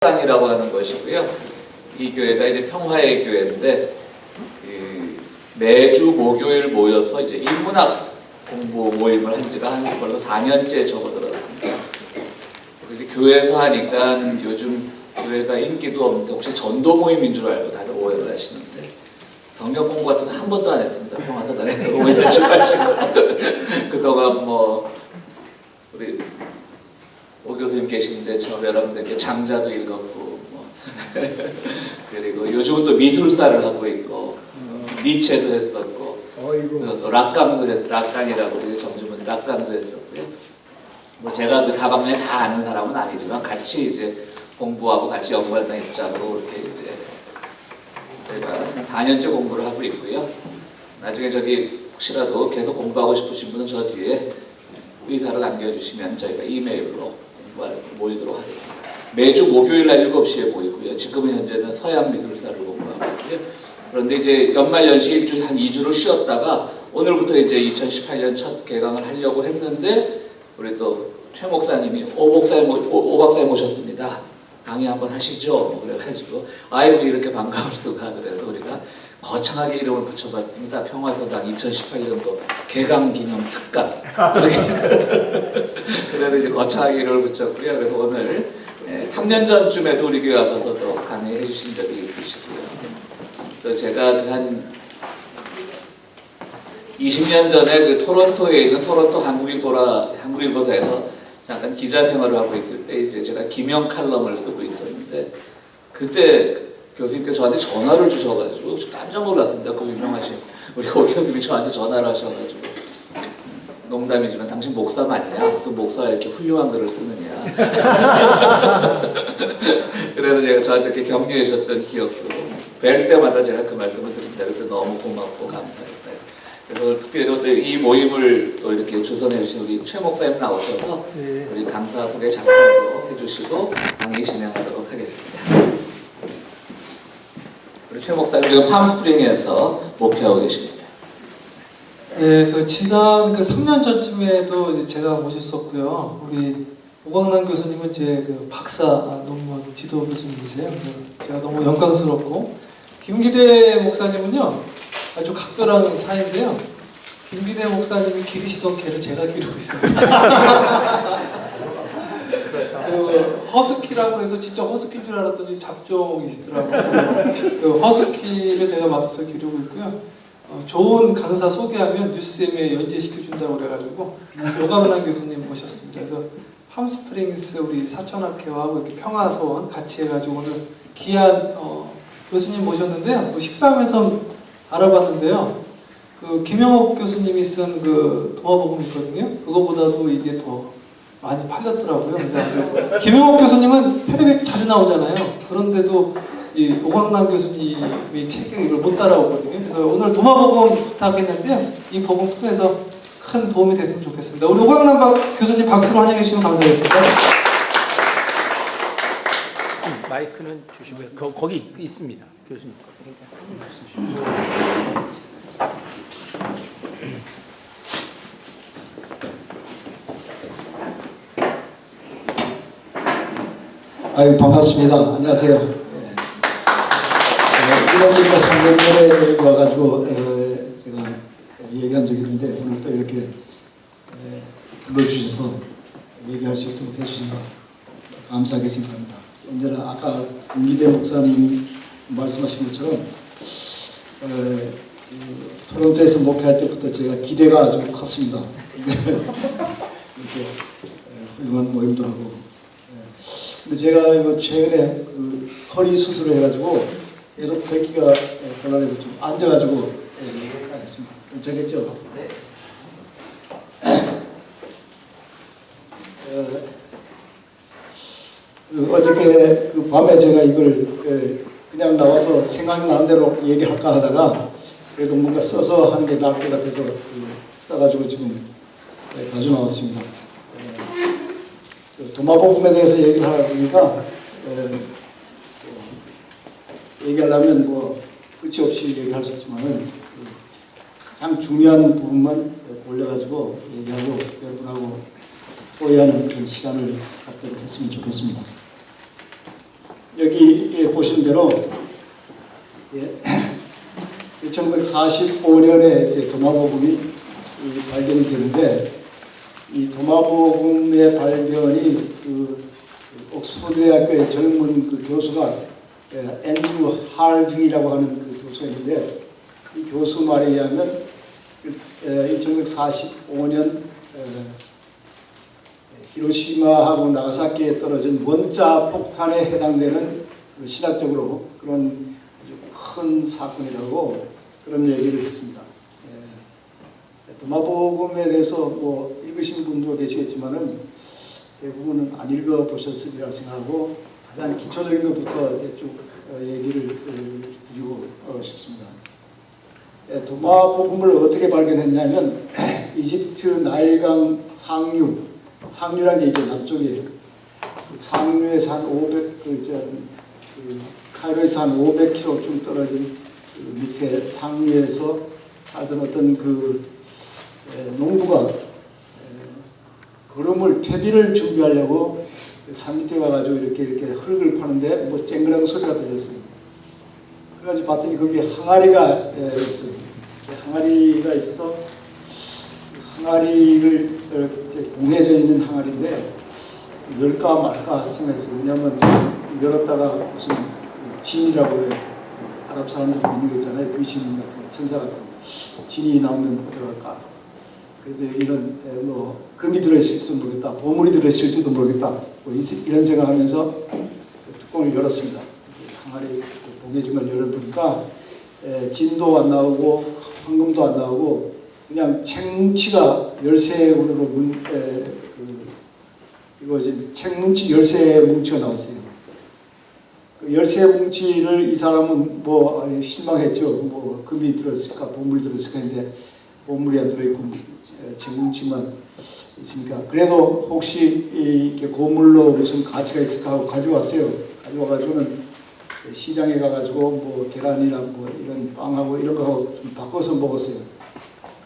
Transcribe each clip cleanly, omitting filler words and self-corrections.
이라고 하는 것이고요. 이 교회가 이제 평화의 교회인데 매주 목요일 모여서 이제 인문학 공부 모임을 한 지가 한 걸로 4년째 접어들었습니다. 이제 교회에서 하니까 요즘 교회가 인기도 없는데 혹시 전도 모임인 줄 알고 다들 오해를 하시는데 성경 공부 같은 거 한 번도 안 했습니다. 평화사당에서 오해하지 마시고 그동안 뭐 우리 오 교수님 계시는데 저 여러분들께 장자도 읽었고 뭐 그리고 요즘은 또 미술사를 하고 있고 니체도 했었고 또 락강이라고 정주문 락강도 했었고요. 뭐 제가 그 다방면에 다 아는 사람은 아니지만 같이 이제 공부하고 같이 연구활동 입자고 이렇게 이제 제가 한 4년째 공부를 하고 있고요. 나중에 저기 혹시라도 계속 공부하고 싶으신 분은 저 뒤에 의사를 남겨주시면 저희가 이메일로 모이도록 하겠습니다. 매주 목요일 날 7시에 모이고요. 지금은 현재는 서양 미술사를 공부하고 있고요. 그런데 이제 연말연시 일주일 한 2주를 쉬었다가 오늘부터 이제 2018년 첫 개강을 하려고 했는데 우리 또 최 목사님이 오 박사님 오셨습니다. 강의 한번 하시죠. 뭐 그래가지고 아이고 이렇게 반가울 수가 그래서 우리가 거창하게 이름을 붙여봤습니다. 평화사당 2018년도 개강기념 특강. 그래서 이제 거창하게 이름을 붙였고요. 그래서 오늘 3년 전쯤에도 우리 교회 와서 또 강의해 주신 적이 있으시고요. 그래서 제가 한 20년 전에 그 토론토에 있는 토론토 한국일보사에서 잠깐 기자 생활을 하고 있을 때 이제 제가 기명 칼럼을 쓰고 있었는데 그때 교수님께서 저한테 전화를 주셔가지고 깜짝 놀랐습니다. 그 유명하신 우리 오 교수님이 저한테 전화를 하셔가지고 농담이지만 당신 목사 맞냐? 무슨 목사가 이렇게 훌륭한 글을 쓰느냐? 그래서 제가 저한테 이렇게 격려해 주셨던 기억도 뵐 때마다 제가 그 말씀을 드립니다. 그래서 너무 고맙고 감사했어요. 그래서 특별히 이 모임을 또 이렇게 주선해 주신 우리 최 목사님 나오셔서 우리 강사 소개 잠깐도 해주시고 강의 진행하도록 하겠습니다. 우리 최 목사님 지금 팜스프링에서 목회하고 계십니다. 네, 지난 3년 전쯤에도 이제 제가 모셨었고요. 우리 오광남 교수님은 제 박사 논문 지도 교수님이세요. 제가 너무 영광스럽고 김기대 목사님은요 아주 각별한 사이인데요. 김기대 목사님이 기르시던 개를 제가 기르고 있습니다. 허스키라고 해서 진짜 허스키인 줄 알았더니 잡종이시더라고요. 허스키를 제가 맡아서 기르고 있고요. 좋은 강사 소개하면 뉴스엠에 연재시켜준다고 그래가지고 오광남 교수님 모셨습니다. 그래서 팜스프링스 우리 사천학회와 이렇게 평화소원 같이 해가지고 오늘 귀한 교수님 모셨는데요. 식사하면서 알아봤는데요. 김영옥 교수님이 쓴 동화복음 있거든요. 그거보다도 이게 더 많이 팔렸더라고요. 그래서 김영옥 교수님은 텔레비 자주 나오잖아요. 그런데도 이 오광남 교수님이 책을 이걸 못 따라오거든요. 그래서 오늘 동화복음 부탁했는데요. 이 복음 통해서 큰 도움이 됐으면 좋겠습니다. 우리 오광남 교수님 박수로 환영해 주시면 감사하겠습니다. 마이크는 주시고요. 거기 있습니다. 교수님. 아유 반갑습니다. 안녕하세요. 이번에 3년 전에 와가지고 제가 얘기한 적이 있는데 오늘 또 이렇게 불러주셔서 얘기할 수 있도록 해주신 거 감사하게 생각합니다. 언제나 아까 김기대 목사님 말씀하신 것처럼 토론토에서 목회할 때부터 제가 기대가 아주 컸습니다. 이렇게 훌륭한 모임도 하고 근데 제가 이거 최근에 허리 수술을 해가지고 계속 걷기가 곤란해서 좀 앉아가지고 하겠습니다. 괜찮겠죠? 어저께 밤에 제가 이걸 그냥 나와서 생각나는 대로 얘기할까 하다가 그래도 뭔가 써서 하는 게 나을 것 같아서 써가지고 지금 가져 나왔습니다. 도마복음에 대해서 얘기를 하다 보니까 얘기하려면 뭐 끝이 없이 얘기할 수 있지만은 가장 중요한 부분만 올려가지고 얘기하고 여러분하고 토의하는 그런 시간을 갖도록 했으면 좋겠습니다. 여기 보신 대로 1945년에 이제 도마복음이 발견이 되는데 이 도마복음의 발견이 그 옥스퍼드 대학교의 젊은 그 교수가 앤드루 할비라고 하는 그 교수가 있는데 이 교수 말에 의하면 1945년 히로시마하고 나가사키에 떨어진 원자 폭탄에 해당되는 신학적으로 그런 아주 큰 사건이라고 그런 얘기를 했습니다. 도마복음에 대해서 뭐 읽으신 분도 계시겠지만은 대부분은 안 읽어 보셨으리라 생각하고 가장 기초적인 것부터 이제 쭉 얘기를 드리고 싶습니다. 도마복음을 어떻게 발견했냐면 이집트 나일강 상류라는 게 이제 남쪽이에요. 상류에서 한 500, 카이로에서 한 500km쯤 떨어진 그 밑에 상류에서 하던 어떤 그 농부가 퇴비를 준비하려고 산 밑에 가가지고 이렇게 흙을 파는데 뭐 쨍그랑 소리가 들렸어요. 그래가지고 봤더니 거기에 항아리가 있어요. 항아리가 있어서 항아리를 공해져 있는 항아리인데 열까 말까 생각했어요. 왜냐하면 열었다가 무슨 진이라고 해요. 아랍 사람들 믿는 거 있잖아요. 귀신 같은 거, 천사 같은 거. 진이 나오면 어떡할까. 그래서 여기는 뭐 금이 들어있을지도 모르겠다. 보물이 들어있을지도 모르겠다. 뭐 이런 생각하면서 뚜껑을 열었습니다. 항아리 공해진 걸 열어보니까 진도 안 나오고 황금도 안 나오고 그냥 책뭉치가 13으로 이루어진 책뭉치 13뭉치가 나왔어요. 그 13뭉치를 이 사람은 뭐 실망했죠. 뭐 금이 들었을까 보물이 들었을까 했는데 보물이 안 들어있고 책뭉치만 있으니까 그래도 혹시 이게 고물로 무슨 가치가 있을까 하고 가져왔어요. 가져와가지고는 시장에 가가지고 뭐 계란이나 뭐 이런 빵하고 이런 거하고 좀 바꿔서 먹었어요.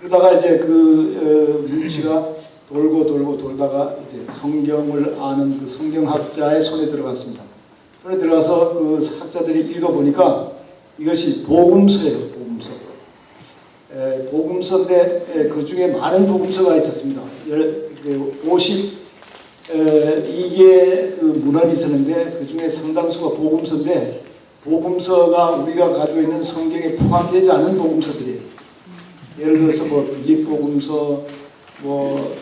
그러다가 이제 그 뭉치가 돌다가 이제 성경을 아는 그 성경학자의 손에 들어갔습니다. 손에 들어가서 그 학자들이 읽어보니까 이것이 복음서예요. 복음서인데 그 중에 많은 복음서가 있었습니다. 52개의 그 문헌이 있었는데 그 중에 상당수가 복음서인데 복음서가 우리가 가지고 있는 성경에 포함되지 않은 복음서들이에요. 예를 들어서 뭐 빌립 복음서, 뭐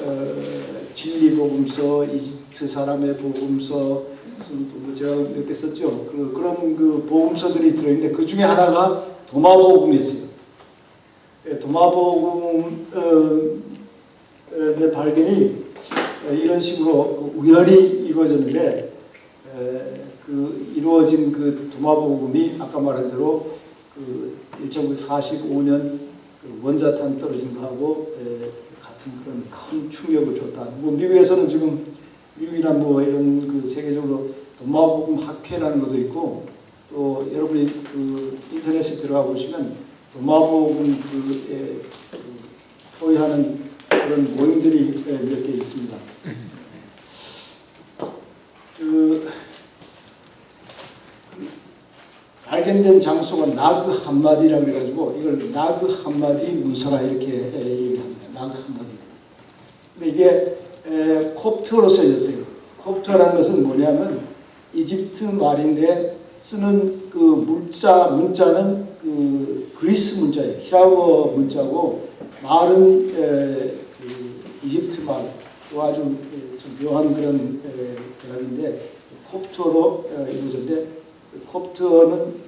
진리 복음서, 이집트 사람의 복음서, 뭐 제가 몇 개 썼죠. 그런 그 복음서들이 들어있는데 그 중에 하나가 도마복음이었어요. 도마복음의 발견이 이런 식으로 우연히 이루어졌는데 그 이루어진 그 도마복음이 아까 말한 대로 그 1945년 그 원자탄 떨어진 거하고 같은 그런 큰 충격을 줬다. 뭐 미국에서는 지금 미국이나 뭐 이런 그 세계적으로 도마복음 학회라는 것도 있고 또 여러분이 그 인터넷에 들어가 보시면 도마복음 토의하는 그런 모임들이 몇 개 있습니다. 발견된 장소가 나그 한마디라고 해가지고 이걸 나그 한마디 문서라 이렇게 얘기를 합니다. 나그 한마디. 근데 이게 콥트어로 써졌어요. 콥트어라는 것은 뭐냐면 이집트 말인데 쓰는 그 문자는 그 그리스 문자예요. 히라워 문자고 말은 그 이집트 말. 아주 좀 묘한 그런 대답인데 콥트어로 이루어졌는데 콥트어는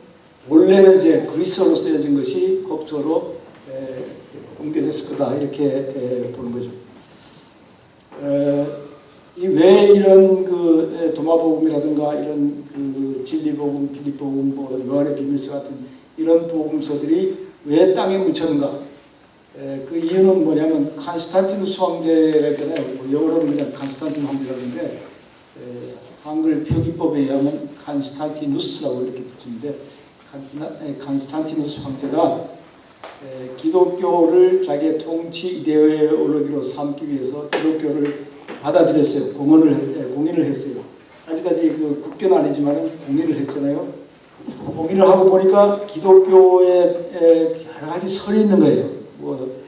원래는 이제 그리스어로 쓰여진 것이 콥트어로 옮겨졌을 거다 이렇게 보는 거죠. 왜 이런 그 도마복음이라든가 이런 그 진리복음, 빌립복음, 뭐 요한의 비밀서 같은 이런 복음서들이 왜 땅에 묻혔는가? 그 이유는 뭐냐면 칸스탄티누스 황제가 있잖아요. 영어로는 그냥 칸스탄티누스 황제라고 하는데 한글 표기법에 의하면 칸스탄티누스라고 이렇게 붙이는데 칸스탄티누스 황제가 기독교를 자기의 통치 이데올로기로 삼기 위해서 기독교를 받아들였어요. 공인을 했어요. 아직까지 그 국교는 아니지만 공의를 했잖아요. 공의를 하고 보니까 기독교에 여러 가지 설이 있는 거예요. 뭐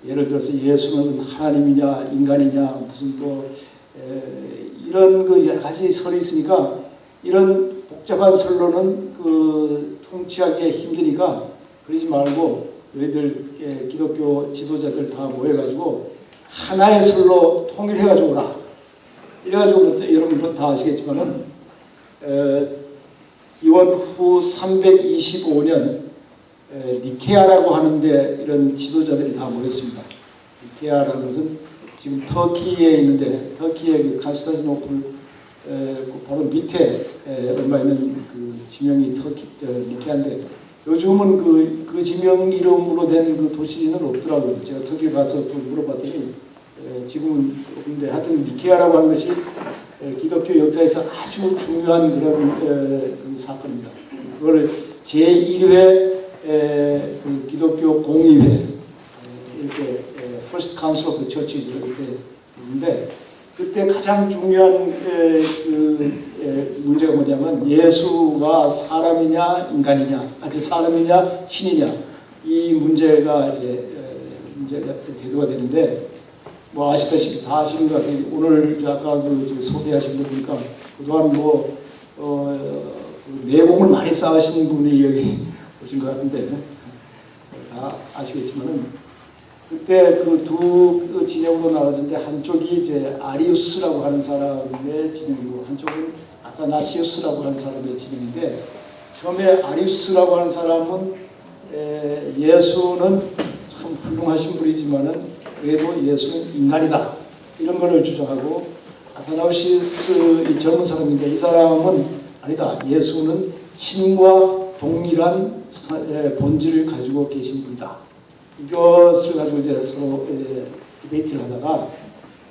예를 들어서 예수는 하나님이냐 인간이냐 무슨 뭐 이런 그 여러 가지 설이 있으니까 이런 복잡한 설로는 그 통치하기에 힘드니까 그러지 말고 너희들 기독교 지도자들 다 모여가지고 하나의 설로 통일해가지고 오라. 이래가지고 여러분 다 아시겠지만은 기원 후 325년 니케아라고 하는데 이런 지도자들이 다 모였습니다. 니케아라는 것은 지금 터키에 있는데 터키의 그 카스타지노플 바로 밑에 얼마 있는 그 지명이 터키 니케아인데 요즘은 그 지명 이름으로 된 그 도시는 없더라고요. 제가 터키 가서 물어봤더니 지금은 없는데 하여튼 니케아라고 하는 것이 기독교 역사에서 아주 중요한 그런 그 사건입니다. 그걸 제1회 그 기독교 공의회 이렇게 First Council of the Churches 이렇게 있는데 그때 가장 중요한 그 문제가 뭐냐면 예수가 사람이냐 인간이냐 아주 사람이냐 신이냐 이 문제가 이제 문제가 대두가 되는데 뭐 아시다시피 다 아시는 것 같아요. 오늘 아까 그 소개하신 거 보니까 그동안 뭐 내공을 많이 쌓으신 분이 여기 오신 것 같은데 다 아시겠지만은 그때 그 두 진영으로 나눠졌는데 한쪽이 이제 아리우스라고 하는 사람의 진영이고 한쪽은 아타나시우스라고 하는 사람의 진영인데 처음에 아리우스라고 하는 사람은 예수는 참 훌륭하신 분이지만은 그래도 예수는 인간이다 이런 것을 주장하고 아타나시우스 이 젊은 사람인데 이 사람은 아니다 예수는 신과 동일한 본질을 가지고 계신 분이다. 이것을 가지고 이제 서로 디베이트를 하다가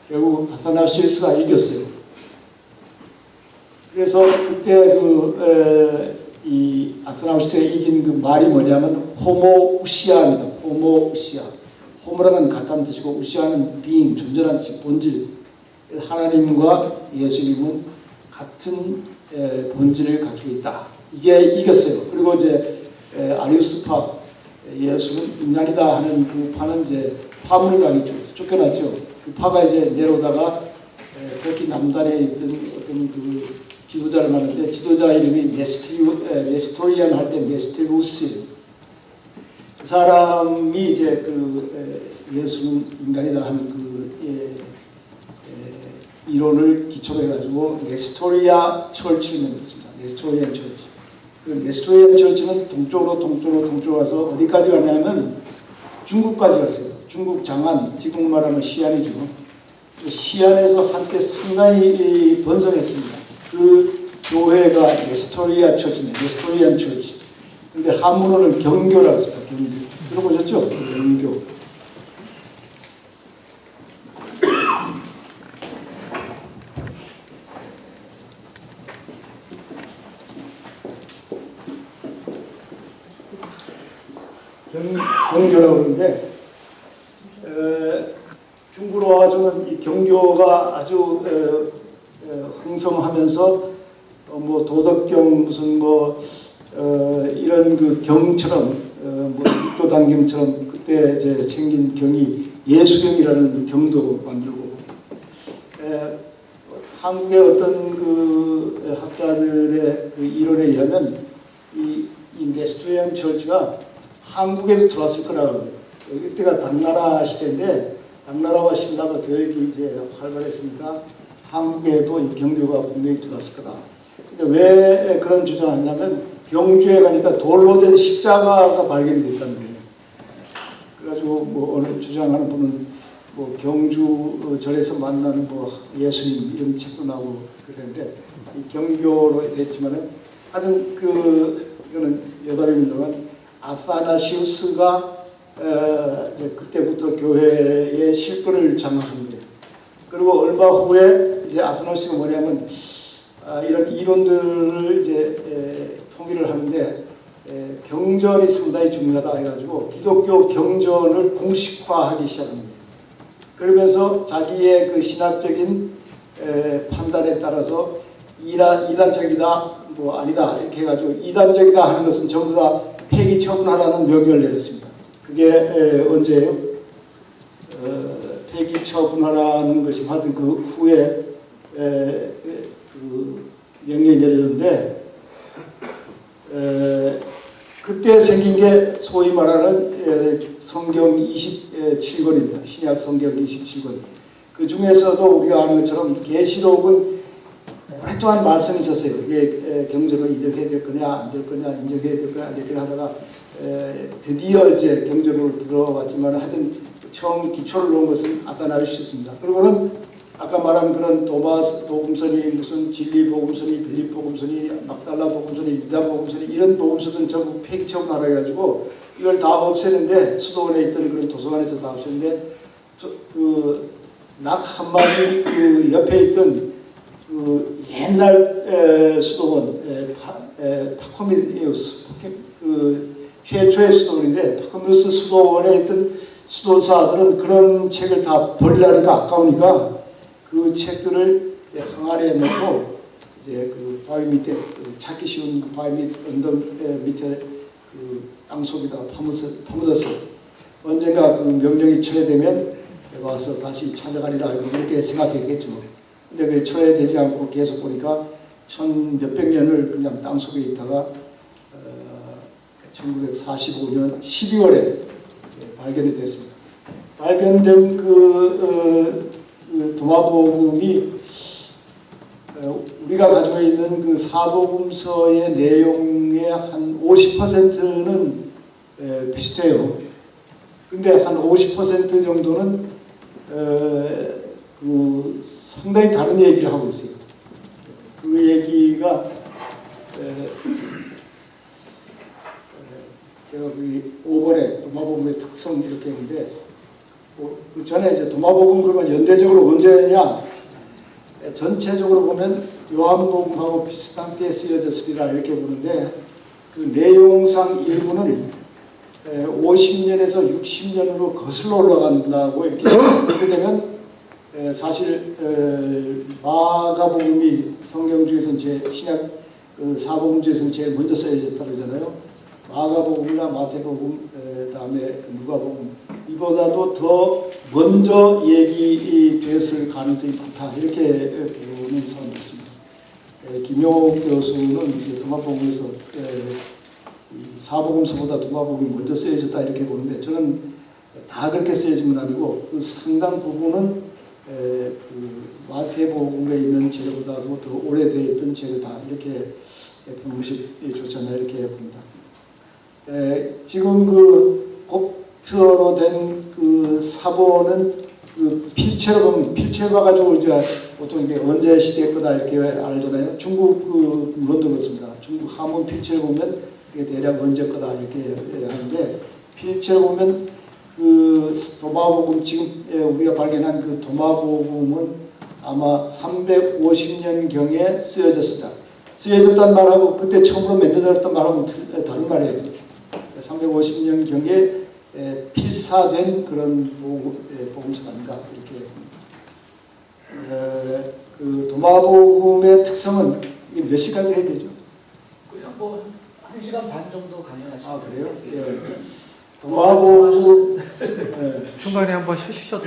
결국 아타나시우스가 이겼어요. 그래서 그때 이 아타나시우스가 이긴 그 말이 뭐냐면 호모우시아입니다. 호모우시아. 호모라는 같다는 뜻이고 우시아는 being, 존재라는 뜻, 본질. 하나님과 예수님은 같은 본질을 가지고 있다. 이게 이겼어요. 그리고 이제 아리우스파 예수는 인간이다 하는 그 파는 이제 파문을 당해 쫓겨났죠. 그 파가 이제 내려오다가 터키 남단에 있던 어떤 그 지도자를 만났는데 지도자 이름이 네스토리안 할 때 네스테루스. 그 사람이 이제 그 예수는 인간이다 하는 그 이론을 기초로 해가지고 네스토리아 철치를 만들었습니다. 네스토리안 철치. 그 네스토리안 철치는 동쪽으로 가서 어디까지 가냐면 중국까지 갔어요. 중국 장안, 지금 말하면 시안이죠. 그 시안에서 한때 상당히 번성했습니다. 그 교회가 네스토리아 철치입니다. 네스토리안 철치. 근데 한문어는 경교라고 했습니다. 경교. 들어보셨죠? 경교. 경교라고 그러는데 중국으로 와가지고는 이 경교가 아주 흥성하면서 뭐 도덕경 무슨 뭐 이런 그 경처럼 뭐 육조단경처럼 그때 이제 생긴 경이 예수경이라는 경도 만들고 한국의 어떤 그 학자들의 그 이론에 의하면 이 네스토리안 철치가 한국에도 들어왔을 거라고. 이때가 당나라 시대인데 당나라와 신라가 교육이 이제 활발했으니까 한국에도 이 경교가 분명히 들어왔을 거다. 근데 왜 그런 주장을 하냐면 경주에 가니까 돌로 된 십자가가 발견이 됐다는 거예요. 그래가지고 뭐 어느 주장하는 분은 뭐 경주 절에서 만나는 뭐 예수님 이런 책도 나오고 그랬는데 이 경교로 됐지만은 하여튼 이거는 여담입니다만 아타나시우스가 이제 그때부터 교회의 실권을 장악한 거예요. 그리고 얼마 후에 이제 아타나시우스가 뭐냐면 이런 이론들을 이제 통일을 하는데 경전이 상당히 중요하다 해가지고 기독교 경전을 공식화하기 시작합니다. 그러면서 자기의 그 신학적인 판단에 따라서 이단적이다 뭐 아니다 이렇게 해가지고 이단적이다 하는 것은 전부 다 폐기 처분하라는 명령을 내렸습니다. 그게 언제예요? 폐기 처분하라는 것이 받은 그 후에 그 명령이 내려졌는데 그때 생긴 게 소위 말하는 성경 27권입니다. 신약 성경 27권. 그 중에서도 우리가 아는 것처럼 계시록은 오랫동안 말씀이 있었어요. 이게 경전을 인정해야 될 거냐 안 될 거냐 인정해야 될 거냐 안 될 거냐 하다가 드디어 이제 경전으로 들어왔지만 하여튼 처음 기초를 놓은 것은 아타나시스입니다. 그리고는 아까 말한 그런 도마스 복음서니 무슨 진리 복음서니 빌립 복음서니 막달라 복음서니 유다 복음서니 이런 복음서들은 전부 폐기 처분하라 해가지고 이걸 다 없애는데 수도원에 있던 그런 도서관에서 다 없애는데 낙 한마디 그 옆에 있던 그 옛날 수도원 파코미우스 그 최초의 수도원인데 파코미우스 수도원에 있던 수도사들은 그런 책을 다 버리려니까 아까우니까 그 책들을 항아리에 넣고 이제 그 바위 밑에 찾기 쉬운 바위 밑 언덕 밑에 그 땅속에다가 파묻었어요. 언젠가 그 명령이 처해되면 와서 다시 찾아가리라 이렇게 생각했겠죠. 근데 그게 처해되지 않고 계속 보니까 1000몇백 년을 그냥 땅속에 있다가 1945년 12월에 발견이 됐습니다. 발견된 그 도마복음이 우리가 가지고 있는 그 사복음서의 내용의 한 50%는 비슷해요. 근데 한 50% 정도는 그 상당히 다른 얘기를 하고 있어요. 그 얘기가 제가 그 5번에 도마복음의 특성 이렇게 했는데 그 전에 이제 도마복음 그러면 연대적으로 언제냐? 전체적으로 보면 요한복음하고 비슷한 때 쓰여졌으리라 이렇게 보는데 그 내용상 일부는 50년에서 60년으로 거슬러 올라간다고 이렇게 되면 사실 마가복음이 성경 중에서는 신약 그 사복음 중에서는 제일 먼저 쓰여졌다 그러잖아요. 마가복음이나 마태복음, 다음에 누가복음 이보다도 더 먼저 얘기됐을 가능성이 많다 이렇게 보는 사람도 있습니다. 김용옥 교수는 이제 도마복음에서 사복음서보다 도마복음이 먼저 쓰여졌다 이렇게 보는데 저는 다 그렇게 쓰여지면 아니고 그 상당 부분은 그 마태복음에 있는 제보다도 더 오래되어 있던 제가 이렇게 보는 것이 좋지 않나 이렇게 봅니다. 지금 그 곱트어로 된 그 사본은 그 필체로 보면 필체 봐가지고 이제 보통 이게 언제 시대 거다 이렇게 알잖아요. 중국 그 물론도 그렇습니다. 중국 한문 필체를 보면 이게 대략 언제 거다 이렇게 하는데 필체로 보면 그 도마복음 지금 우리가 발견한 그 도마복음은 아마 350년 경에 쓰여졌습니다. 쓰여졌단 말하고 그때 처음으로 만들어졌단 말하고 다른 말이에요. 350년 경에 필사된 그런 복음서가 아닌가 이렇게 그 도마복음의 특성은 이게 몇 시까지 해야 되죠? 그냥 뭐 1시간 반 정도 강연하시죠. 아 그래요? 예. 도마복음 중간에 한번 쉬셔도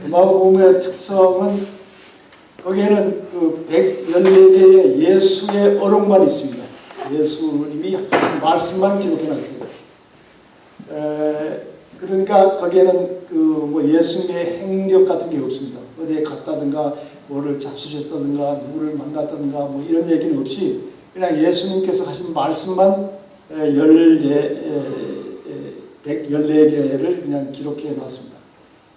도마복음의 특성은 거기에는 그 114개의 예수의 어록만 있습니다. 예수님이 하신 말씀만 기록해놨어요. 그러니까 거기에는 그 뭐 예수님의 행적 같은 게 없습니다. 어디에 갔다든가 뭐를 잡수셨다든가 누구를 만났다든가 뭐 이런 얘기는 없이 그냥 예수님께서 하신 말씀만 114개를 그냥 기록해 놨습니다.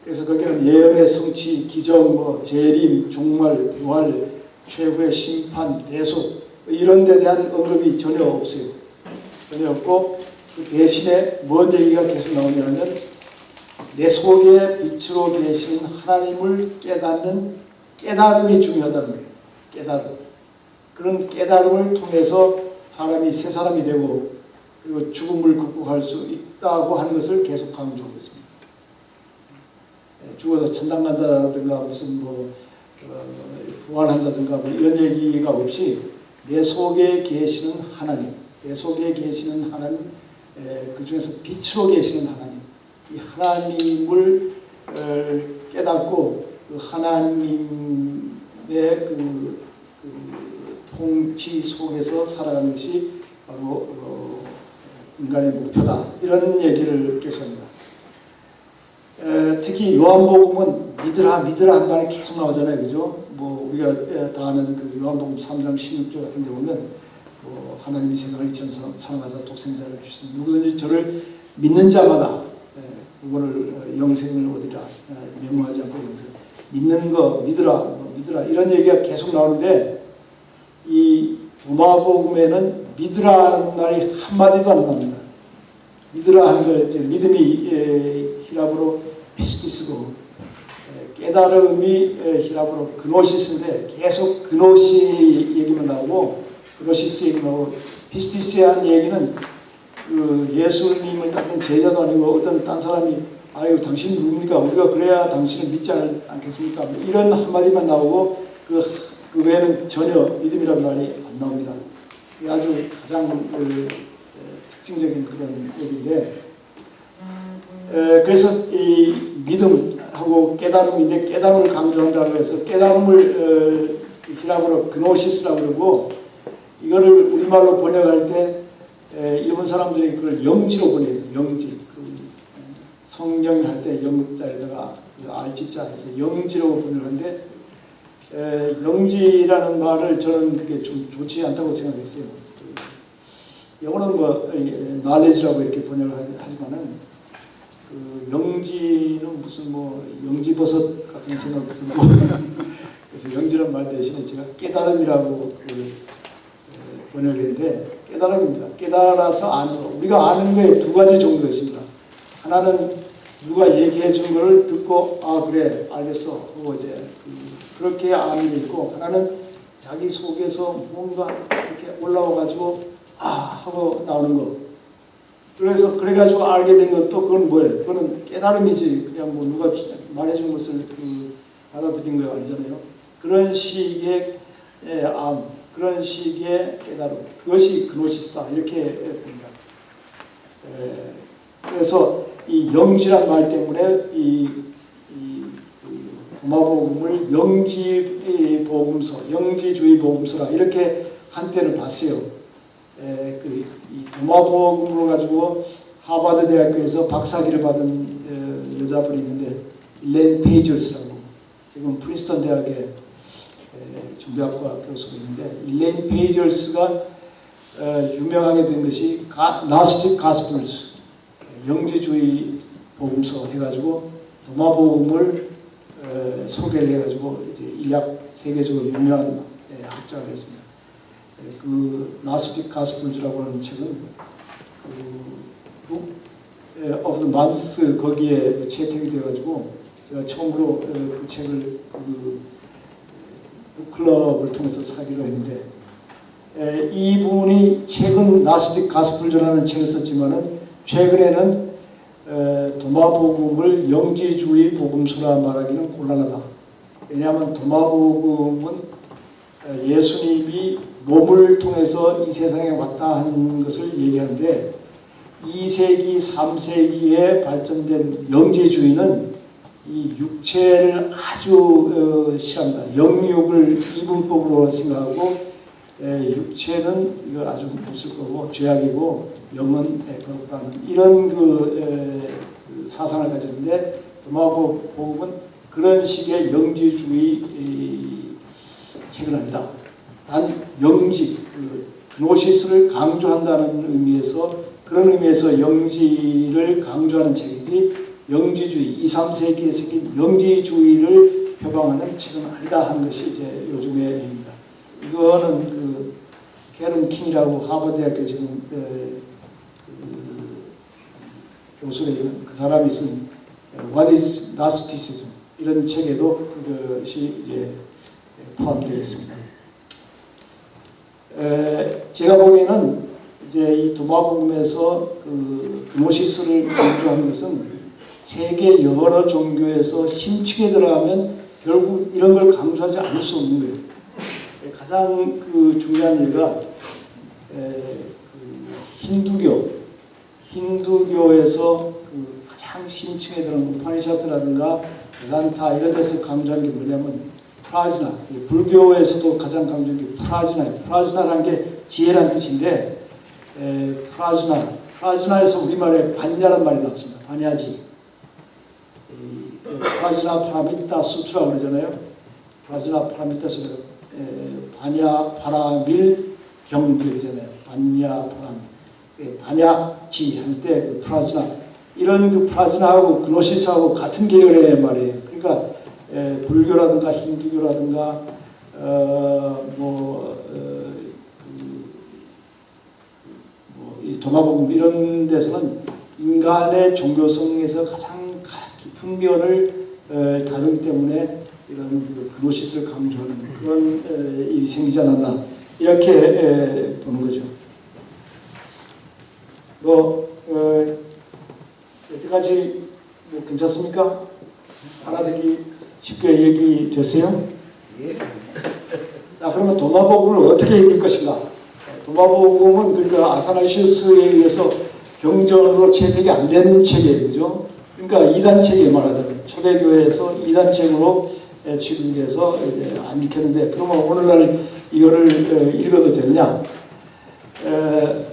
그래서 거기는 예언의 성취, 기적, 뭐 재림, 종말, 부활, 최후의 심판, 대속 이런 데 대한 언급이 전혀 없어요. 전혀 없고 그 대신에 뭔 얘기가 계속 나오냐면 내 속에 빛으로 계시는 하나님을 깨닫는 깨달음이 중요하다는 거예요. 깨달음. 그런 깨달음을 통해서 사람이 새 사람이 되고 그리고 죽음을 극복할 수 있다고 하는 것을 계속 강조하고 있습니다. 죽어서 천당 간다든가 무슨 뭐 부활한다든가 뭐 이런 얘기가 없이 내 속에 계시는 하나님, 내 속에 계시는 하나님, 그 중에서 빛으로 계시는 하나님, 이 하나님을 깨닫고 그 하나님의 그 통치 속에서 살아가는 것이 바로 인간의 목표다. 이런 얘기를 계속합니다. 특히 요한복음은 믿으라 믿으라 한 말이 계속 나오잖아요. 그죠? 뭐 우리가 다 아는 그 요한복음 3장 16절 같은 데 보면 뭐 하나님이 세상을 이처럼 사랑하사 독생자를 주신 누구든지 저를 믿는 자마다 그거를 영생을 얻으리라 명하지 않고 영생 믿는 거 믿으라 뭐 믿으라 이런 얘기가 계속 나오는데 이 도마복음에는 믿으라는 말이 한마디도 안 나옵니다. 믿으라 하는 거 이제 믿음이 히라브로 피스티스고 깨달음이 히라브로 그노시스인데 계속 그노시 얘기만 나오고 그노시스 얘기 나오고 피스티스에 한 얘기는 그 예수님을 따른 제자도 아니고 어떤 딴 사람이 아유 당신 누굽니까? 우리가 그래야 당신을 믿지 않겠습니까? 뭐 이런 한마디만 나오고 그 외에는 전혀 믿음이라는 말이 안 나옵니다. 이게 아주 가장 특징적인 그런 얘기인데 그래서 이 믿음하고 깨달음인데 깨달음을 강조한다고 해서 깨달음을 히라브로 그노시스라고 그러고 이거를 우리말로 번역할 때 일본 사람들이 그걸 영지로 번역해요. 영지. 성령 할 때 영자에다가 알지자 해서 영지로 번역하는데 영지라는 말을 저는 그게 좀 좋지 않다고 생각했어요. 영어는 뭐 knowledge라고 이렇게 번역을 하지만은 그 영지는 무슨 뭐 영지버섯 같은 생각이 들고 그래서 영지라는 말 대신에 제가 깨달음이라고 번역을 했는데 깨달음입니다. 깨달아서 아는 거. 우리가 아는 거에 두 가지 종류가 있습니다. 하나는 누가 얘기해 준 거를 듣고 아 그래 알겠어 하고 이제 그렇게 아는 게 있고 하나는 자기 속에서 뭔가 이렇게 올라와 가지고 아 하고 나오는 거. 그래서 그래가지고 알게 된 것도 그건 뭐예요? 그거는 깨달음이지 그냥 뭐 누가 말해준 것을 받아들인 거 아니잖아요. 그런 식의 암, 그런 식의 깨달음, 그것이 그노시스다 이렇게 봅니다. 그래서 이 영지란 말 때문에 이 도마복음을 영지 복음서, 영지주의 복음서라 이렇게 한때는 봤어요. 이 도마복음으로 가지고 하버드 대학교에서 박사학위를 받은 여자분이 있는데 일렌 페이저스라고 지금 프린스턴 대학의 정비학과 교수가 있는데 일렌 페이저스가 유명하게 된 것이 나스틱 가스플스 영지주의 복음서 해가지고 도마복음을 소개를 해가지고 이제 인약 세계적으로 유명한 학자가 됐습니다. 그 나스틱 가스플즈라고 하는 책은 북 오브 더 만스 거기에 채택이 되어가지고 제가 처음으로 그 책을 북클럽을 통해서 사기도 했는데 이분이 최근 나스틱 가스플즈라는 책을 썼지만은 최근에는 도마복음을 영지주의 복음서라 말하기는 곤란하다. 왜냐하면 도마복음은 예수님이 몸을 통해서 이 세상에 왔다 하는 것을 얘기하는데 2세기, 3세기에 발전된 영지주의는 이 육체를 아주 싫어합니다. 영육을 이분법으로 생각하고 육체는 이거 아주 없을 거고 죄악이고 영은 거룩하는 이런 그 사상을 가졌는데 도마복음은 그런 식의 영지주의 책은 아니다. 단 영지, 그노시스를 강조한다는 의미에서 그런 의미에서 영지를 강조하는 책이지 영지주의, 2, 3세기에 생긴 영지주의를 표방하는 책은 아니다 하는 것이 이제 요즘의 얘기입니다. 이거는 그 캐런 킹이라고 하버드대학교 지금 교수가 있는 그 사람이 쓴 What is Gnosticism 이런 책에도 그것이 이제 포함되어 있습니다. 제가 보기에는 이제 이 도마복음에서 그 그노시스를 강조하는 것은 세계 여러 종교에서 심층에 들어가면 결국 이런 걸 강조하지 않을 수 없는 거예요. 가장 그 중요한 예가 힌두교에서 그 가장 심층에 들어간 우파니샤드라든가 베단타 이런 데서 강조하는 게 뭐냐면 프라즈나, 불교에서도 가장 강조하는 게 프라즈나예요. 프라즈나라는 게 지혜란 뜻인데 프라즈나에서 우리말에 반야란 말이 나왔습니다. 반야지. 프라즈나 파라미타 수트라 그러잖아요. 프라즈나 파라미타 수트라. 반야 파라밀 경 그러잖아요. 반야 파람. 반야지 할 때 그 프라즈나 이런 그 프라즈나하고 그노시스하고 같은 계열의 말이에요. 그러니까 불교라든가 힌두교라든가 이 도마복음 이런 데서는 인간의 종교성에서 가장 깊은 면을 다루기 때문에 이런 그 그노시스를 강조하는 그런 일이 생기지 않았나 이렇게 보는 거죠. 여기까지 괜찮습니까? 알아듣기 쉽게 얘기됐어요? 예. 자, 그러면 도마복음을 어떻게 읽을 것인가? 도마복음은 그러니까 아사나시우스에 의해서 경전으로 채택이 안 된 책이에요, 그죠? 그러니까 이단책에 말하자면 초대교회에서 이단책으로 취급해서 안 읽혔는데 그러면 오늘날 이거를 읽어도 되느냐?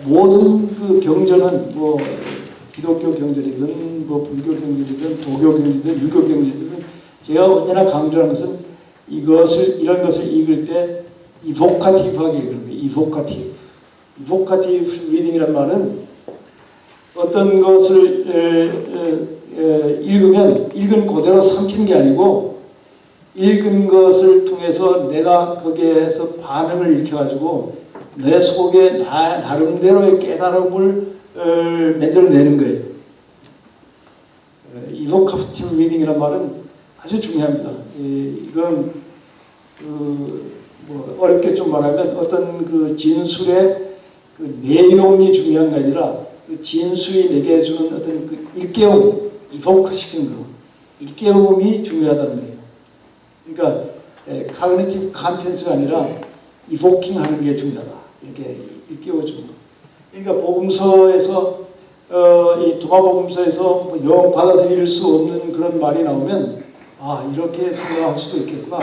모든 그 경전은 뭐 기독교 경전이든 뭐 불교 경전이든 도교 경전이든 유교 경전이든 제가 언제나 강조하는 것은 이런 것을 읽을 때 이보카티브하게 읽는 거예요. 이보카티브 리딩이란 말은 어떤 것을 읽으면 읽은 그대로 삼키는 게 아니고 읽은 것을 통해서 내가 거기에서 반응을 일으켜가지고 내 속에 나름대로의 깨달음을 만들어내는 거예요. 이보카티브 리딩이란 말은 아주 중요합니다. 이건 뭐 어렵게 좀 말하면 어떤 그 진술의 그 내용이 중요한 게 아니라 그 진술이 내게 주는 어떤 그 일깨움, 이보크 시키는 거, 일깨움이 중요하다는 거예요. 그러니까 cognitive content가 아니라 이보킹 하는 게 중요하다. 이렇게 일깨워주는 거. 그러니까 복음서에서 이 도마복음서에서 뭐 영 받아들일 수 없는 그런 말이 나오면 이렇게 생각할 수도 있겠구나.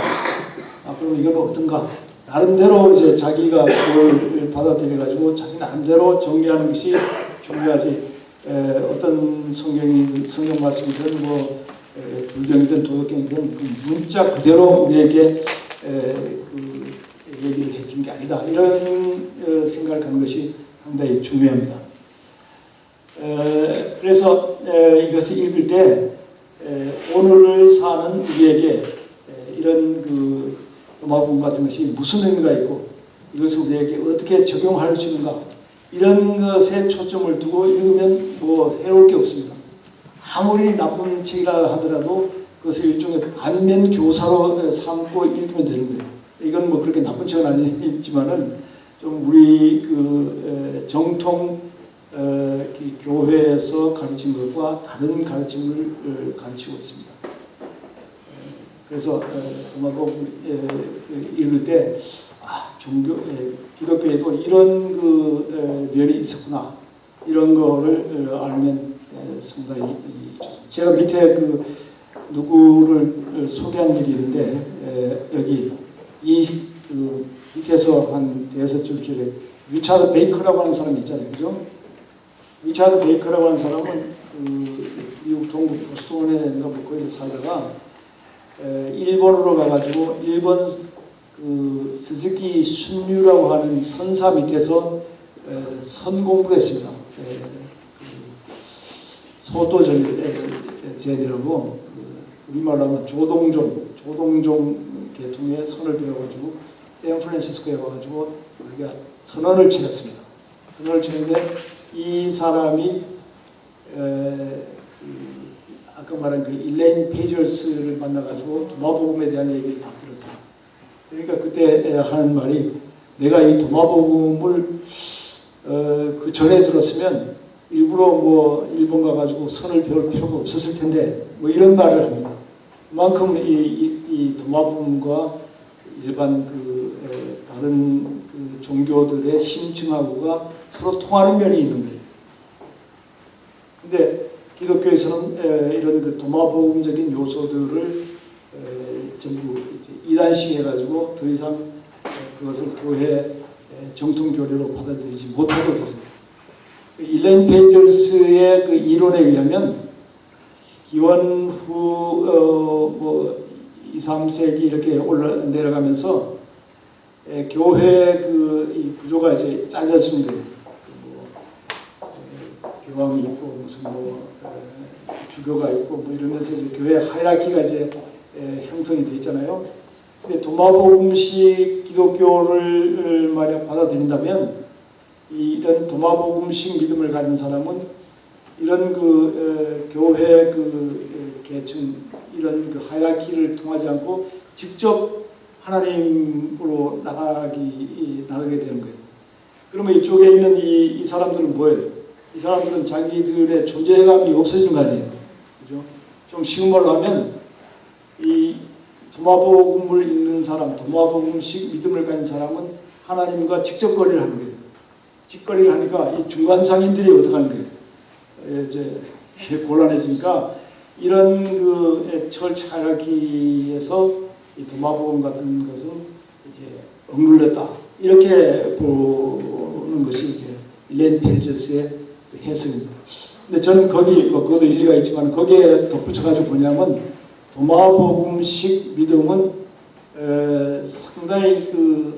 그럼 이건 어떤가? 나름대로 이제 자기가 그걸 받아들여 가지고 자기 나름대로 정리하는 것이 중요하지. 어떤 성경 말씀이든 뭐 불경이든 도덕경이든 그 문자 그대로 우리에게 그 얘기를 해준 게 아니다. 이런 생각을 갖는 것이 상당히 중요합니다. 그래서 이것을 읽을 때 오늘을 사는 우리에게 이런 그 도마복음 같은 것이 무슨 의미가 있고 이것을 우리에게 어떻게 적용할 수 있는가 이런 것에 초점을 두고 읽으면 뭐 해로울 게 없습니다. 아무리 나쁜 책이라 하더라도 그것을 일종의 반면 교사로 삼고 읽으면 되는 거예요. 이건 뭐 그렇게 나쁜 책은 아니지만은 좀 우리 그 정통 교회에서 가르친 것과 다른 가르침을 가르치고 있습니다. 그래서 도마복음 읽을 때 기독교에도 이런 그 면이 있었구나 이런 거를 알면 상당히 좋습니다. 제가 밑에 그 누구를 소개한 일이 있는데 여기 그 밑에서 한 6줄쯤에 리차드 베이커라고 하는 사람이 있잖아요, 그죠? 리차드 베이커라고 하는 사람은 미국 동부 보스턴에인가 뭐 거기서 살다가 일본으로 가가지고 일본 그 스즈키 순류라고 하는 선사 밑에서 선 공부를 했습니다. 소도전 제니라고 우리말로 하면 조동종 계통의 선을 배워가지고 샌프란시스코에 와가지고 우리가 선언을 치렀습니다. 선언을 치는데 이 사람이 아까 말한 그 일레인 페이저스를 만나가지고 도마복음에 대한 얘기를 다 들었어요. 그러니까 그때 하는 말이 내가 이 도마복음을 그 전에 들었으면 일부러 뭐 일본 가가지고 선을 배울 필요가 없었을 텐데 뭐 이런 말을 합니다. 그만큼 이 도마뱀과 일반 다른 종교들의 심층하고가 서로 통하는 면이 있는 거예요. 근데 기독교에서는 이런 도마복음적인 요소들을 전부 이제 이단식 해가지고 더 이상 그것을 교회 정통 교리로 받아들이지 못하도록 했습니다. 일레인 페이저스의 그 이론에 의하면 기원 후 2, 3세기 이렇게 내려가면서 교회 이 구조가 이제 짜져진 거예요. 교황이 있고 무슨 주교가 있고 이러면서 이제 교회 하이라키가 이제 형성이 돼 있잖아요. 근데 도마복음식 기독교를 만약 받아들인다면 이런 도마복음식 믿음을 가진 사람은 이런 교회 계층 이런 하이라키를 통하지 않고 직접 하나님으로 나가게 되는 거예요. 그러면 이쪽에 있는 이 사람들은 뭐예요? 이 사람들은 자기들의 존재감이 없어지는 거 아니에요. 그죠? 좀 쉬운 말로 하면 이 도마복음을 읽는 사람, 도마복음식 믿음을 가진 사람은 하나님과 직접거리를 하는 거예요. 직거리를 하니까 이 중간상인들이 어떻게 하는 거예요? 이제 곤란해지니까 이런 철치 하이라키에서 이 도마복음 같은 것은 이제 억눌렸다. 이렇게 보는 것이 이제 일레인 페이저스의 해석입니다. 근데 저는 그것도 일리가 있지만 거기에 덧붙여가지고 뭐냐면 도마복음식 믿음은 상당히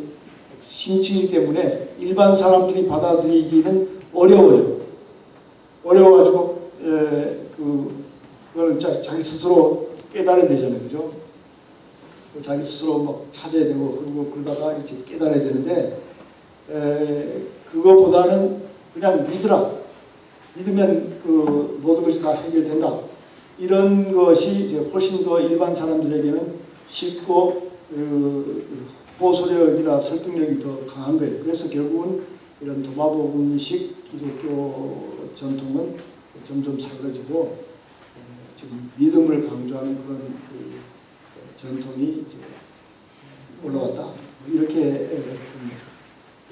심층이기 때문에 일반 사람들이 받아들이기는 어려워요. 어려워가지고 그거는 자기 스스로 깨달아야 되잖아요, 그죠? 자기 스스로 막 찾아야 되고 그러다가 이제 깨달아야 되는데 그거보다는 그냥 믿으라. 믿으면 모든 것이 다 해결된다. 이런 것이 이제 훨씬 더 일반 사람들에게는 쉽고 호소력이나 설득력이 더 강한 거예요. 그래서 결국은 이런 도마복음식 기독교 전통은 점점 사라지고 지금 믿음을 강조하는 그런 전통이 이제 올라왔다. 이렇게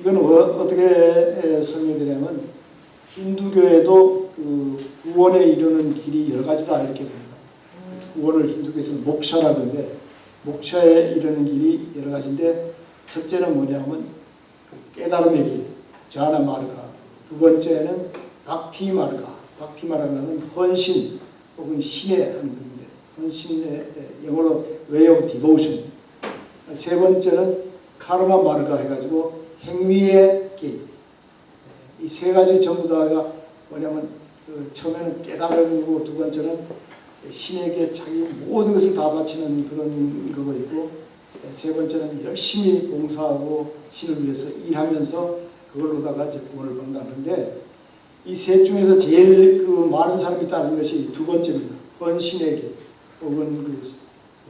이건 어떻게 설명드리냐면 힌두교에도 구원에 이르는 길이 여러 가지다 이렇게 봅니다. 구원을 힌두교에서는 목샤라고 하는데 목차에 이르는 길이 여러 가지인데 첫째는 뭐냐면 깨달음의 길, 자나 마르가. 두 번째는 박티 마르가. 박티 마르가는 헌신 혹은 신의 하는 건데 헌신의 영어로 way of devotion. 세 번째는 카르마 마르가 해가지고 행위의 길. 이 세 가지 전부 다가 뭐냐면 처음에는 깨달음이고 두 번째는 신에게 자기 모든 것을 다 바치는 그런 거가 있고 세 번째는 열심히 봉사하고 신을 위해서 일하면서 그걸로다가 이제 구원을 받는다는데 이 셋 중에서 제일 많은 사람이 따르는 것이 두 번째입니다. 헌신의 길 혹은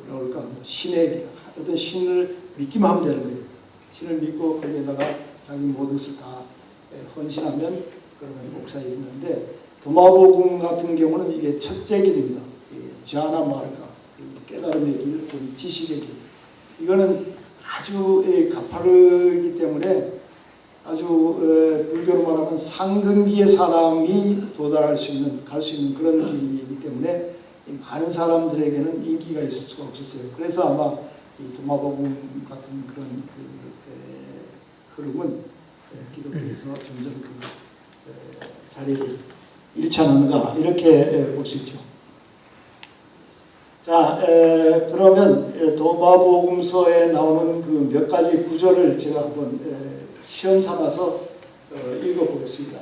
뭐라 그럴까 신의 길. 어떤 신을 믿기만 하면 되는 거예요. 신을 믿고 거기에다가 자기 모든 것을 다 헌신하면 그러면 목사에 이르는데 도마복음 같은 경우는 이게 첫째 길입니다. 지하나 마르가 깨달음의 길, 지식의 길. 이거는 아주 가파르기 때문에 아주 불교로 말하면 상근기의 사람이 도달할 수 있는, 갈 수 있는 그런 길이기 때문에 많은 사람들에게는 인기가 있을 수가 없었어요. 그래서 아마 이 도마복음 같은 그런 흐름은 기독교에서 점점 자리를 잃지 않는가 이렇게 볼 수 있죠. 자, 그러면 도마복음서에 나오는 그 몇 가지 구절을 제가 한번 시험 삼아서 읽어보겠습니다.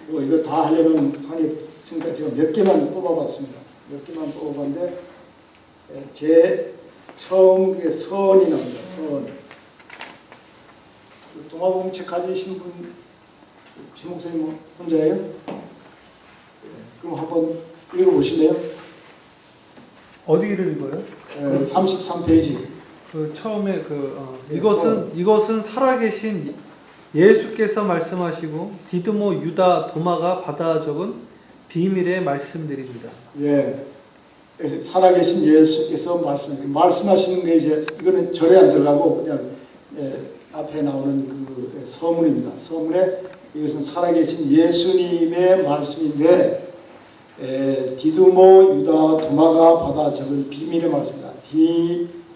뭐 이거 다 하려면 한이 있으니까 제가 몇 개만 뽑아봤습니다. 몇 개만 뽑아봤는데 제 처음 그게 선이 나옵니다. 선. 도마복음 책 가지신 분, 지 목사님 혼자예요? 그럼 한번 읽어보실래요? 어디를 읽어요? 33페이지. 처음에 네, 이것은 살아계신 예수께서 말씀하시고 디드모 유다 도마가 받아 적은 비밀의 말씀드립니다. 예. 그래서 살아계신 예수께서 말씀하시는 게 이제 이거는 절에 안 들어가고 그냥 앞에 나오는 그 서문입니다. 서문에 이것은 살아계신 예수님의 말씀인데 디두모, 유다, 도마가 받아 적은 비밀의 말씀입니다.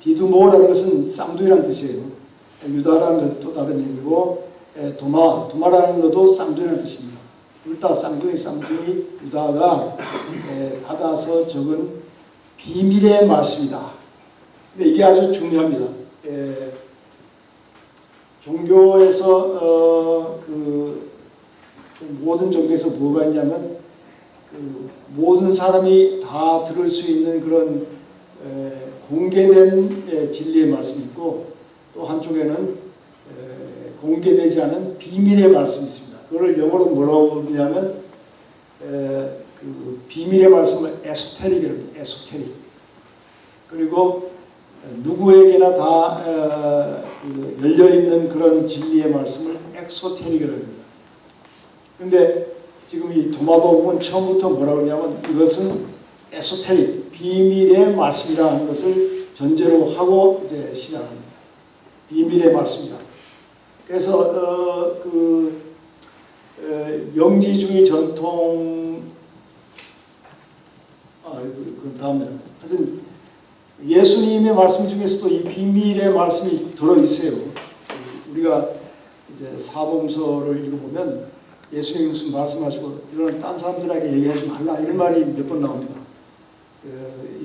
디두모라는 것은 쌍둥이라는 뜻이에요. 유다라는 것도 또 다른 의미고 도마라는 것도 쌍둥이라는 뜻입니다. 둘 다 쌍둥이 유다가 받아서 적은 비밀의 말씀이다. 근데 이게 아주 중요합니다. 종교에서 그 모든 종교에서 뭐가 있냐면 그 모든 사람이 다 들을 수 있는 그런 공개된 진리의 말씀이 있고 또 한쪽에는 공개되지 않은 비밀의 말씀이 있습니다. 그걸 영어로 뭐라고 부르냐면 그 비밀의 말씀을 에소테릭이라고 해요. 에소테릭. 그리고 누구에게나 다 열려있는 그런 진리의 말씀을 엑소테릭이라고 합니다. 그런데 지금 이 도마복음은 처음부터 뭐라고 하냐면 이것은 에소테릭, 비밀의 말씀이라는 것을 전제로 하고 이제 시작합니다. 비밀의 말씀이다. 그래서 영지주의 전통 그 다음에 하여튼 예수님의 말씀 중에서도 이 비밀의 말씀이 들어있어요. 우리가 이제 사복음서를 읽어보면 예수님이 무슨 말씀하시고 이런 딴 사람들에게 얘기하지 말라 이런 말이 몇 번 나옵니다.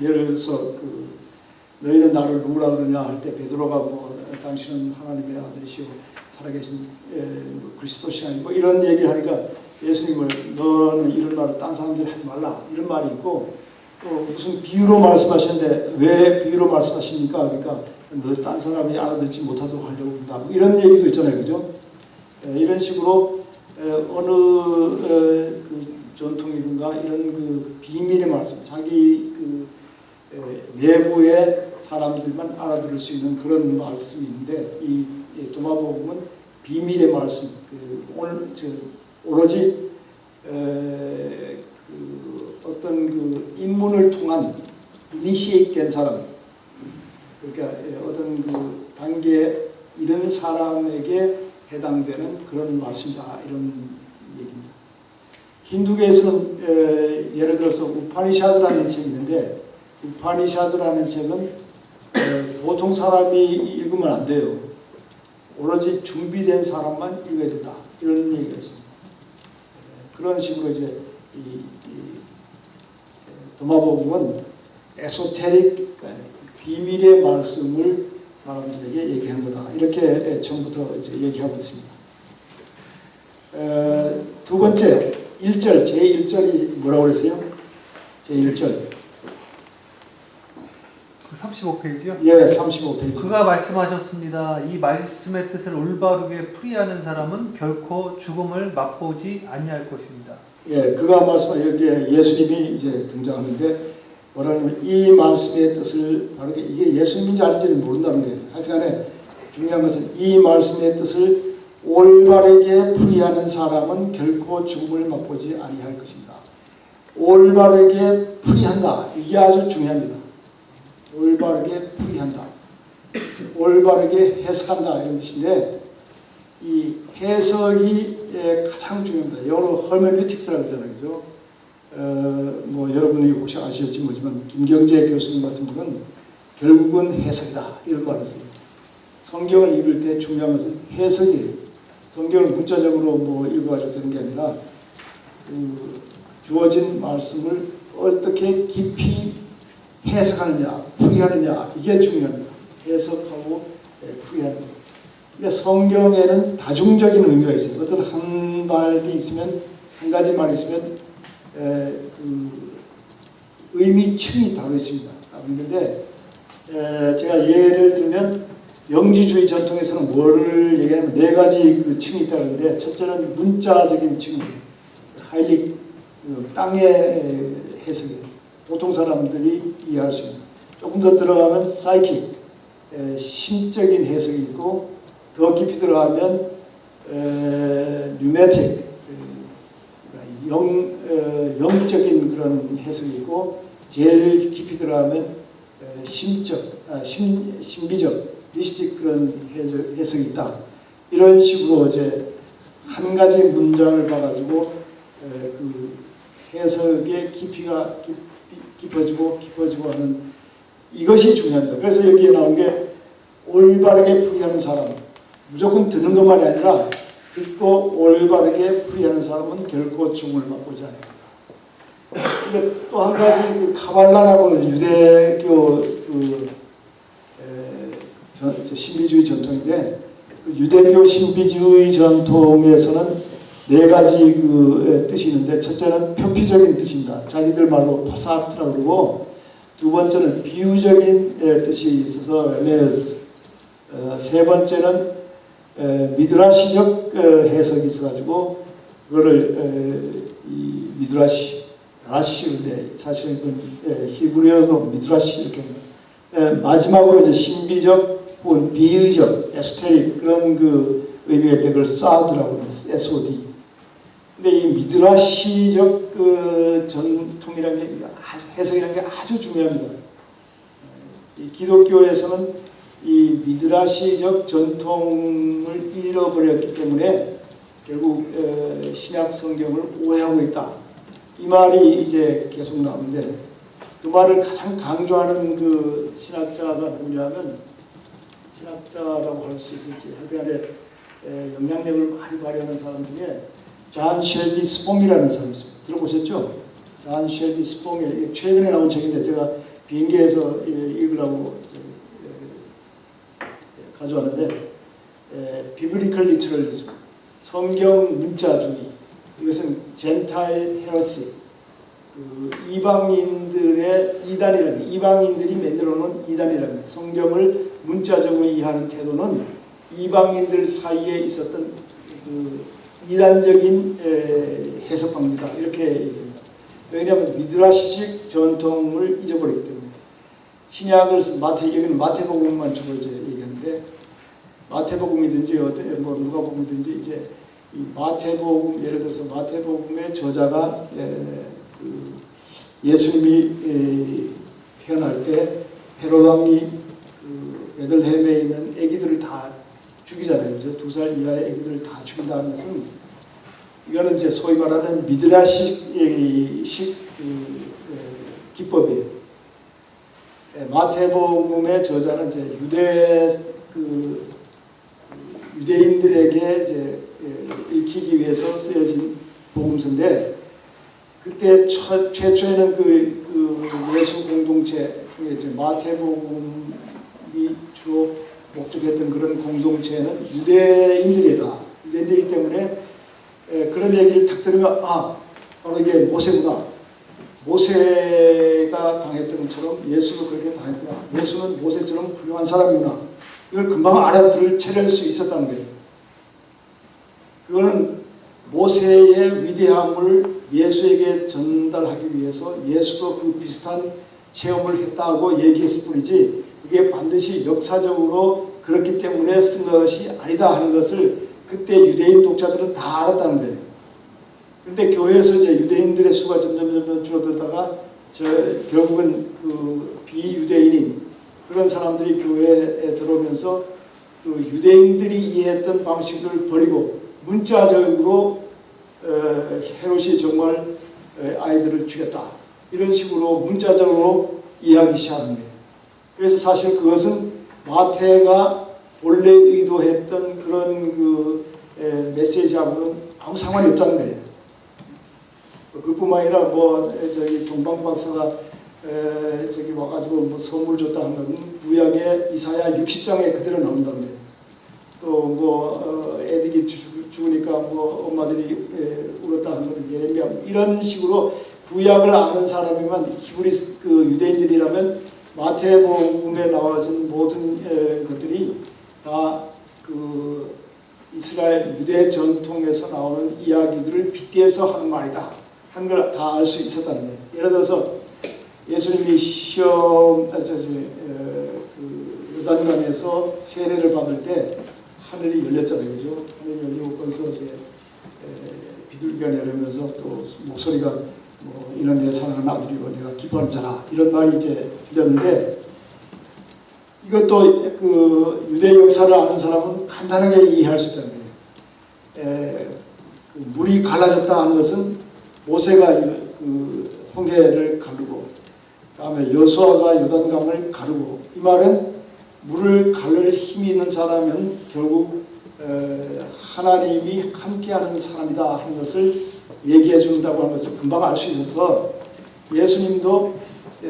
예를 들어서 너희는 나를 누구라 그러냐 할 때 베드로가 뭐 당신은 하나님의 아들이시오 살아계신 그리스도시 아니고 이런 얘기를 하니까 예수님을 너는 이런 말을 딴 사람들이 하지 말라 이런 말이 있고 또 무슨 비유로 말씀하시는데 왜 비유로 말씀하십니까? 그러니까 너 딴 사람이 알아듣지 못하도록 하려고 한다 이런 얘기도 있잖아요, 그죠? 이런 식으로 어느 그 전통이든가 이런 그 비밀의 말씀, 자기 그 내부의 사람들만 알아들을 수 있는 그런 말씀이 있는데 이 도마복음은 비밀의 말씀, 오로지 어떤 그 입문을 통한 이니시에이트 된 사람, 그러니까 어떤 그 단계에 이른 사람에게 해당되는 그런 말씀이다 이런 얘기입니다. 힌두교에서는 예를 들어서 우파니샤드라는 책이 있는데 우파니샤드라는 책은 보통 사람이 읽으면 안 돼요. 오로지 준비된 사람만 읽어야 된다 이런 얘기가 있습니다. 그런 식으로 이제 이 도마복음은 에소테릭 비밀의 말씀을 사람들에게 얘기하는 거다 이렇게 처음부터 이제 얘기하고 있습니다. 두 번째 1절 제1절이 뭐라고 그랬어요? 제1절 35페이지요? 예, 35페이지. 그가 말씀하셨습니다. 이 말씀의 뜻을 올바르게 풀이하는 사람은 결코 죽음을 맛보지 아니할 것입니다. 예, 그가 말씀한 여기에 예수님이 이제 등장하는데 뭐라냐면 이 말씀의 뜻을 바르게 이게 예수님인지 아닌지는 모른다는 거예요. 하여튼간에 중요한 것은 이 말씀의 뜻을 올바르게 풀이하는 사람은 결코 죽음을 맛보지 아니할 것입니다. 올바르게 풀이한다. 이게 아주 중요합니다. 올바르게 풀이한다. 올바르게 해석한다 이런 뜻인데 이 해석이 가장 중요합니다. 영어로 허메뉴틱스라고 하잖아요. 그죠? 뭐 여러분이 혹시 아시겠지 모르지만 김경재 교수님 같은 분은 결국은 해석이다 이런 말을 써요. 성경을 읽을 때 중요한 것은 해석이에요. 성경을 문자적으로 뭐 읽어가지고 되는 게 아니라 주어진 말씀을 어떻게 깊이 해석하느냐, 풀이하느냐 이게 중요합니다. 해석하고 풀이하는 것. 근데 성경에는 다중적인 의미가 있어요. 어떤 한 말이 있으면 한 가지 말이 있으면 의미층이 다르게 있습니다. 있는데 제가 예를 들면 영지주의 전통에서는 뭐를 얘기하냐면 네 가지 그 층이 있다는데 첫째는 문자적인 층이에요. 하일리 땅의 해석이에요. 보통 사람들이 이해할 수 있는. 조금 더 들어가면 사이킥, 심적인 해석이 있고 더 깊이 들어가면 뉴메틱, 영적인 그런 해석이 있고 제일 깊이 들어가면 신비적, 미스틱 그런 해석이 있다. 이런 식으로 이제 한 가지 문장을 봐가지고 그 해석의 깊이가 깊어지고 하는 이것이 중요합니다. 그래서 여기에 나온 게 올바르게 풀이하는 사람, 무조건 듣는 것만이 아니라 듣고 올바르게 풀이하는 사람은 결코 죽음을 맛보지 않아요. 근데 또 한 가지 그 카발라라고 유대교 신비주의 전통인데 그 유대교 신비주의 전통에서는 네 가지 그 뜻이 있는데 첫째는 표피적인 뜻입니다. 자기들 말로 파사트라고 그러고 두 번째는 비유적인 뜻이 있어서 레즈, 세 번째는 미드라시적 해석이 있어가지고 그거를 이 미드라시 라시인데 사실은 히브리어로 미드라시 이렇게 마지막으로 이제 신비적 혹은 비유적 에스테릭 그런 그 의미일 때 그걸 사드라고 해요. SOD. 근데 이 미드라시적 그 전통이라는 게 해석이라는 게 아주 중요합니다. 이 기독교에서는 이 미드라시적 전통을 잃어버렸기 때문에 결국 신약 성경을 오해하고 있다. 이 말이 이제 계속 나오는데 그 말을 가장 강조하는 그 신학자가 누구냐면 신학자라고 할 수 있을지 하여튼간에 영향력을 많이 발휘하는 사람 중에 존 셸비 스봉이라는 사람이 있습니다. 들어보셨죠? 존 셸비 스봉이 최근에 나온 책인데 제가 비행기에서 읽으려고 가져왔는데 비블리컬 리터럴리즘 성경 문자주의 이것은 젠타일 헤러시 그 이방인들의 이단이라는 이방인들이 만들어놓은 이단이라는 성경을 문자적으로 이해하는 태도는 이방인들 사이에 있었던 그 이단적인 해석방법이다 이렇게 얘기합니다. 왜냐하면 미드라시식 전통을 잊어버렸기 때문에 신약을 여기는 마태복음만 주로 이제 얘기하는데 마태복음이든지 뭐 누가복음이든지 이제 이 마태복음 예를 들어서 마태복음의 저자가 그 예수님이 태어날 때 헤롯 왕이 그 베들레헴에 있는 아기들을 다 죽이잖아요. 그죠? 2살 이하의 아기들을 다 죽인다는 것은 이거는 이제 소위 말하는 미드라식 기법이에요. 마태복음의 저자는 이제 유대인들에게 이제 읽히기 위해서 쓰여진 복음서인데 그때 최초에는 그 예수 공동체 중에 이제 마태복음이 주로 목적했던 그런 공동체는 유대인들이다. 유대인들이기 때문에 그런 얘기를 딱 들으면 바로 이게 모세구나. 모세가 당했던 것처럼 예수도 그렇게 당했구나. 예수는 모세처럼 훌륭한 사람이구나. 이걸 금방 알아들을 수 있었다는 거예요. 그거는 모세의 위대함을 예수에게 전달하기 위해서 예수도 그 비슷한 체험을 했다고 얘기했을 뿐이지 그게 반드시 역사적으로 그렇기 때문에 쓴 것이 아니다 하는 것을 그때 유대인 독자들은 다 알았다는 거예요. 그런데 교회에서 이제 유대인들의 수가 점점 줄어들다가 결국은 그 비유대인인 그런 사람들이 교회에 들어오면서 그 유대인들이 이해했던 방식을 버리고 문자적으로 헤롯이 정말 아이들을 죽였다 이런 식으로 문자적으로 이해하기 시작하는 거예요. 그래서 사실 그것은 마태가 본래 의도했던 그런 그 메시지하고는 아무 상관이 없다는 거예요. 그뿐만 아니라 종방 박사가 저기 와가지고 뭐 선물 줬다 하는 건 구약의 이사야 60장에 그대로 나온다는 거예요. 또 애들이 죽으니까 엄마들이 울었다 하는 건 예레미야 이런 식으로 구약을 아는 사람이면 히브리 그 유대인들이라면 마태복음에 나와진 모든 것들이 다 그 이스라엘 유대 전통에서 나오는 이야기들을 빗대서 하는 말이다. 한 걸 다 알 수 있었다는 거예요. 예를 들어서 예수님이 요단강에서 세례를 받을 때 하늘이 열렸잖아요. 그죠? 하늘이 열리고 거기서 이제 비둘기가 내려오면서 또 목소리가 뭐 이는 내 사랑하는 아들이고 내가 기뻐하는 자라 이런 말이 이제 들렸는데 이것도 그 유대 역사를 아는 사람은 간단하게 이해할 수 있다는 거예요. 그 물이 갈라졌다 하는 것은 모세가 그 홍해를 가르고 다음에 여수아가 요단강을 가르고 이 말은 물을 가를 힘이 있는 사람은 결국 하나님이 함께하는 사람이다 하는 것을 얘기해 준다고 하는 것을 금방 알 수 있어서 예수님도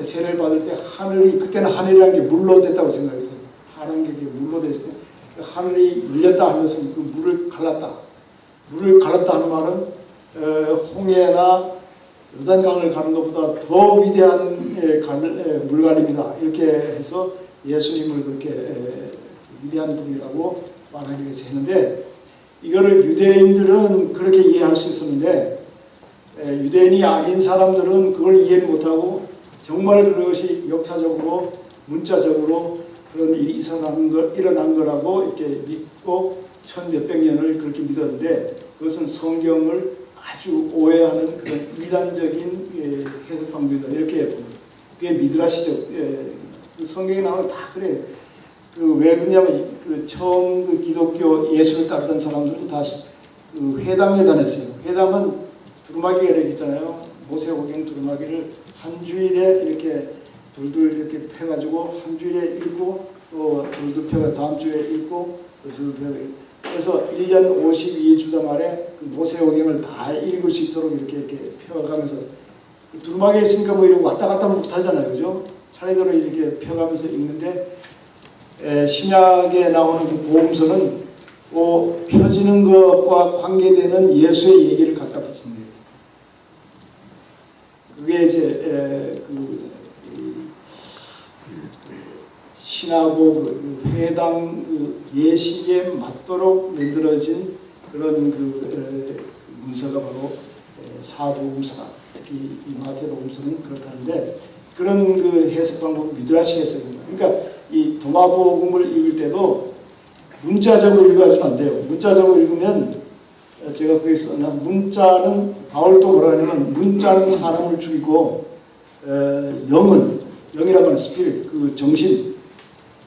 세례를 받을 때 하늘이 그때는 하늘이라는 게 물로 됐다고 생각했어요. 파란 게 물로 됐을 때 하늘이 열렸다 하는 것은 그 물을 갈랐다. 물을 갈랐다 하는 말은 홍해나 요단강을 가는 것보다 더 위대한 물갈입니다. 이렇게 해서 예수님을 그렇게 위대한 분이라고 말하기 위해서 했는데 이거를 유대인들은 그렇게 이해할 수 있었는데 유대인이 아닌 사람들은 그걸 이해를 못하고 정말 그것이 역사적으로 문자적으로 그런 일이 일어난 거라고 이렇게 믿고 1600 년을 그렇게 믿었는데 그것은 성경을 아주 오해하는 그런 이단적인 해석 방법이다 이렇게 봅니다. 그게 미드라시죠. 그 성경에 나오는 다 그래요. 왜 그러냐면 처음 그 기독교 예수를 따르던 사람들은 다 그 회당에 다녔어요. 회당은 두루마기가 이렇게 있잖아요. 모세오경 두루마기를 한 주일에 이렇게 둘둘 이렇게 펴가지고 한 주일에 읽고 또 둘둘 펴가 다음 주에 읽고 또 둘둘 펴가 그래서 1년 52주다 말에 그 모세오경을 다 읽을 수 있도록 이렇게 펴가면서 두루마기에 있으니까 뭐 이렇게 왔다 갔다 못 하잖아요, 그죠? 차례대로 이렇게 펴가면서 읽는데 신약에 나오는 그 복음서는 펴지는 것과 관계되는 예수의 얘기를 갖다 붙인 거예요. 그게 이제 신하고 회당 예식에 맞도록 만들어진 그런 문서가 바로 사복음서다. 특히 이 마태복음서는 그렇다는데 그런 그 해석 방법을 미드라시 해석입니다. 그러니까 이 도마복음을 읽을 때도 문자적으로 읽어서는 안 돼요. 문자적으로 읽으면 제가 거기 썼나 문자는 바울도 뭐라 하냐면 문자는 사람을 죽이고 영이라고 하는 스피릿 그 정신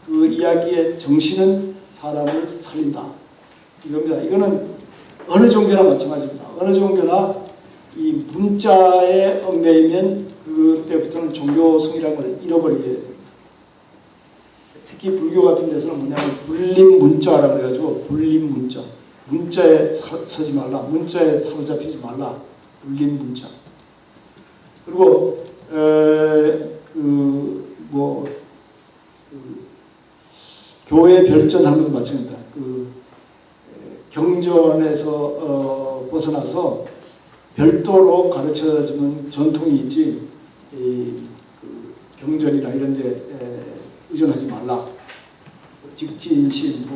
그 이야기의 정신은 사람을 살린다 이겁니다. 이거는 어느 종교나 마찬가지입니다. 어느 종교나 이 문자에 얽매이면 그때부터는 종교성이라는 걸 잃어버리게 돼요. 특히 불교 같은 데서는 뭐냐면 불림 문자라고 해가지고 불림 문자 문자에 서지 말라 문자에 사로잡히지 말라 불림 문자 그리고 교회 별전하는 것도 마찬가지입니다. 경전에서 벗어나서 별도로 가르쳐주는 전통이 있지 경전이나 이런 데 의존하지 말라. 직진신,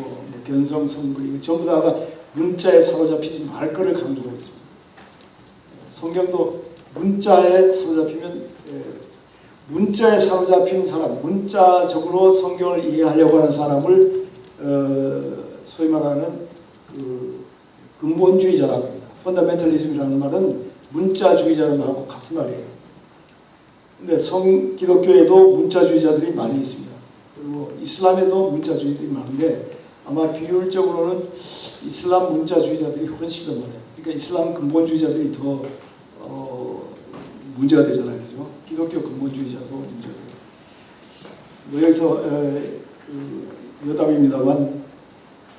견성, 성불 전부 다가 문자에 사로잡히지 말 거를 강조하고 있습니다. 성경도 문자에 사로잡히면 문자에 사로잡힌 사람, 문자적으로 성경을 이해하려고 하는 사람을 소위 말하는 근본주의자라고 합니다. 펀더멘털리즘이라는 말은 문자주의자라는 말하고 같은 말이에요. 근데 기독교에도 문자주의자들이 많이 있습니다. 그리고 이슬람에도 문자주의들이 많은데 아마 비율적으로는 이슬람 문자주의자들이 훨씬 더 많아요. 그러니까 이슬람 근본주의자들이 더 문제가 되잖아요. 그죠? 기독교 근본주의자도 문제가 돼요. 여기서 여담입니다만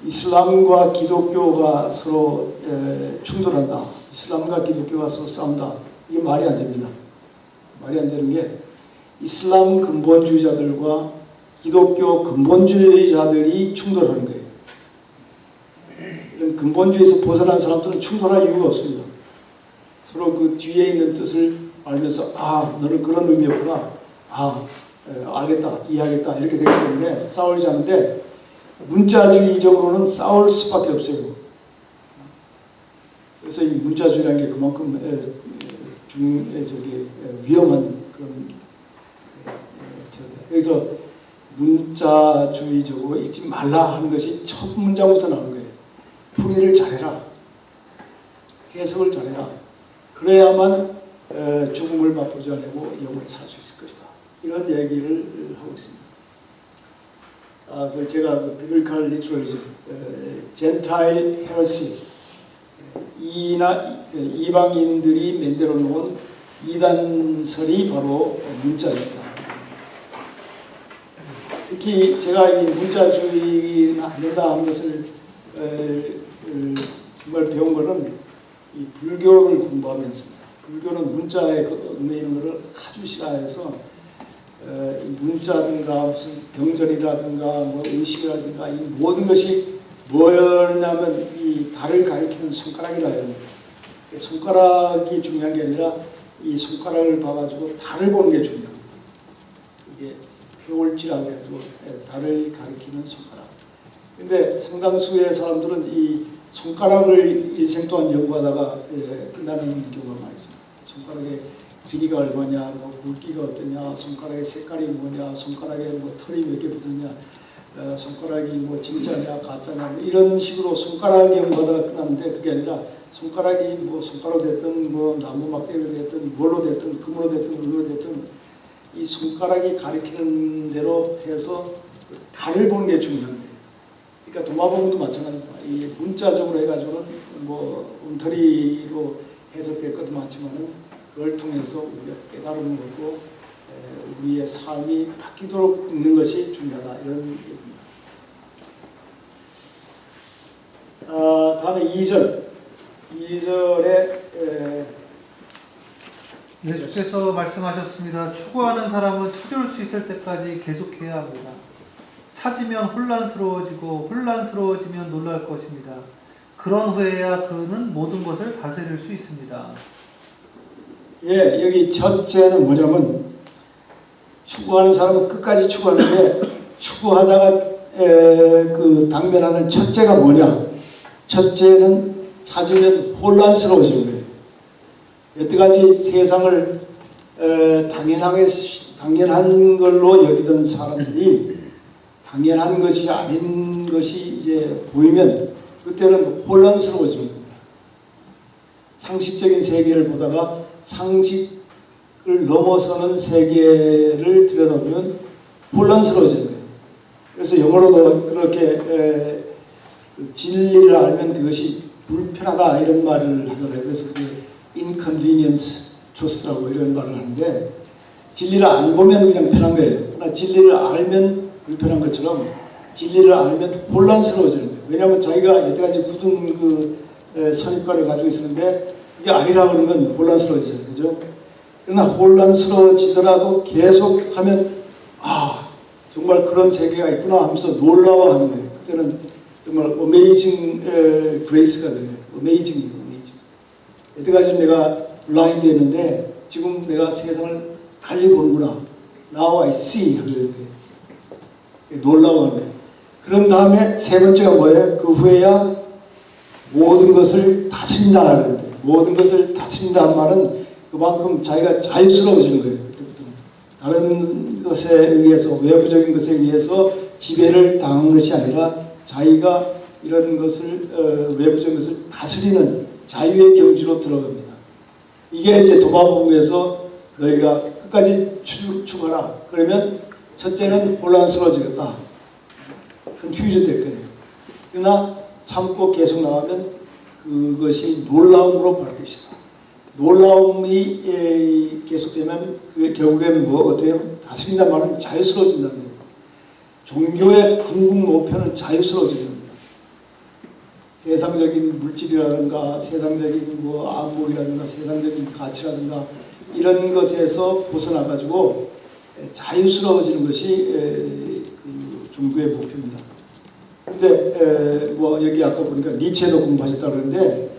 이슬람과 기독교가 서로 충돌한다. 이슬람과 기독교가 서로 싸운다. 이게 말이 안 됩니다. 말이 안 되는 게 이슬람 근본주의자들과 기독교 근본주의자들이 충돌하는 거예요. 이런 근본주의에서 벗어난 사람들은 충돌할 이유가 없습니다. 서로 그 뒤에 있는 뜻을 알면서 너는 그런 의미였구나. 알겠다. 이해하겠다. 이렇게 되기 때문에 싸우지 않는데 문자주의적으로는 싸울 수밖에 없어요. 그래서 이 문자주의라는 게 그만큼 위험한 그런 여기서 문자주의적으로 읽지 말라 하는 것이 첫 문장부터 나오는 거예요. 풀이를 잘해라. 해석을 잘해라. 그래야만 죽음을 맛보지 않고 영원히 살 수 있을 것이다. 이런 얘기를 하고 있습니다. 제가 비블리컬 리트러리즘, 젠타일 헤러시, 이방인들이 만들어 놓은 이단설이 바로 문자입니다. 특히 제가 이 문자주의는 안 된다 하는 것을 정말 배운 것은 이 불교를 공부하면서입니다. 불교는 문자에 얽매 있는 것을 아주 싫어해서 문자든가 무슨 병전이라든가 뭐 의식이라든가 이 모든 것이 뭐냐면 이 달을 가리키는 손가락이라 해요. 손가락이 중요한 게 아니라 이 손가락을 봐가지고 달을 보는 게 중요해요. 이게 표올지라고 해가지고 달을 가리키는 손가락. 근데 상당수의 사람들은 이 손가락을 일생 동안 연구하다가 끝나는 경우가 많이 있습니다. 손가락의 길이가 얼마냐, 뭐 굵기가 어떠냐, 손가락의 색깔이 뭐냐, 손가락에 뭐 털이 몇 개 붙었냐, 손가락이 뭐 진짜냐, 가짜냐, 뭐 이런 식으로 손가락 연구하다가 끝났는데 그게 아니라 손가락이 뭐 손가락 됐든 뭐 나무 막대기로 됐든 뭘로 됐든 금으로 됐든 은으로 됐든 이 손가락이 가리키는 대로 해서 달을 보는 게 중요한 거예요. 그러니까 도마뱀도 마찬가지입니다. 이 문자적으로 해가지고는 뭐 엉터리로 해석될 것도 많지만은 그걸 통해서 우리가 깨달음을 얻고 우리의 삶이 바뀌도록 있는 것이 중요하다 이런 얘기입니다. 다음에 2절에 예수께서 말씀하셨습니다. 추구하는 사람은 찾을 수 있을 때까지 계속해야 합니다. 찾으면 혼란스러워지고 혼란스러워지면 놀랄 것입니다. 그런 후에야 그는 모든 것을 다스릴 수 있습니다. 예, 여기 첫째는 뭐냐면 추구하는 사람은 끝까지 추구하는데 추구하다가 그 당면하는 첫째가 뭐냐? 첫째는 찾으면 혼란스러워지는 거예요. 여태까지 세상을 당연한 걸로 여기던 사람들이 당연한 것이 아닌 것이 이제 보이면 그때는 혼란스러워지는 겁니다. 상식적인 세계를 보다가 상식을 넘어서는 세계를 들여다보면 혼란스러워지는 거예요. 그래서 영어로도 그렇게 진리를 알면 그것이 불편하다 이런 말을 하잖아요. 그래서 그게 inconvenient truth라고 이런 말을 하는데 진리를 안 보면 그냥 편한 거예요. 그러나 진리를 알면 불편한 것처럼 진리를 알면 혼란스러워지는 거예요. 왜냐하면 자기가 여태까지 굳은 그 선입관을 가지고 있었는데 그게 아니라 그러면 혼란스러워지잖아요. 그죠? 그러나 혼란스러워지더라도 계속 하면 정말 그런 세계가 있구나 하면서 놀라워하는 거예요. 그때는 정말 어메이징 그레이스가 되는 거예요. 어메이징이에요. 어메이징. 여태까지 내가 블라인드 했는데 지금 내가 세상을 달리 보는구나. Now I see 하게 되는 거예요. 놀라워하는 거예요. 그런 다음에 세 번째가 뭐예요? 그 후에야 모든 것을 다스린다 하는데 모든 것을 다스린다는 말은 그만큼 자기가 자유스러워지는 거예요. 그때부터는. 다른 것에 의해서 외부적인 것에 의해서 지배를 당한 것이 아니라 자기가 이런 것을 외부적인 것을 다스리는 자유의 경지로 들어갑니다. 이게 이제 도마복음에서 너희가 끝까지 추구하라. 그러면 첫째는 혼란스러워지겠다. 컨퓨즈 될 거예요. 그러나 참고 계속 나가면 그것이 놀라움으로 바뀔 것이다. 놀라움이 계속되면 그게 결국에는 뭐 어때요? 다스린다는 말은 자유스러워진다는 거예요. 종교의 궁극 목표는 자유스러워지는 겁니다. 세상적인 물질이라든가 세상적인 뭐 안목이라든가 세상적인 가치라든가 이런 것에서 벗어나가지고 자유스러워지는 것이 그 종교의 목표입니다. 근데 뭐 여기 아까 보니까 니체도 공부하셨다고 그러는데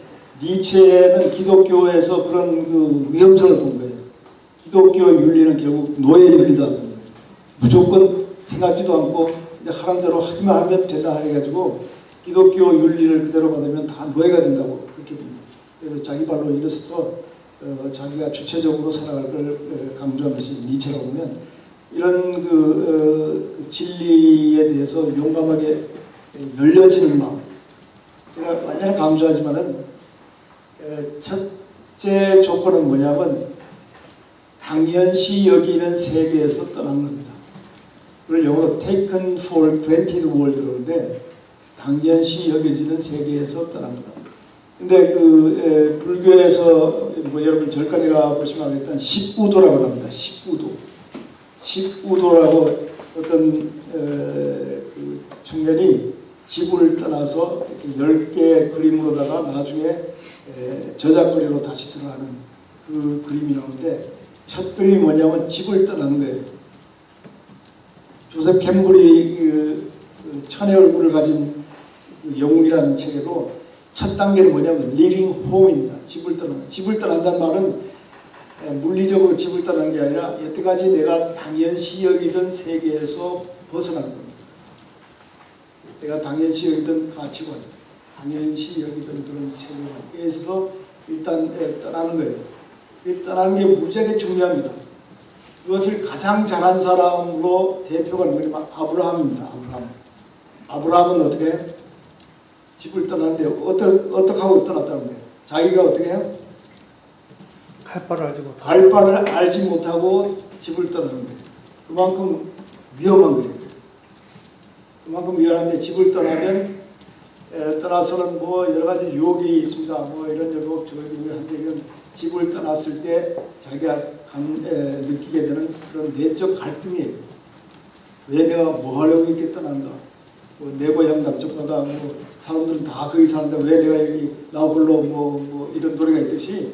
니체는 기독교에서 그런 그 위험성을 본 거예요. 기독교 윤리는 결국 노예 윤리다. 무조건 생각지도 않고 이제 하라는 대로 하기만 하면 된다 해가지고 기독교 윤리를 그대로 받으면 다 노예가 된다고 그렇게 봅니다. 그래서 자기 발로 일어서서 자기가 주체적으로 살아갈 걸 강조하는 것이 니체라고 보면 이런 그 진리에 대해서 용감하게 열려지는 마음. 제가 완전히 강조하지만은 첫째 조건은 뭐냐면 당연시 여기는 세계에서 떠난 겁니다. 그걸 영어로 taken for granted world인데 당연시 여겨지는 세계에서 떠난 거다. 근데 불교에서 뭐 여러분 절간에 가 보시면 알겠지만 십우도라고 합니다. 십우도라고 어떤 그 청년이 집을 떠나서 이렇게 10개의 그림으로다가 나중에 저작거리로 다시 들어가는 그 그림이 나오는데 첫 그림이 뭐냐면 집을 떠나는 거예요. 조셉 캠블이 그 천의 얼굴을 가진 영웅이라는 책에도 첫 단계는 뭐냐면 living home입니다. 집을 떠나는. 집을 떠난다는 말은 물리적으로 집을 떠나는 게 아니라 여태까지 내가 당연시 여기던 세계에서 벗어나는 겁니다. 내가 당연시 여기던 가치관, 당연시 여기던 그런 세계관에서 일단 떠나는 거예요. 떠나는 게 무지하게 중요합니다. 그것을 가장 잘한 사람으로 대표가 누구냐면 아브라함입니다. 아브라함은 어떻게 해요? 집을 떠나는데 어떻게 하고 떠났다는 거예요? 자기가 어떻게 해요? 갈 바를 알지 못하고. 갈 바를 알지 못하고 집을 떠나는 거예요. 그만큼 위험한 거예요. 그만큼 위험한데 집을 떠나면 떠나서는 뭐 여러 가지 유혹이 있습니다. 뭐 이런 유혹 저런 한데 이건 집을 떠났을 때 자기가 느끼게 되는 그런 내적 갈등이에요. 왜 내가 뭐 하려고 이렇게 떠난다. 뭐 내 고향 남쪽 바다 뭐 사람들은 다 거기 사는데 왜 내가 여기 나홀로 뭐 이런 노래가 있듯이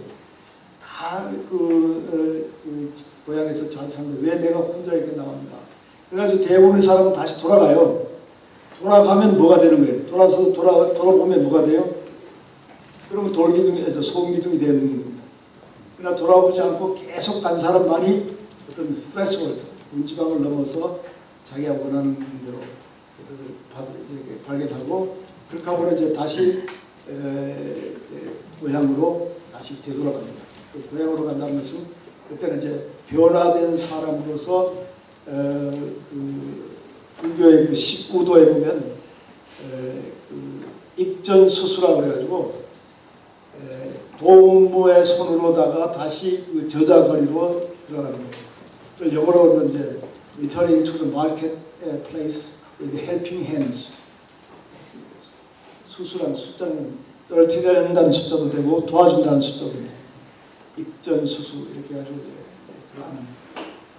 다 그 고향에서 잘 사는데 왜 내가 혼자 이렇게 나왔는가. 그래가지고 대부분의 사람은 다시 돌아가요. 돌아가면 뭐가 되는 거예요? 돌아보면 뭐가 돼요? 그러면 돌기둥에서 소음기둥이 되는 겁니다. 그러나 돌아보지 않고 계속 간 사람만이 어떤 threshold, 문지방을 넘어서 자기가 원하는 대로 그것을 발견하고 그렇게 하고는 이제 다시 고향으로 다시 되돌아갑니다. 그 고향으로 간다는 것은 그때는 이제 변화된 사람으로서 불교의 그 19도에 보면 그 입전수수라고 그래가지고 도무의 손으로다가 다시 그 저자거리로 들어가는 거예요. 그걸 영어로는 이제 returning to the marketplace with helping hands. 수수라는 숫자는 떨어뜨린다는 숫자도 되고 도와준다는 숫자도 됩니다. 입전수수 이렇게 해가지고 이제 들어가는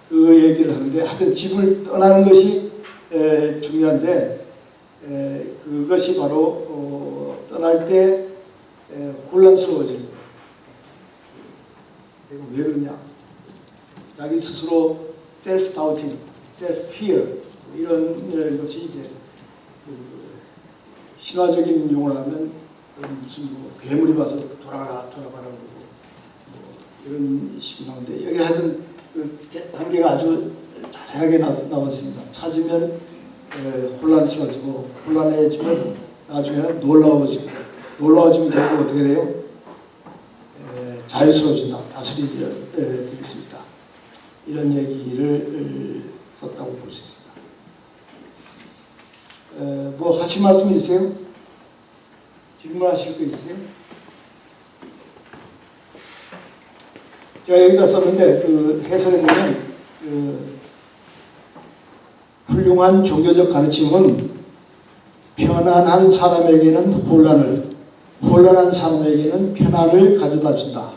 그 얘기를 하는데 하여튼 집을 떠나는 것이 중요한데 그것이 바로 떠날 때 혼란스러워지는 거예요. 왜 그러냐? 자기 스스로 self-doubting, self-fear 이런 것이 이제 신화적인 용어로 하면 무슨 뭐 괴물이 와서 돌아가라고 뭐 이런 식이 나오는데 여기 하여튼 그 단계가 아주 자세하게 나왔습니다. 찾으면 혼란스러워지고 혼란해지면 나중에는 놀라워지면 결국 어떻게 돼요? 자유스러워진다. 다스리게 될 수 있다. 이런 얘기를 썼다고 볼 수 있습니다. 뭐 하실 말씀 있으세요? 질문하실 거 있으세요? 제가 여기다 썼는데 그 해설에 보면 훌륭한 종교적 가르침은 편안한 사람에게는 혼란한 사람에게는 편안을 가져다 준다.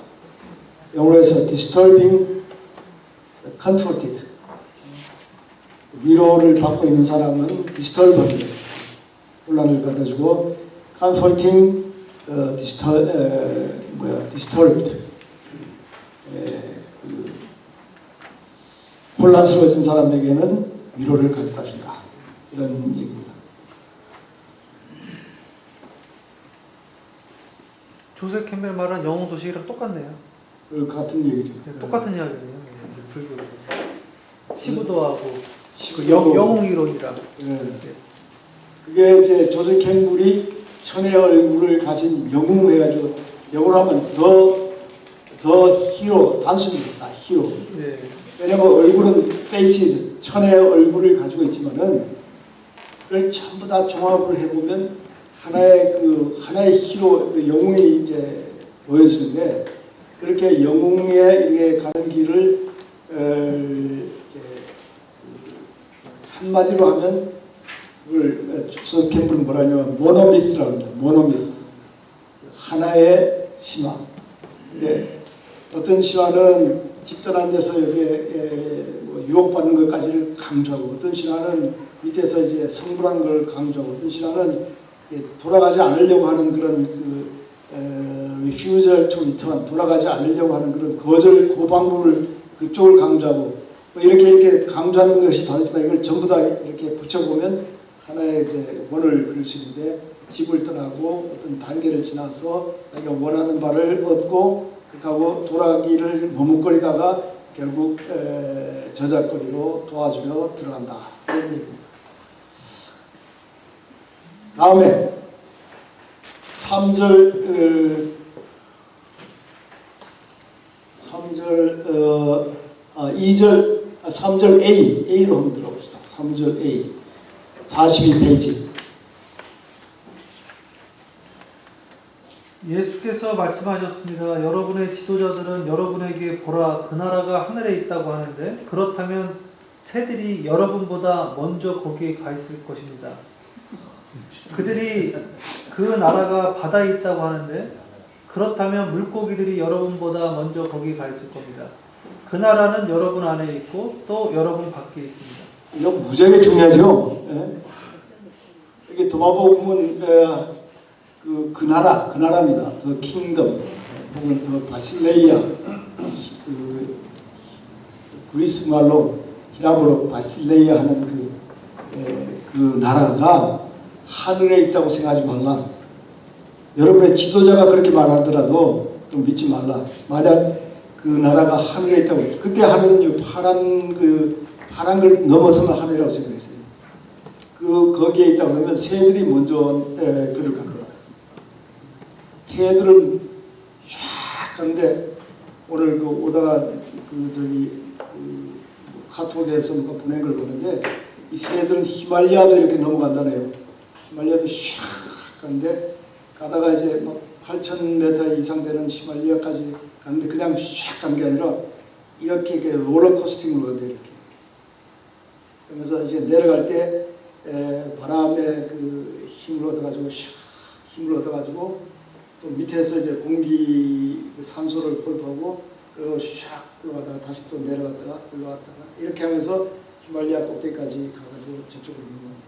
영어에서 disturbing, comforted. 위로를 받고 있는 사람은 disturbed, 혼란을 가져주고 comforting, disturbed. 혼란스러워진 사람에게는 위로를 가져다 준다. 이런 얘기입니다. 조셉 캠벨 말은 영웅 도시락이랑 똑같네요. 그 같은 얘기죠. 똑같은 이야기네요. 불교. 시부도하고 그 시부도. 영웅 이론이랑. 네. 그게 이제 조셉 캠블이 천의 얼굴을 가진 영웅 해가지고 영어로 하면 더 히로, 단순입니다. 히로. 네. 왜냐면 얼굴은 faces, 천의 얼굴을 가지고 있지만은 그걸 전부 다 종합을 해보면 하나의 히로, 그 영웅이 이제 보여주는데 그렇게 영웅에 이렇게 가는 길을 이제 한마디로 하면 그걸 조선 캠프는 뭐라 하냐면 모노미스라고 합니다. 모노미스. 하나의 신화. 근데 어떤 신화는 집단한 데서 여기에 뭐 유혹받는 것까지를 강조하고 어떤 신화는 밑에서 이제 성불한 걸 강조하고 어떤 신화는 돌아가지 않으려고 하는 그런 refusal to return, 돌아가지 않으려고 하는 그런 거절 고방법을 그쪽을 강조하고 뭐 이렇게 강조하는 것이 다르지만 이걸 전부 다 이렇게 붙여보면 하나의 이제 원을 그릴 수 있는데 집을 떠나고 어떤 단계를 지나서 자기가 원하는 바를 얻고 그하고 돌아가기를 머뭇거리다가 결국 저작거리로 도와주려 들어간다 이런 얘기입니다. 다음에 3절 3절 A로 한번 들어봅시다. 3절 A 42페이지. 예수께서 말씀하셨습니다. 여러분의 지도자들은 여러분에게 보라 그 나라가 하늘에 있다고 하는데 그렇다면 새들이 여러분보다 먼저 거기에 가 있을 것입니다. 그들이 그 나라가 바다에 있다고 하는데 그렇다면 물고기들이 여러분보다 먼저 거기에 가 있을 겁니다. 그 나라는 여러분 안에 있고 또 여러분 밖에 있습니다. 이거 무지하게 중요하죠. 예? 이게 도마복음은 그 나라입니다. 더 킹덤 혹은 더 바실레이아 그리스 말로 히라보로 바실레이아 하는 그 나라가 하늘에 있다고 생각하지 말라. 여러분의 지도자가 그렇게 말하더라도 좀 믿지 말라. 만약 그 나라가 하늘에 있다고 그때 하늘은 파란 걸 넘어서는 하늘이라고 생각했어요. 거기에 있다고 그러면 새들이 먼저 그를 갈 거다. 새들은 쫙 가는데 오늘 오다가 카톡에서 누가 보낸 걸 보는데 이 새들은 히말리아도 이렇게 넘어간다네요. 히말리아도 샥 가는데 가다가 이제 막 8,000m 이상 되는 히말리아까지 가는데 그냥 샥 가는 게 아니라 이렇게 롤러코스팅으로 가는데 이렇게. 그러면서 이제 내려갈 때 바람의 그 힘을 얻어가지고 샥 힘을 얻어가지고 또 밑에서 이제 공기 산소를 홀보하고 그리고 샥 올라가다가 다시 또 내려갔다가 올라갔다가 이렇게 하면서 히말리아 꼭대기까지 가가지고 저쪽으로 넘어갑니다.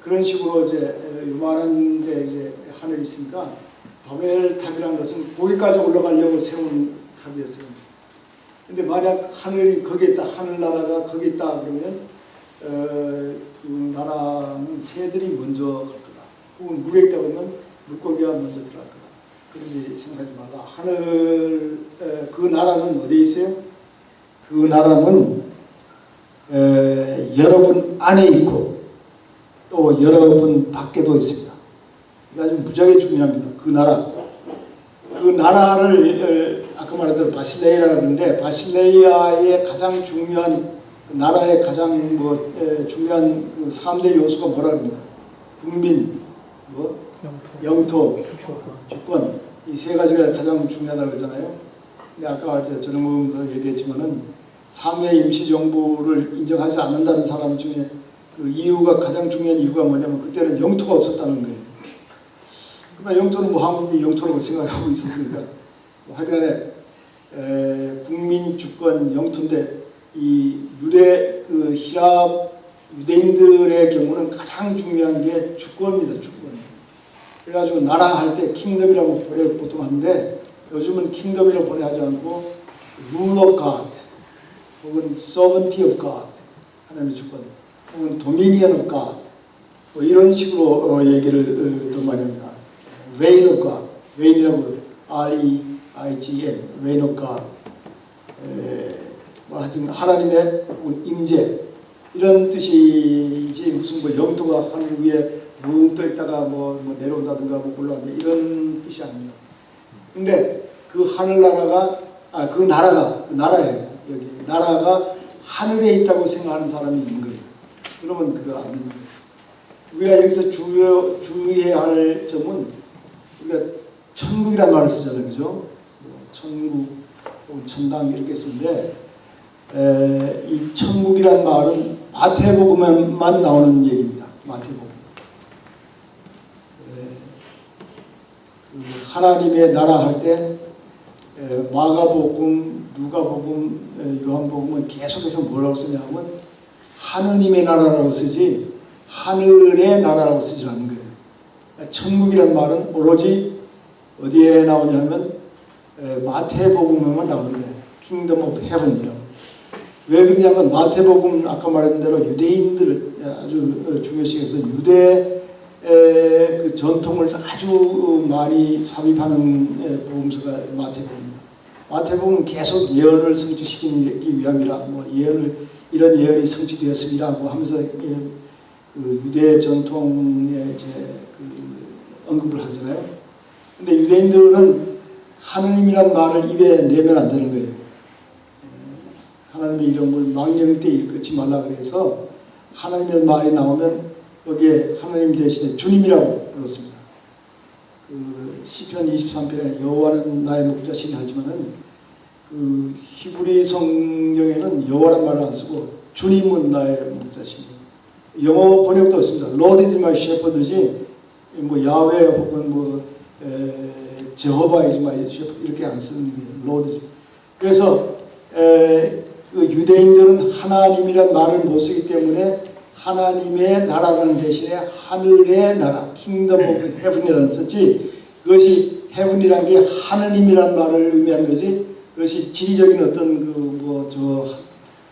그런 식으로 이제 요만한 데 이제 하늘이 있으니까 바벨탑이라는 것은 거기까지 올라가려고 세운 탑이었어요. 근데 만약 하늘이 거기에 있다, 하늘나라가 거기 있다 그러면 그 나라는 새들이 먼저 갈 거다. 혹은 물에 있다 그러면 물고기가 먼저 들어갈 거다. 그러지 생각하지 말라. 그 나라는 어디에 있어요? 그 나라는 여러분 안에 있고 또 여러분 밖에도 있습니다. 이게 아주 무지하게 중요합니다. 그 나라를 아까 말했던 바실레이아라고 하는데 바실레이아의 가장 중요한 나라의 가장 중요한 그 3대 요소가 뭐라 합니까? 국민, 영토, 주권 이 세 가지가 가장 중요하다고 그러잖아요. 근데 아까 전용범에서 얘기했지만은 상해 임시정부를 인정하지 않는다는 사람 중에 그 이유가 가장 중요한 이유가 뭐냐면 그때는 영토가 없었다는 거예요. 그러나 영토는 뭐 한국이 영토라고 생각하고 있었으니까 하여튼간에 국민 주권 영토인데 이 유대인들의 경우는 가장 중요한 게 주권입니다. 주권. 그래가지고 나라 할 때 킹덤이라고 보통 하는데 요즘은 킹덤이라고 보내하지 않고 rule of God 혹은 sovereignty of God 하나님의 주권 혹은 dominion of God 뭐 이런 식으로 얘기를 더 많이 합니다. reign of God, reign이라고 R-E-I-G-N, reign of God. 뭐 하여튼 하나님의 임재 이런 뜻이지 무슨 뭐 영토가 하늘 위에 붕 떠 있다가 뭐 내려온다든가 뭐 올라간다 이런 뜻이 아닙니다. 근데 그 하늘나라가 그 나라예요. 여기 나라가 하늘에 있다고 생각하는 사람이 있는 거예요. 그러면 그거 안 믿는 거예요. 우리가 여기서 주의해야 할 점은 우리가 천국이란 말을 쓰잖아요, 그죠? 뭐 천국 혹은 천당 이렇게 쓰는데 이 천국이란 말은 마태복음에만 나오는 얘기입니다. 마태복음. 그 하나님의 나라 할 때 마가복음, 누가복음, 요한복음은 계속해서 뭐라고 쓰냐면 하느님의 나라라고 쓰지 하늘의 나라라고 쓰지 않는 거예요. 천국이란 말은 오로지 어디에 나오냐면 마태복음에만 나오는데 킹덤 오브 헤븐이라고. 왜 그러냐면 마태복음 아까 말했던 대로 유대인들 아주 중요시해서 유대 그 전통을 아주 많이 삽입하는 복음서가 마태복음입니다. 마태복음은 계속 예언을 성취시키기 위함이라 뭐 예언을 이런 예언이 성취되었습니다고 하면서 그 유대 전통에 이제 그 언급을 하잖아요. 근데 유대인들은 하느님이란 말을 입에 내면 안 되는 거예요. 하나님의 이름을 망령 때 읽지 말라 그래서 하나님의 말이 나오면 여기에 하나님 대신에 주님이라고 불렀습니다. 그 시편 23편에 여호와는 나의 목자시니 하지만은 그 히브리 성경에는 여호와란 말을 안 쓰고 주님은 나의 목자시니. 영어 번역도 있습니다. Lord is my shepherd지 뭐 야훼 혹은 뭐 제호바 is my shepherd 이렇게 안 쓰는 Lord. 그래서 그 유대인들은 하나님이란 말을 못 쓰기 때문에 하나님의 나라라는 대신에 하늘의 나라, 킹덤 오브 헤븐이라는 썼지 그것이 헤븐이란 게 하느님이란 말을 의미하는 거지 그것이 지리적인 어떤 그 뭐 저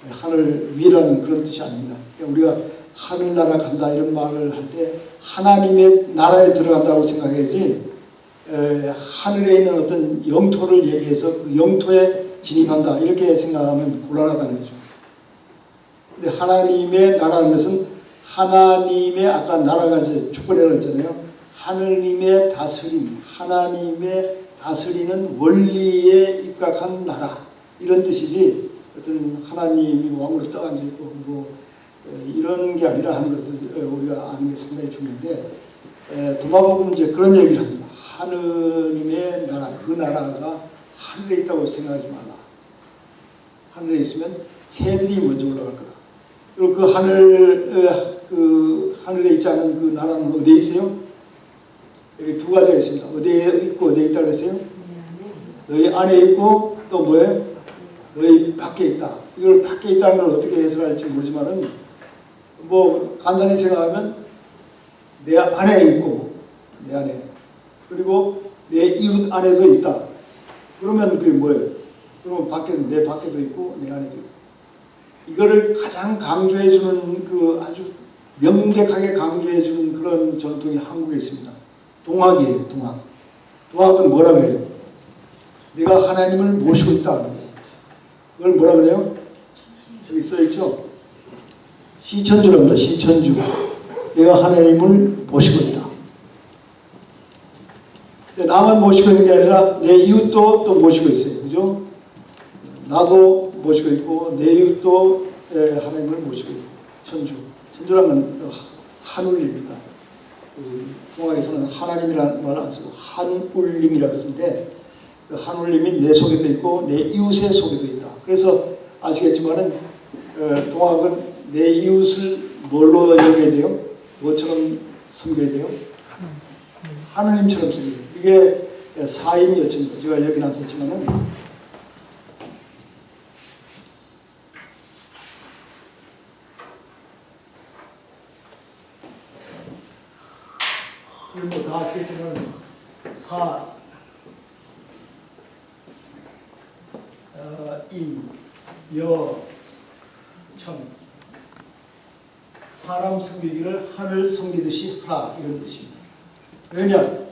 하늘 위라는 그런 뜻이 아닙니다. 그러니까 우리가 하늘나라 간다 이런 말을 할 때 하나님의 나라에 들어간다고 생각해야지 하늘에 있는 어떤 영토를 얘기해서 그 영토에 진입한다 이렇게 생각하면 곤란하다는 거죠. 근데 하나님의 나라는 것은 하나님의 아까 나라가 이제 주권이라고 했잖아요. 하느님의 다스림, 하나님의 다스리는 원리에 입각한 나라 이런 뜻이지 어떤 하나님이 왕으로 떠가지고 있고 뭐 이런 게 아니라 하는 것을 우리가 아는 게 상당히 중요한데 도마복음은 이제 그런 얘기를 합니다. 하느님의 나라, 그 나라가 하늘에 있다고 생각하지 말라. 하늘에 있으면 새들이 먼저 올라갈 거다. 그리고 그 하늘에 있지 않은 그 나라는 어디에 있어요? 여기 두 가지가 있습니다. 어디에 있고 어디에 있다고 했어요? 너희 안에 있고 또 뭐예요? 너희 밖에 있다. 이걸 밖에 있다는 걸 어떻게 해석할지 모르지만은 뭐 간단히 생각하면 내 안에 있고 내 안에 그리고 내 이웃 안에도 있다. 그러면 그게 뭐예요? 그러면 밖에도 내 밖에도 있고 내 안에도 있고 이거를 가장 강조해주는 그 아주 명백하게 강조해주는 그런 전통이 한국에 있습니다. 동학이에요. 동학. 동학은 뭐라 그래요? 내가 하나님을 모시고 있다. 그걸 뭐라 그래요? 저기 써있죠? 시천주랍니다. 시천주. 내가 하나님을 모시고 있다. 나만 모시고 있는 게 아니라 내 이웃도 또 모시고 있어요. 그죠? 나도 모시고 있고 내 이웃도 하나님을 모시고 있고 천주. 천주라는 한울림입니다. 동학에서는 하나님이라는 말을 안 쓰고 한울림이라고 쓰는데 그 한울림이 내 속에도 있고 내 이웃의 속에도 있다. 그래서 아시겠지만은 동학은 내 이웃을 뭘로 여겨야 돼요? 뭐처럼 섬겨야 돼요? 하느님처럼 섬겨야 돼요. 이게 사인 여천입니다. 제가 여기 놨었지만은 뭐 다 아시겠지만 인, 여, 천 사람 섬기기를 하늘 섬기듯이 하라 이런 뜻입니다. 왜냐?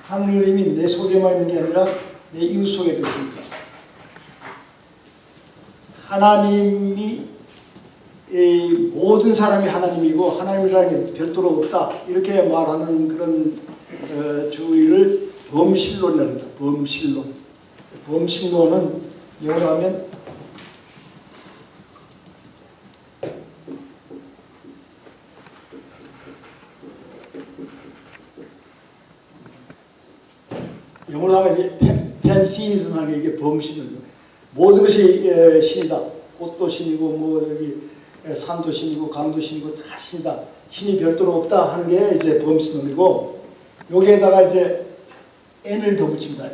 하느님이 내 속에만 있는 게 아니라 내 이웃 속에도 있습니다. 하나님이 모든 사람이 하나님이고 하나님이라는 게 별도로 없다 이렇게 말하는 그런 주의를 범실론이라고 합니다. 범실론. 범실론은 영어로 하면 영어로 하면 이제 팬시즘 하는 게 이게 범신을 모든 것이 신이다. 꽃도 신이고 뭐 여기 산도 신이고 강도 신이고 다 신이다. 신이 별도로 없다 하는 게 이제 범신론이고 여기에다가 이제 n을 더 붙입니다.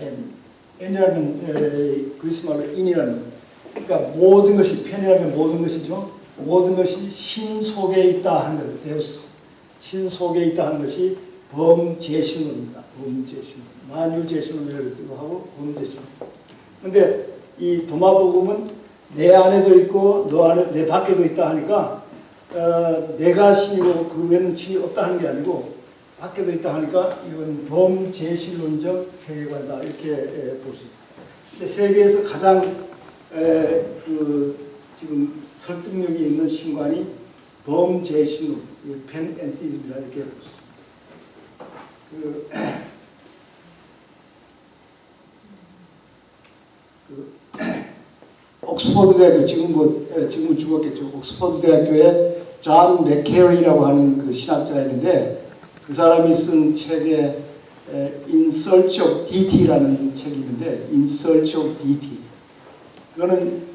n이라는 그리스 말로 in이라는 그러니까 모든 것이 팬이라면 모든 것이죠. 모든 것이 신 속에 있다 하는 것, 데우스. 신 속에 있다 하는 것이 범제신론입니다. 범제신론. 만유제신론이라고 하고 범제신론. 근데 이 도마복음은 내 안에도 있고 너 안에 내 밖에도 있다 하니까 내가 신이고 그 외에는 신이 없다 하는 게 아니고 밖에도 있다 하니까 이건 범제신론적 세계관이다 이렇게 볼 수 있습니다. 근데 세계에서 가장 지금 설득력이 있는 신관이 범제신론, 팬앤시즘이라 이렇게 볼 수 있습니다. 옥스퍼드 대학교 지금은 죽었겠죠. 옥스퍼드 대학교에 존 맥케리라고 하는 그 신학자가 있는데 그 사람이 쓴 책에 In Search of DT라는 책이 있는데 In Search of DT 이거는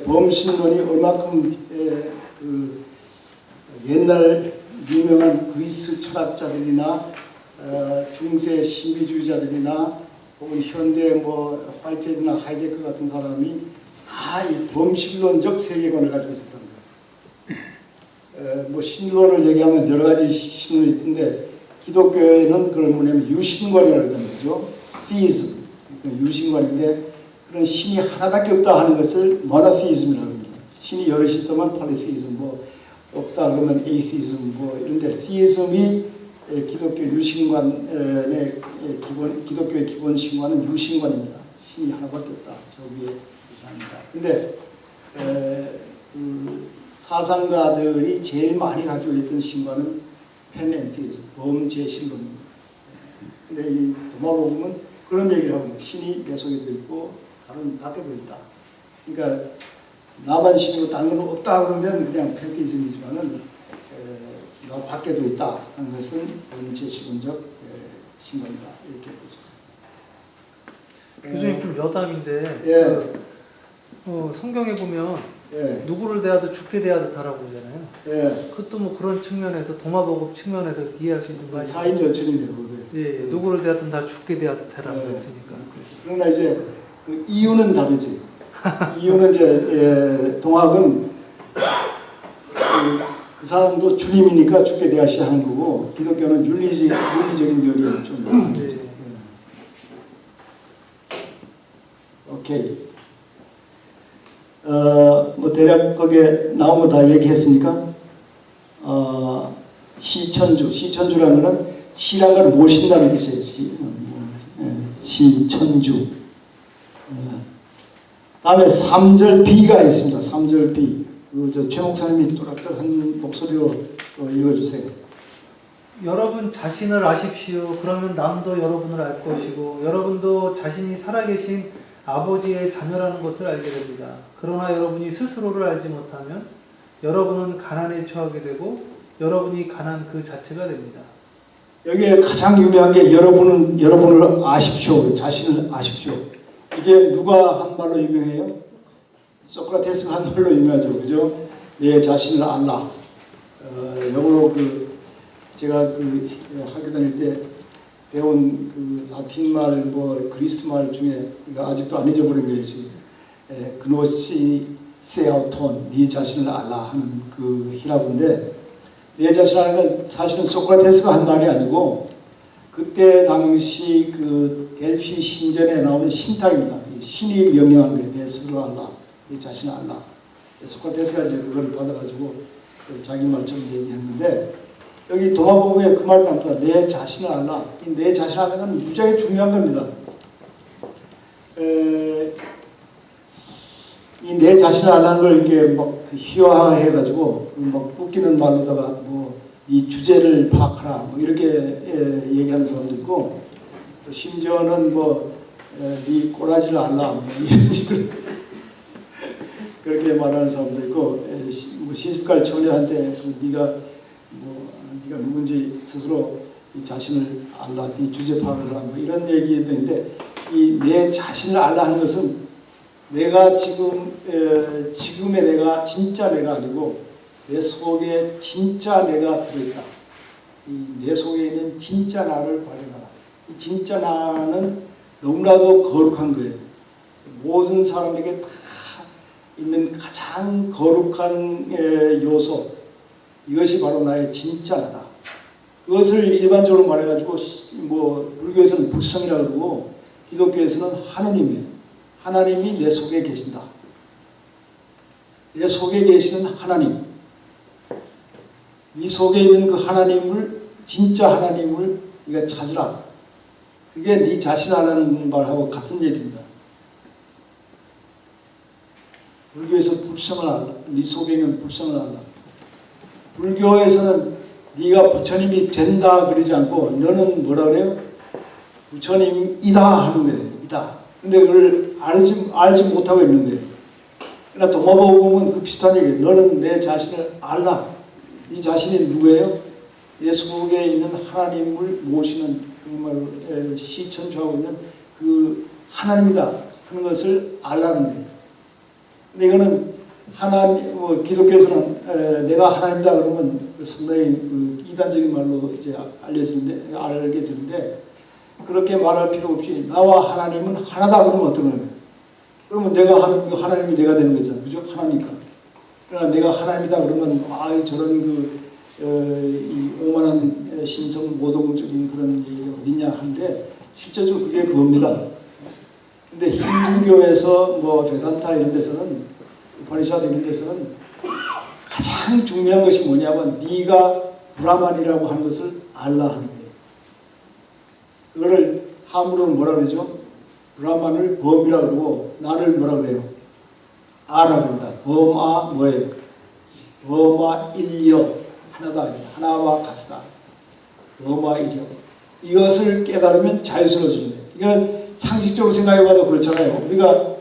범신론이 얼마큼 그 옛날 유명한 그리스 철학자들이나 중세 신비주의자들이나 혹은 현대 뭐 화이트헤드나 하이데크 같은 사람이 다 이 범신론적 세계관을 가지고 있었다는 거예요. 뭐 신론을 얘기하면 여러 가지 신론이 있는데 기독교에는 그걸 뭐냐면 유신관이라고 하잖아요. 그죠? theism, 유신관인데 그런 신이 하나밖에 없다 하는 것을 monotheism이라고 합니다. 신이 여럿이 있으면 polytheism, 뭐 없다 그러면 atheism 뭐 이런데 theism이 기독교 유신관의 기독교의 기본 신관은 유신관입니다. 신이 하나밖에 없다. 저 위에 합니다. 근데 그 사상가들이 제일 많이 가지고 있던 신관은 팬앤티즘, 범제신론입니다. 근데 이 도마복음은 그런 얘기를 하고 신이 내 속에도 있고 다른 밖에도 있다. 그러니까 나만 신이고 다른 건 없다 그러면 그냥 팬티즘이지만은 나 밖에도 있다 하는 것은 범제신론적 신관이다 이렇게 볼 수 있습니다. 교수님 좀 여담인데 예. 성경에 보면 예. 누구를 대하듯 죽게 대하듯 하라고 그러잖아요. 예. 그것도 뭐 그런 측면에서 도마복음 측면에서 이해할 수 있는 거 아니에요? 사인 여천인데 그거도. 예, 누구를 대하든 다 죽게 대하듯 하라고 예. 했으니까. 그러나 이제 그 이유는 다르지. 이유는 이제 동학은 그 사람도 주님이니까 죽게 대하셔야 하는 거고 기독교는 윤리적인 면이 좀. 예. 오케이. 뭐 대략 거기에 나온 거 다 얘기했습니까? 시천주라는 것은 신앙을 모신다는 뜻이에요. 시천주. 다음에 3절 B가 있습니다. 3절 B. 최 목사님이 또렷한 목소리로 읽어주세요. 여러분 자신을 아십시오. 그러면 남도 여러분을 알 것이고 여러분도 자신이 살아계신 아버지의 자녀라는 것을 알게 됩니다. 그러나 여러분이 스스로를 알지 못하면 여러분은 가난에 처하게 되고 여러분이 가난 그 자체가 됩니다. 여기에 가장 유명한 게 여러분을 아십시오. 자신을 아십시오. 이게 누가 한 말로 유명해요? 소크라테스가 한 말로 유명하죠. 그죠? 내 자신을 알라. 영어로 제가 학교 다닐 때 배운 라틴 말, 그리스 말 중에 아직도 안 잊어버린 거지. 그노시세아톤, 네 자신을 알라 하는 그 히라보인데 내 자신을 아는 건 사실은 소크라테스가 한 말이 아니고 그때 당시 델피 신전에 나오는 신탁입니다. 신이 명령한 거예요. 내 스스로 알라, 내 자신을 알라. 소크라테스가 이제 그걸 받아가지고 자기 말처럼 얘기했는데 여기 도마복음에 그 말이 나옵니다. 내 자신을 알라. 내 자신을 아는 건 무지하게 중요한 겁니다. 이 내 자신을 알라는 걸 이렇게 막 희화해가지고 막 웃기는 말로다가 이 주제를 파악하라 뭐 이렇게 얘기하는 사람도 있고 심지어는 네 꼬라지를 알라 뭐 이런 식으로 그렇게 말하는 사람도 있고 시집갈 처녀한테 네가 누군지 스스로 이 자신을 알라, 네 주제 파악을 하라 뭐 이런 얘기도 있는데 이 내 자신을 알라 하는 것은 내가 지금의 내가 진짜 내가 아니고 내 속에 진짜 내가 들어있다. 이 내 속에 있는 진짜 나를 발견하라. 이 진짜 나는 너무나도 거룩한 거예요. 모든 사람에게 다 있는 가장 거룩한 요소, 이것이 바로 나의 진짜 나다. 그것을 일반적으로 말해가지고 뭐 불교에서는 불성이라고 그러고 기독교에서는 하느님이에요. 하나님이 내 속에 계신다. 내 속에 계시는 하나님, 이 속에 있는 그 하나님을, 진짜 하나님을 네가 찾으라. 그게 네 자신 알라는 말하고 같은 얘기입니다. 불교에서 불성을 알라. 네 속에 있는 불성을 알라. 불교에서는 네가 부처님이 된다 그러지 않고 너는 뭐라 그래요? 부처님이다 하는 거예요. 이다. 근데 그걸 알지 못하고 있는 거예요. 그러나 동화보험은 그 비슷한 얘기예요. 너는 내 자신을 알라. 네 자신이 누구예요? 내 속에 있는 하나님을 모시는 정말 시천초하고 있는 그 하나님이다 하는 것을 알라는 거예요. 근데 이거는 하나님, 기독교에서는 내가 하나님이다 그러면 상당히 그 이단적인 말로 이제 알게 되는데 그렇게 말할 필요 없이 나와 하나님은 하나다 그러면 어떤 거예요? 그러면 내가 하나님이 내가 되는 거잖아요. 그죠? 하나니까. 그러나 내가 하나님이다 그러면 저런 이 오만한 신성 모독적인 그런 얘기가 어딨냐 하는데 실제적으로 그게 그겁니다. 근데 힌두교에서 뭐 베단타 이런 데서는 우파니샤드 이런 데서는 가장 중요한 것이 뭐냐면 네가 브라만이라고 하는 것을 알라 하는 거예요. 그거를 함으로는 뭐라 그러죠? 브라만을 범이라 그러고 나를 뭐라 그래요? 아라 그런다. 범아 뭐예요? 범아 일려 하나다. 하나와 같다. 범아 일려. 이것을 깨달으면 자유스러워지는 거예요. 이건 상식적으로 생각해봐도 그렇잖아요. 우리가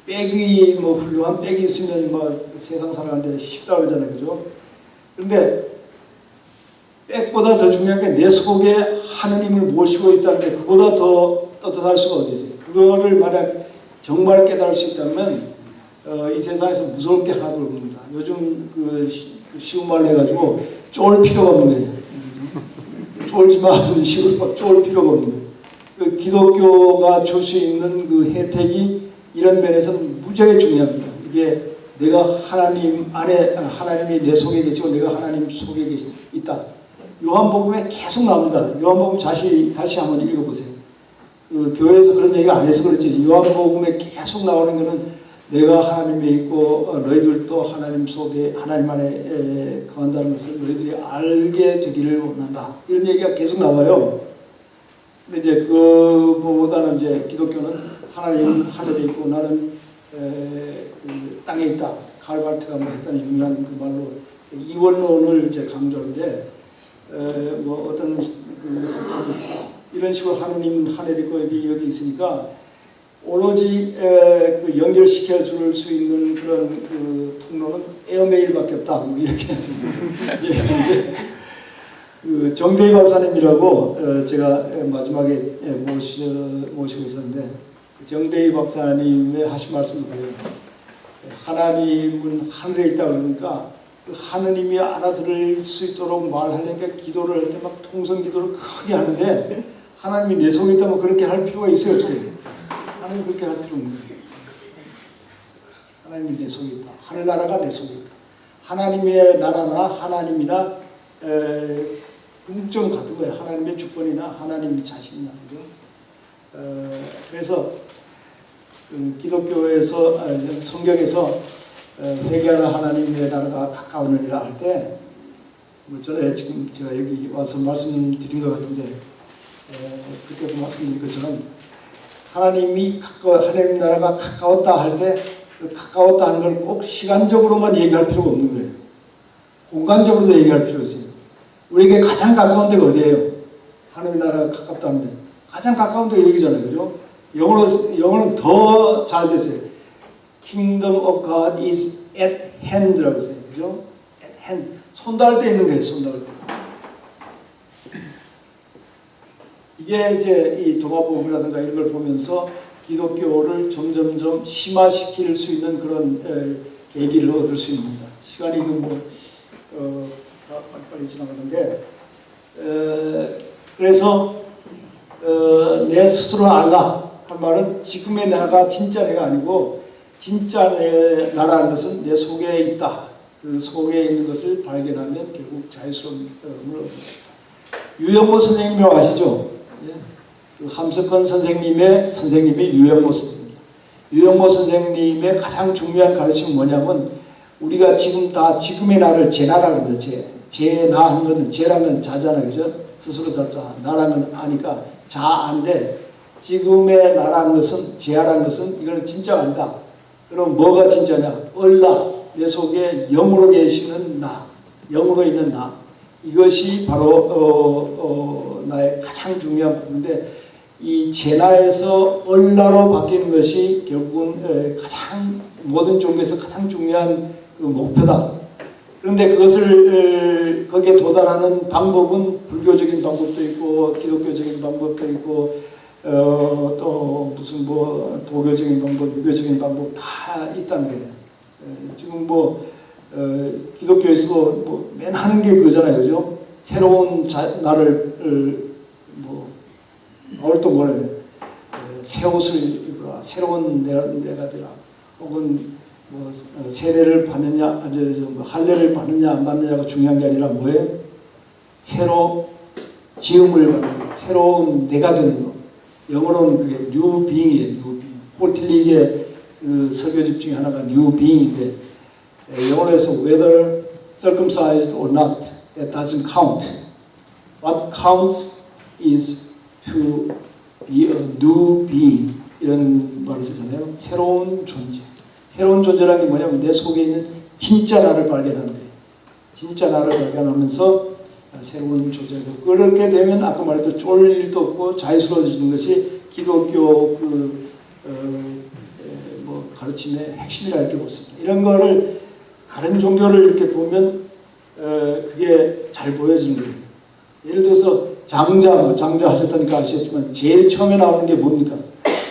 백이 훌륭한 백이 있으면 세상 살아가는데 쉽다 그러잖아요. 그죠? 그런데 백보다 더 중요한 게 내 속에 하느님을 모시고 있다는데 그보다 더 떳떳할 수가 어디 있어요. 그거를 만약 정말 깨달을 수 있다면 이 세상에서 무서울 게 하나도 없습니다. 요즘 쉬운 말로 해가지고 쫄 필요가 없는 거예요. 쫄지 마. 식으로 쫄 필요가 없는 거예요. 그 기독교가 줄 수 있는 그 혜택이 이런 면에서는 무지하게 중요합니다. 이게 내가 하나님 안에, 하나님이 내 속에 계시고 내가 하나님 속에 있다. 요한복음에 계속 나옵니다. 요한복음 다시 한번 읽어보세요. 그 교회에서 그런 얘기를 안 해서 그렇지. 요한복음에 계속 나오는 거는 내가 하나님에 있고 너희들도 하나님 속에 하나님 안에 거한다는 것을 너희들이 알게 되기를 원한다. 이런 얘기가 계속 나와요. 근데 이제 그보다는 이제 기독교는 하나님 하늘에 있고 나는 땅에 있다. 칼 발트가 했다는 유명한 그 말로 이원론을 이제 강조하는데 이런 식으로 하느님은 하늘에 있고 여기 있으니까 오로지 그 연결시켜 줄 수 있는 그런 그 통로는 에어메일밖에 없다. 뭐 이렇게 그 정대희 박사님이라고 제가 마지막에 모시고 있었는데 정대희 박사님의 하신 말씀이 그래요. 하나님은 하늘에 있다 그러니까 그 하느님이 알아들을 수 있도록 말하려니까 기도를 할 때 막 통성 기도를 크게 하는데 하나님이 내 속에 있다면 그렇게 할 필요가 있어요, 없어요? 하나님 그렇게 할 필요 없는 거예요. 하나님이 내 속에 있다. 하늘나라가 내 속에 있다. 하나님의 나라나 하나님이나 궁극적으로 같은 거예요. 하나님의 주권이나 하나님의 자신이나. 그죠? 그래서 기독교에서 성경에서 회개하라 하나님의 나라가 가까우느니라 할 때 전에 지금 제가 여기 와서 말씀드린 것 같은데 그때도 말씀드린 것처럼 하나님 나라가 가까웠다 할 때 가까웠다 하는 걸 꼭 시간적으로만 얘기할 필요가 없는 거예요. 공간적으로도 얘기할 필요가 있어요. 우리에게 가장 가까운 데가 어디예요? 하나님 나라가 가깝다는데 가장 가까운 데가 여기잖아요. 그죠? 영어는 더 잘 됐어요. Kingdom of God is at hand라고 했어요. 그죠? at hand. 손 닿을 때 있는 거예요. 손 닿을 때. 이게 이제 이 동화복음이라든가 이런 걸 보면서 기독교를 점점점 심화시킬 수 있는 그런 계기를 얻을 수 있습니다. 시간이 빨리 지나가는데 그래서 내 스스로 알라 한 말은 지금의 나가 진짜 내가 아니고 진짜 내 나라는 것은 내 속에 있다. 그 속에 있는 것을 발견하면 결국 자유스러움을 얻습니다. 유영모 선생님이라고 아시죠? 예. 그 함석헌 선생님이 유영모 선생님입니다. 유영모 선생님의 가장 중요한 가르침은 뭐냐면 우리가 지금 다 지금의 나를 제 나라고 합니다. 제 나한 것은 제라는 건 자잖아요. 그죠? 스스로 자자. 나라는 아니까 자아인데 지금의 나라는 것은 제아라는 것은 이거는 진짜가 아니다. 그럼 뭐가 진짜냐? 얼라. 내 속에 영으로 계시는 나. 영으로 있는 나. 이것이 바로 나의 가장 중요한 부분인데 이 제나에서 얼라로 바뀌는 것이 결국은 가장 모든 종교에서 가장 중요한 그 목표다. 그런데 그것을 거기에 도달하는 방법은 불교적인 방법도 있고 기독교적인 방법도 있고 또 무슨 뭐 도교적인 방법, 유교적인 방법 다 있다는 거예요. 지금 기독교에서도 뭐 맨 하는 게 그거잖아요, 그죠? 새로운 나를 오늘 또 뭐라 그래? 새 옷을 입으라, 새로운 내가 되라, 혹은 세례를 받느냐, 할례를 받느냐 안 받느냐가 중요한 게 아니라 뭐예요? 새로 지음을 받는 거, 새로운 내가 되는 거. 영어로는 그게 new being이에요, new being. 폴 틸리의 그 설교집 중에 하나가 new being인데 영어에서 whether circumcised or not, that doesn't count. What counts is to be a new being. 이런 말을 쓰잖아요. 새로운 존재. 새로운 존재라는 게 뭐냐면 내 속에 있는 진짜 나를 발견하는 거예요. 진짜 나를 발견하면서 새로운 존재가 그렇게 되면 아까 말했던 쫄 일도 없고 자유스러워지는 것이 기독교 가르침의 핵심이라 이렇게 보습니다. 이런 거를 다른 종교를 이렇게 보면 그게 잘 보여지는 거예요. 예를 들어서 장자 하셨다니까 아시겠지만 제일 처음에 나오는 게 뭡니까?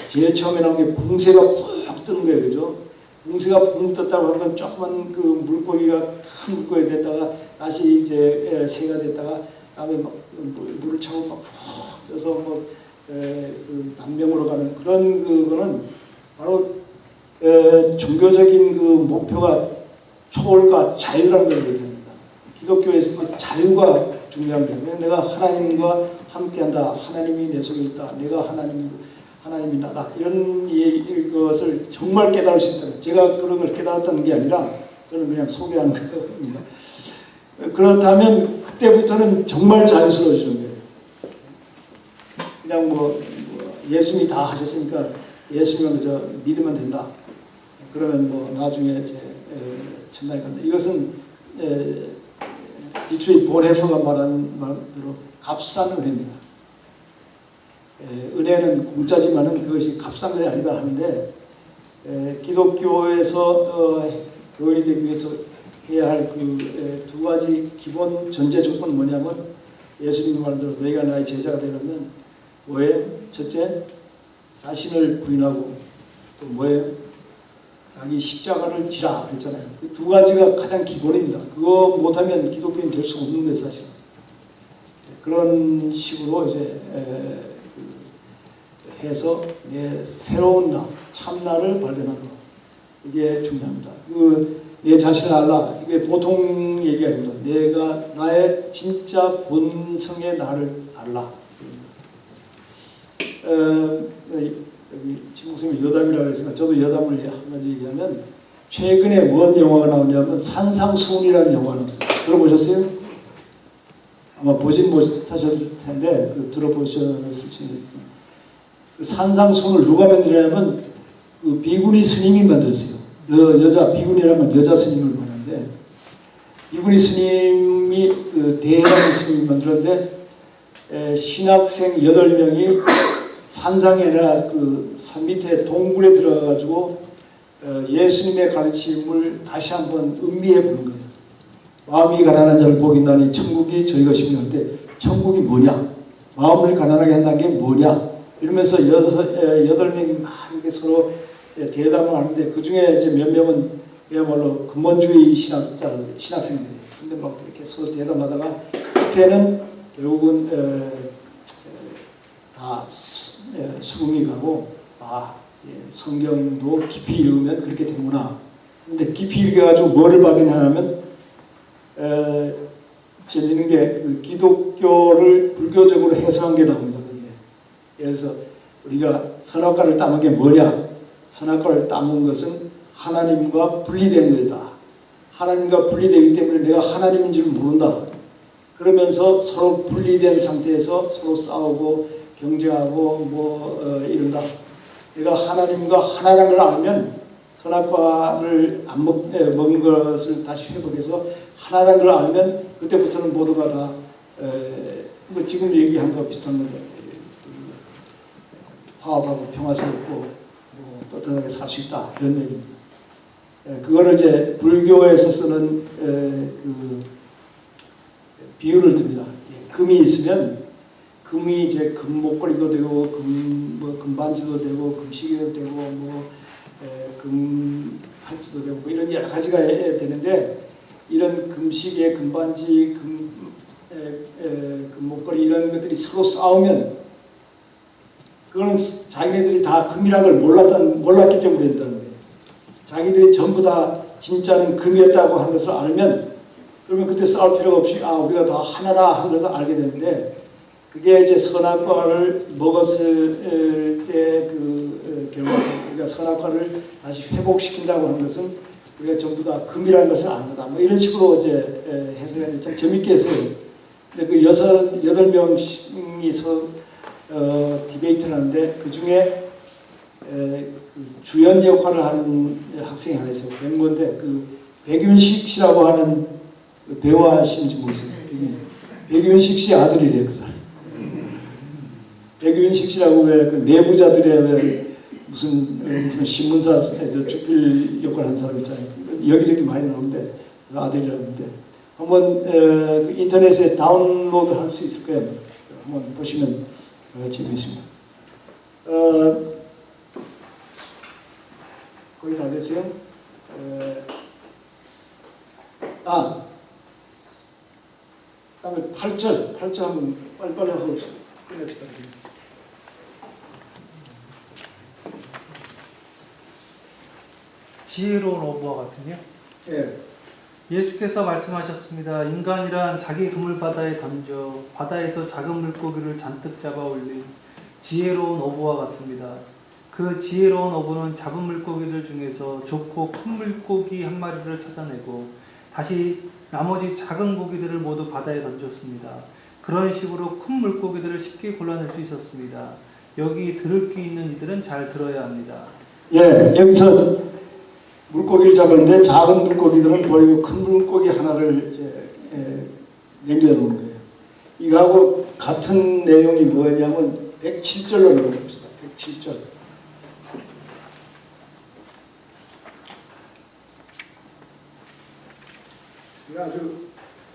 제일 처음에 나오는 게 붕새가 푹 뜨는 거예요, 그죠? 붕새가 붕 떴다고 하면 조그만 그 물고기가 큰 물고기 됐다가 다시 이제 새가 됐다가 다음에 막 물을 차고 막 푹 떠서 그 남명으로 가는 그런 그거는 바로 종교적인 그 목표가 초월과 자유라는 걸 얘기합니다. 기독교에서도 자유가 중요한 거예요. 내가 하나님과 함께한다. 하나님이 내 속에 있다. 내가 하나님이 나다. 이런 것을 정말 깨달을 수 있다. 제가 그런 걸 깨달았다는 게 아니라 저는 그냥 소개하는 겁니다. 그렇다면 그때부터는 정말 자유스러워지는 거예요. 그냥 예수님이 다 하셨으니까 예수님을 그저 믿으면 된다. 그러면 나중에 이제 천당에 간다. 이것은 디트리 본헤퍼가 말한 말대로 값싼 은혜입니다. 은혜는 공짜지만은 그것이 값싼 것이 아니다 하는데 기독교에서 교인이 되기 위해서 해야 할 그 두 가지 기본 전제 조건은 뭐냐면 예수님 말대로 너희가 나의 제자가 되려면 뭐예요? 첫째, 자신을 부인하고 또 뭐예요? 자기 십자가를 지라 그랬잖아요. 그 두 가지가 가장 기본입니다. 그거 못하면 기독교인 될 수 없는 거예요, 사실. 그런 식으로 이제 해서 내 새로운 나, 참나를 발견하는 것. 이게 중요합니다. 내 자신을 알라. 이게 보통 얘기 아닙니다. 내가 나의 진짜 본성의 나를 알라. 여기 지금 선생님이 여담이라고 했으니까 저도 여담을 한마디 얘기하면 최근에 뭔 영화가 나오냐면 산상수훈이라는 영화가 나왔어요. 들어보셨어요? 아마 보진 못하셨을 텐데 들어보셨을지. 그 산상수훈을 누가 만들냐면 그 비구니 스님이 만들었어요. 여자 비구니라면 여자 스님을 말하는데 비구니 스님이 그 대단한 스님이 만들었는데 신학생 8명이 산상에 아니라 그 산 밑에 동굴에 들어가가지고 예수님의 가르침을 다시 한번 음미해 보는 거예요. 마음이 가난한 자를 복인다니 천국이 저희 것이며 할 때 천국이 뭐냐? 마음을 가난하게 한다는 게 뭐냐 이러면서 8명이 막 이렇게 서로 대담을 하는데 그 중에 이제 몇 명은 그야말로 근본주의 신학생들이에요. 근데 막 이렇게 서로 대담하다가 끝에는 결국은 다 수긍이 가고 성경도 깊이 읽으면 그렇게 되는구나. 근데 깊이 읽어가지고 뭐를 발견하냐면 재밌는 게 그 기독교를 불교적으로 해석한 게 나옵니다. 그게. 그래서 우리가 선악과를 따먹은 게 뭐냐? 선악과를 따먹은 것은 하나님과 분리된 거다. 하나님과 분리되기 때문에 내가 하나님인 줄 모른다. 그러면서 서로 분리된 상태에서 서로 싸우고 경쟁하고 이런다. 내가 하나님과 하나라는 걸 알면 선악과를 안 먹은 것을 다시 회복해서 하나라는 걸 알면 그때부터는 모두가 다 뭐 지금 얘기한 거 비슷한 건데 화합하고 평화스럽고 떳떳하게 살 수 있다 이런 얘기입니다. 그거를 이제 불교에서 쓰는 그 비유를 듭니다. 금이 있으면 금이 이제 금목걸이도 되고 금반지도 되고 금시계도 되고 금팔찌도 되고 이런 여러 가지가 되는데 이런 금시계, 금반지, 금목걸이 이런 것들이 서로 싸우면 그거는 자기네들이 다 금이라는 걸 몰랐기 때문에 된다는 거예요. 자기들이 전부 다 진짜는 금이었다고 하는 것을 알면 그러면 그때 싸울 필요가 없이 우리가 다 하나라 하는 것을 알게 되는데 그게 이제 선악과를 먹었을 때 그 결과 우리가 선악과를 다시 회복시킨다고 하는 것은 우리가 전부 다 금이라는 것을 안다. 뭐 이런 식으로 이제 해석했는데 참 재밌게 했어요. 근데 그 8명이서 디베이트를 하는데 그 중에 주연 역할을 하는 학생이 하나 있어요. 백모인데 그 백윤식 씨라고 하는 배우 하시는지 모르겠어요. 백윤식 씨 아들이래요, 그 사람. 백윤식 씨라고 왜 그 내부자들의 왜 무슨 신문사 주필 역할 한 사람 있잖아요. 여기저기 많이 나오는데 그 아들이라는데 한번 그 인터넷에 다운로드 할 수 있을 거예요. 한번 보시면 재미있습니다. 거의 다 됐어요? 다음에 8절 한번 빨리빨리 하고 끝냅시다. 지혜로운 어부와 같으며 예. 예수께서 말씀하셨습니다. 인간이란 자기 금을 바다에 던져 바다에서 작은 물고기를 잔뜩 잡아 올린 지혜로운 어부와 같습니다. 그 지혜로운 어부는 잡은 물고기들 중에서 좋고 큰 물고기 한 마리를 찾아내고 다시 나머지 작은 고기들을 모두 바다에 던졌습니다. 그런 식으로 큰 물고기들을 쉽게 골라낼 수 있었습니다. 여기 들을 귀 있는 이들은 잘 들어야 합니다. 예, 여기서 물고기를 잡았는데 작은 물고기들은 버리고 큰 물고기 하나를 이제 남겨놓은 거예요. 이거하고 같은 내용이 뭐냐면 107절로 넘어갑시다. 107절. 아주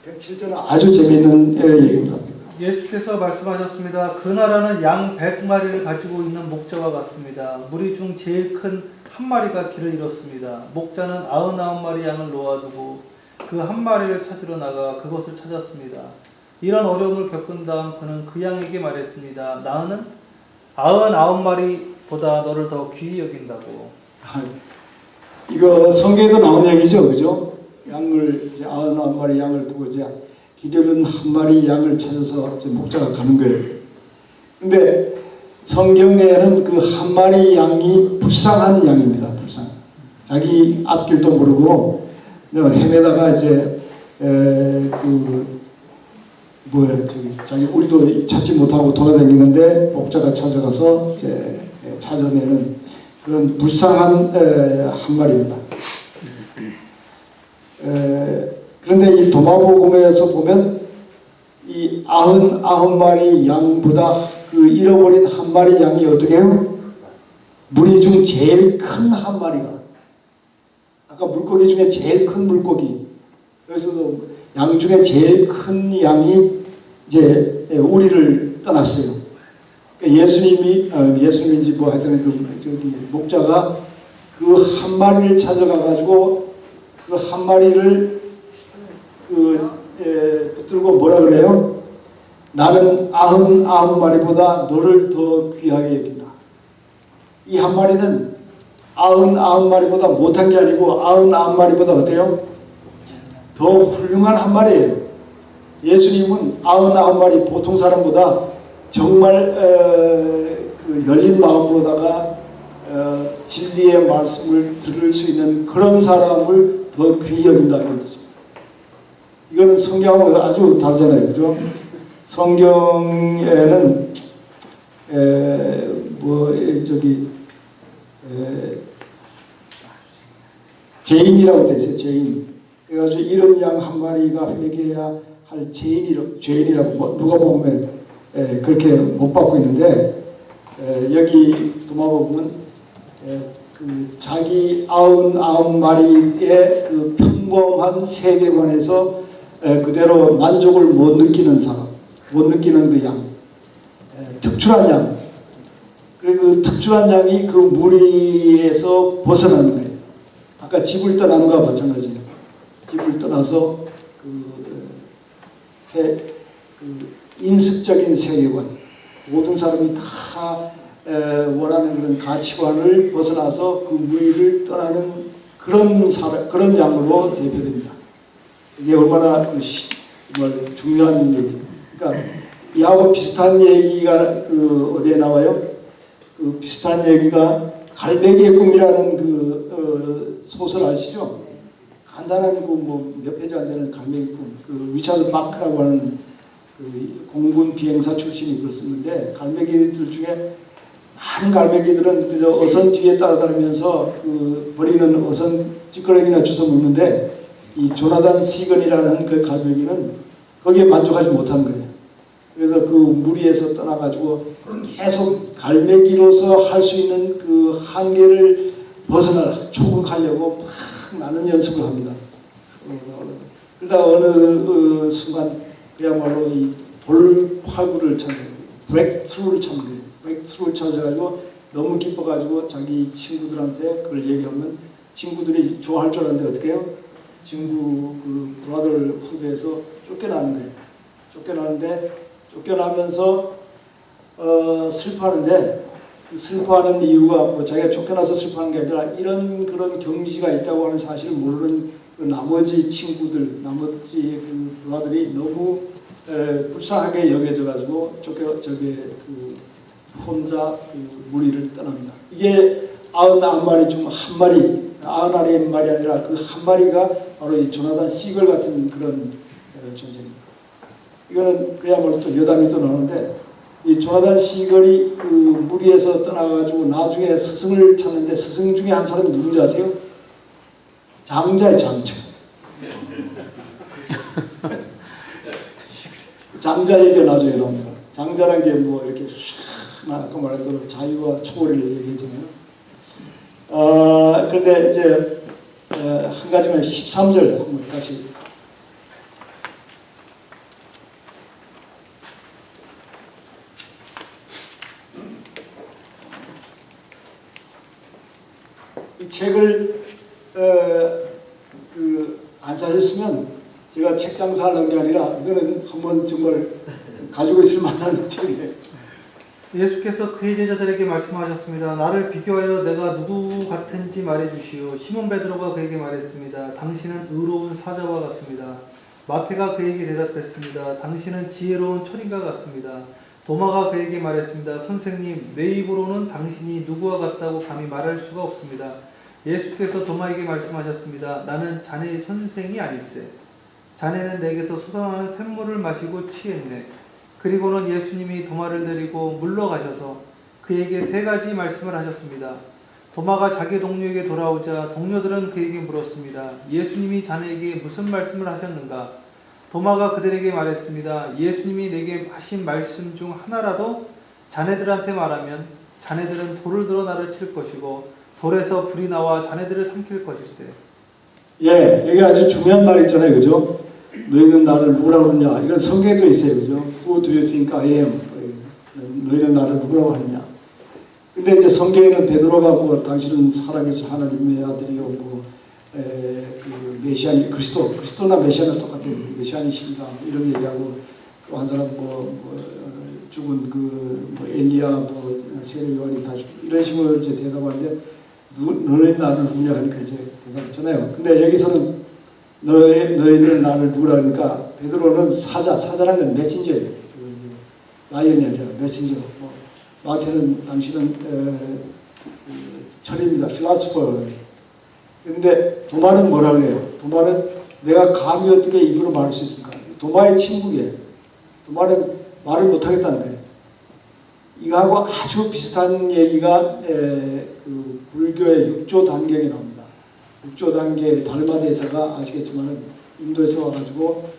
107절은 아주 재미있는 얘기입니다. 예수께서 말씀하셨습니다. 그 나라는 양 100마리를 가지고 있는 목자와 같습니다. 무리 중 제일 큰 한 마리가 길을 잃었습니다. 목자는 99마리 양을 놓아두고 그 한 마리를 찾으러 나가 그것을 찾았습니다. 이런 어려움을 겪은 다음 그는 그 양에게 말했습니다. 나는 99마리보다 너를 더 귀히 여긴다고. 이거 성경에서 나오는 얘기죠, 그죠? 양을 이제 99마리 양을 두고 이제 길 잃은 한 마리 양을 찾아서 이제 목자가 가는 거예요. 근데 성경에는 그 한 마리 양이 불쌍한 양입니다. 불쌍. 자기 앞길도 모르고 헤매다가 이제 자기 우리도 찾지 못하고 돌아다니는데 목자가 찾아가서 이제 찾아내는 그런 불쌍한 한 마리입니다. 그런데 이 도마복음에서 보면 이 99마리 양보다 그 잃어버린 한 마리 양이 어떻게 해요? 무리 중 제일 큰 한 마리가, 아까 물고기 중에 제일 큰 물고기, 그래서 양 중에 제일 큰 양이 이제 우리를 떠났어요. 그러니까 예수님인지 뭐 하여튼 저기 목자가 그 한 마리를 찾아가 가지고 그 한 마리를 붙들고 뭐라 그래요? 나는 99마리보다 너를 더 귀하게 여긴다. 이 한 마리는 99마리보다 못한 게 아니고 99마리보다 어때요? 더 훌륭한 한 마리예요. 예수님은 99마리 보통 사람보다 정말 그 열린 마음으로다가 진리의 말씀을 들을 수 있는 그런 사람을 더 귀히 여긴다 이런 뜻입니다. 이거는 성경하고 아주 다르잖아요, 그죠? 성경에는 죄인이라고 되어 있어요. 죄인. 그래가지고 이런 양 한 마리가 회개해야 할 죄인이라고 누가 보면 그렇게 못 받고 있는데 여기 도마복음은 그 자기 99마리의 그 평범한 세계관에서 그대로 만족을 못 느끼는 사람, 못 느끼는 그 양, 특출한 양. 그리고 그 특출한 양이 그 무리에서 벗어나는 거예요. 아까 집을 떠나는 거와 마찬가지예요. 집을 떠나서 그 인습적인 세계관, 모든 사람이 다 원하는 그런 가치관을 벗어나서 그 무리를 떠나는 그런 양으로 대표됩니다. 이게 얼마나 정말 중요한 얘기죠. 그러니까 이하고 비슷한 얘기가 어디에 나와요? 그 비슷한 얘기가 갈매기의 꿈이라는 그 소설 아시죠? 간단한 몇 페이지 안 되는 갈매기 꿈. 그 리차드 마크라고 하는 그 공군 비행사 출신이 그걸 쓰는데 갈매기들 중에 많은 갈매기들은 그저 어선 뒤에 따라다니면서 그 버리는 어선 찌꺼기나 주워 먹는데 이 조나단 시건이라는 그 갈매기는 거기에 만족하지 못한 거예요. 그래서 그 무리에서 떠나가지고 계속 갈매기로서 할 수 있는 그 한계를 벗어나 초극하려고 막 많은 연습을 합니다. 그러다 어느 순간 그야말로 이 돌파구를 찾는 브레이크트루를 찾는 거예요. 브레이크트루를 찾아가지고 너무 기뻐가지고 자기 친구들한테 그걸 얘기하면 친구들이 좋아할 줄 알았는데 어떻게 해요? 친구 그 브라더를 후대에서 쫓겨나는 거예요. 쫓겨나면서 슬퍼하는데 슬퍼하는 이유가 뭐 자기가 쫓겨나서 슬퍼하는 게 아니라 이런 그런 경지가 있다고 하는 사실을 모르는 그 나머지 친구들, 나머지 그 브라더들이 너무 불쌍하게 여겨져 가지고 혼자 그 무리를 떠납니다. 이게 99마리 중 한 마리, 99마리 아니라 그 한 마리가 바로 이 조나단 시걸 같은 그런 존재입니다. 이거는 그야말로 또 여담이 또 나오는데 이 조나단 시걸이 그 무리에서 떠나가지고 나중에 스승을 찾는데 스승 중에 한 사람이 누군지 아세요? 장자의 장자. 장자 얘기가 나중에 나옵니다. 장자란 게 뭐 이렇게 아까 말했던 자유와 초월을 얘기했잖아요. 그런데 이제 한 가지만 13절 한번 다시. 이 책을 안 사셨으면 제가 책 장사하는 게 아니라 이거는 한번 정말 가지고 있을 만한 책이에요. 예수께서 그의 제자들에게 말씀하셨습니다. 나를 비교하여 내가 누구 같은지 말해주시오. 시몬 베드로가 그에게 말했습니다. 당신은 의로운 사자와 같습니다. 마태가 그에게 대답했습니다. 당신은 지혜로운 철인과 같습니다. 도마가 그에게 말했습니다. 선생님, 내 입으로는 당신이 누구와 같다고 감히 말할 수가 없습니다. 예수께서 도마에게 말씀하셨습니다. 나는 자네의 선생이 아닐세. 자네는 내게서 쏟아나는 샘물을 마시고 취했네. 그리고는 예수님이 도마를 데리고 물러가셔서 그에게 3가지 말씀을 하셨습니다. 도마가 자기 동료에게 돌아오자 동료들은 그에게 물었습니다. 예수님이 자네에게 무슨 말씀을 하셨는가? 도마가 그들에게 말했습니다. 예수님이 내게 하신 말씀 중 하나라도 자네들한테 말하면 자네들은 돌을 들어 나를 칠 것이고 돌에서 불이 나와 자네들을 삼킬 것일세. 예, 여기 아주 중요한 말 있잖아요, 그죠? 너희는 나를 누구라고 그러냐? 이건 성경에도 있어요, 그죠? Who do you think I am? 너희는 나를 누구라고 하느냐. 근데 이제 성경에는 베드로가 뭐 당신은 살아계신 하나님의 아들이요 그 메시아니 그리스도나 메시아는 똑같아요. 메시아니신가 이런 얘기하고 또 한 사람 죽은 뭐 엘리야 세례 요한이 다 이런 식으로 이제 대답하는데 너희는 나를 누구냐 하니까 이제 대답했잖아요. 근데 여기서는 너희들은 나를 누구라 하니까 베드로는 사자라는 건 메신저예요. 라이언이 아니라 메신저. 마태는 당신은 철입니다. 필라스퍼. 근데 도마는 뭐라 그래요? 도마는 내가 감히 어떻게 입으로 말할 수 있습니까? 도마의 침묵이에요. 도마는 말을 못하겠다는 거예요. 이거하고 아주 비슷한 얘기가 그 불교의 6조 단계에 나옵니다. 6조 단계 달마대사가 아시겠지만은 인도에서 와가지고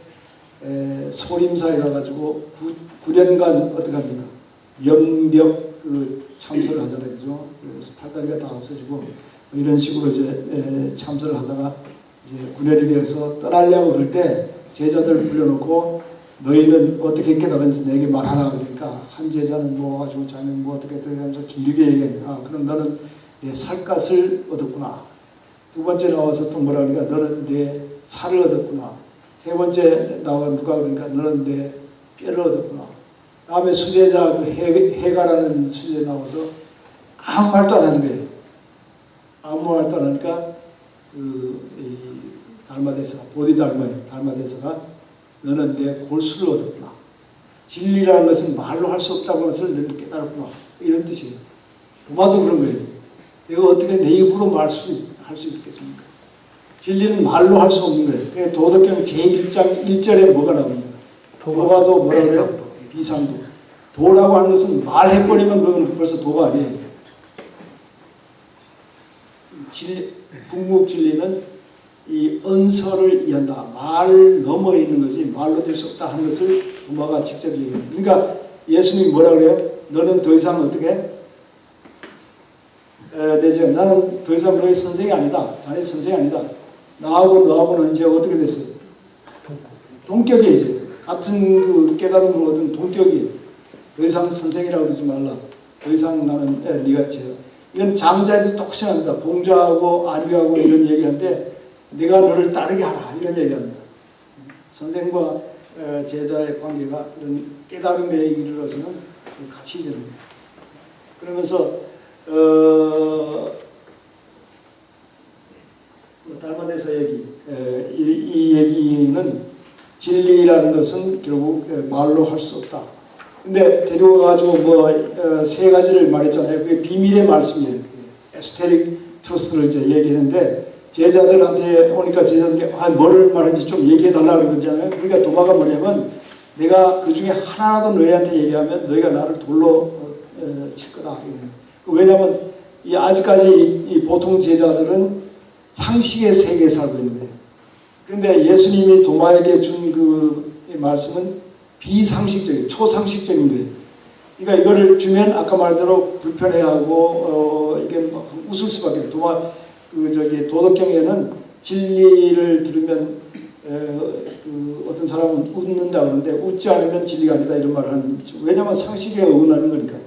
소림사에 가가지고 9년간 어떻게 합니까? 연벽 참선을 하잖아요, 그죠? 그래서 팔다리가 다 없어지고 이런 식으로 이제 참선을 하다가 이제 9년이 되어서 떠나려고 그럴 때 제자들을 불러놓고 너희는 어떻게 깨달은지 내게 말하라 그러니까 한 제자는 모아가지고 자기는 뭐 어떻게 하면서 길게 얘기하니까 그럼 너는 내 살갗을 얻었구나. 두 번째 나와서 또 뭐라 그러니까 너는 내 살을 얻었구나. 세 번째 나와 누가 그러니까 너는 내 뼈를 얻었구나. 다음에 수제자 그 해가라는 수제 나와서 아무 말도 안 하는 거예요. 아무 말도 안 하니까 이 달마대사가 달마대사가 너는 내 골수를 얻었구나. 진리라는 것은 말로 할 수 없다는 것을 너는 깨달았구나. 이런 뜻이에요. 도마도 그런 거예요. 내가 어떻게 내 입으로 할 수 있겠습니까? 진리는 말로 할 수 없는 거예요. 그래서 도덕경 제1장 1절에 뭐가 나옵니까? 도가도 뭐라 그래요? 비상도. 도라고 하는 것은 말해버리면 그건 벌써 도가 아니에요. 궁극 진리는 이 언서를 이해한다. 말을 넘어 있는 거지 말로 될 수 없다 하는 것을 도마가 직접 얘기해요. 그러니까 예수님이 뭐라 그래요? 너는 더 이상 어떻게? 나는 더 이상 너의 선생이 아니다. 자네 선생이 아니다. 나하고 너하고는 이제 어떻게 됐어요? 동격이에요. 이제. 같은 그 깨달음을 얻은 동격이에요. 더 이상 선생이라고 그러지 말라. 더 이상 나는 네가 죄. 이건 장자에도 똑같이 합니다. 봉자하고 아류하고 이런 얘기하는데 내가 너를 따르게 하라 이런 얘기합니다. 선생과 제자의 관계가 이런 깨달음에 이르러서는 같이 되는 거예요. 그러면서 달마대사 얘기 이 얘기는 진리라는 것은 결국 말로 할 수 없다. 근데 데려가가지고 세 가지를 말했잖아요. 그게 비밀의 말씀이에요. 에소테릭 트러스트를 이제 얘기했는데 제자들한테 오니까 제자들이 뭐를 말하는지 좀 얘기해달라고 그러잖아요. 그러니까 도마가 뭐냐면 내가 그 중에 하나라도 너희한테 얘기하면 너희가 나를 돌로 칠 거다. 왜냐하면 아직까지 보통 제자들은 상식의 세계에 살고 있는 거예요. 그런데 예수님이 도마에게 준 그 말씀은 비상식적인, 초상식적인 거예요. 그러니까 이거를 주면 아까 말대로 불편해하고 이게 뭐 웃을 수밖에. 도덕경에는 진리를 들으면 어떤 사람은 웃는다 그러는데 웃지 않으면 진리가 아니다 이런 말을 하는 거죠. 왜냐하면 상식에 어긋나는 거니까.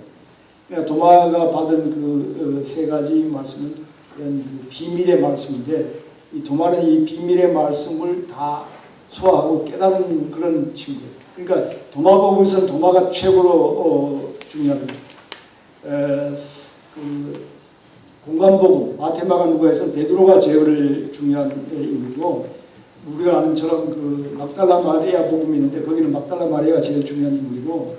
그러니까 도마가 받은 그 세 가지 말씀은 그런 그 비밀의 말씀인데 이 도마는 이 비밀의 말씀을 다 소화하고 깨달은 그런 친구예요. 그러니까 도마복음에서는 도마가 최고로 중요한 공간복음 마테마가 누가에서는 베드로가 제일 중요한 인물이고 우리가 아는 처럼 그 막달라 마리아 복음이 있는데 거기는 막달라 마리아가 제일 중요한 인물이고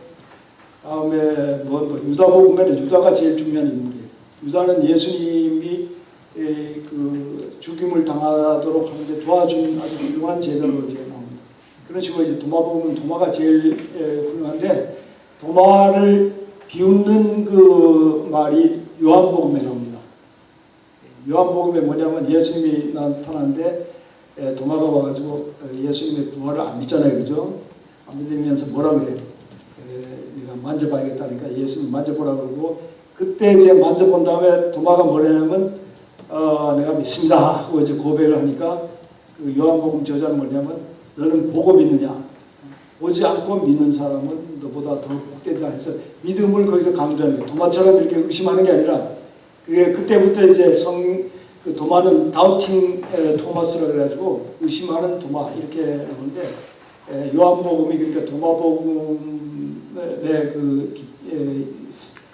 다음에 유다 복음에는 유다가 제일 중요한 인물이에요. 유다는 예수님이 그 죽임을 당하도록 하는데 도와준 아주 훌륭한 제자로 이제 나옵니다. 그런 식으로 이제 도마 복음은 도마가 제일 훌륭한데 도마를 비웃는 그 말이 요한복음에 나옵니다. 요한복음에 뭐냐면 예수님이 나타났는데 도마가 와가지고 예수님의 부활을 안 믿잖아요, 그죠? 안 믿으면서 뭐라 그래요? 네가 만져봐야겠다니까 예수님 만져보라 그러고 그때 이제 만져본 다음에 도마가 뭐냐면 내가 믿습니다 하고 이제 고백을 하니까 그 요한복음 저자는 뭐냐면 너는 보고 믿느냐? 보지 않고 믿는 사람은 너보다 더 복되다 해서 믿음을 거기서 강조하는 거예요. 도마처럼 이렇게 의심하는 게 아니라 그게 그때부터 이제 그 도마는 다우팅 토마스라고 그래가지고 의심하는 도마 이렇게 하는데 요한복음이 그러니까 도마복음의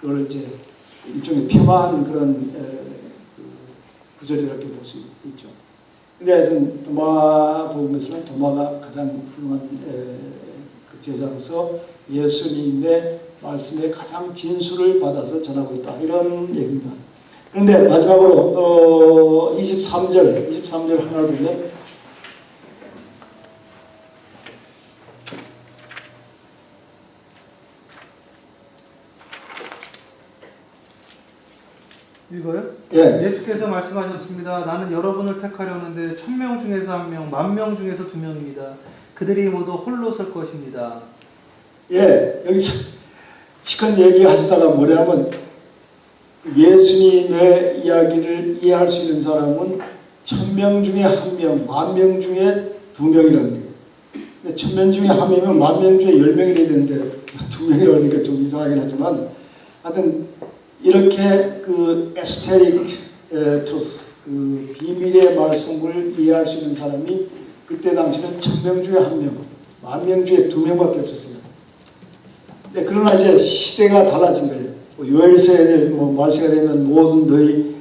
그걸 이제 일종의 폄하한 그런 구절이라고 볼 수 있죠. 근데 하여튼 도마복음에서는 도마가 가장 훌륭한 그 제자로서 예수님의 말씀의 가장 진수를 받아서 전하고 있다 이런 얘기입니다. 그런데 마지막으로 23절 하나를 보면 이거요? 예. 예수께서 말씀하셨습니다. 나는 여러분을 택하려는데 1000명 중에서 1명, 10,000명 중에서 2명입니다. 그들이 모두 홀로 설 것입니다. 예, 여기서 시큰 얘기하시다가 뭐냐면 예수님의 이야기를 이해할 수 있는 사람은 1000명 중에 1명, 10,000명 중에 2명이라는 거예요. 1000명 중에 1명이면 10,000명 중에 10명이 되는데 2명이라고 하니까 좀 이상하긴 하지만 하여튼 이렇게 그 에소테릭 트루스, 그 비밀의 말씀을 이해할 수 있는 사람이 그때 당시는 1000명 중에 1명, 10,000명 중에 2명밖에 없었어요. 네, 그러나 이제 시대가 달라진 거예요. 요엘서에 말세가 되면 모든 너희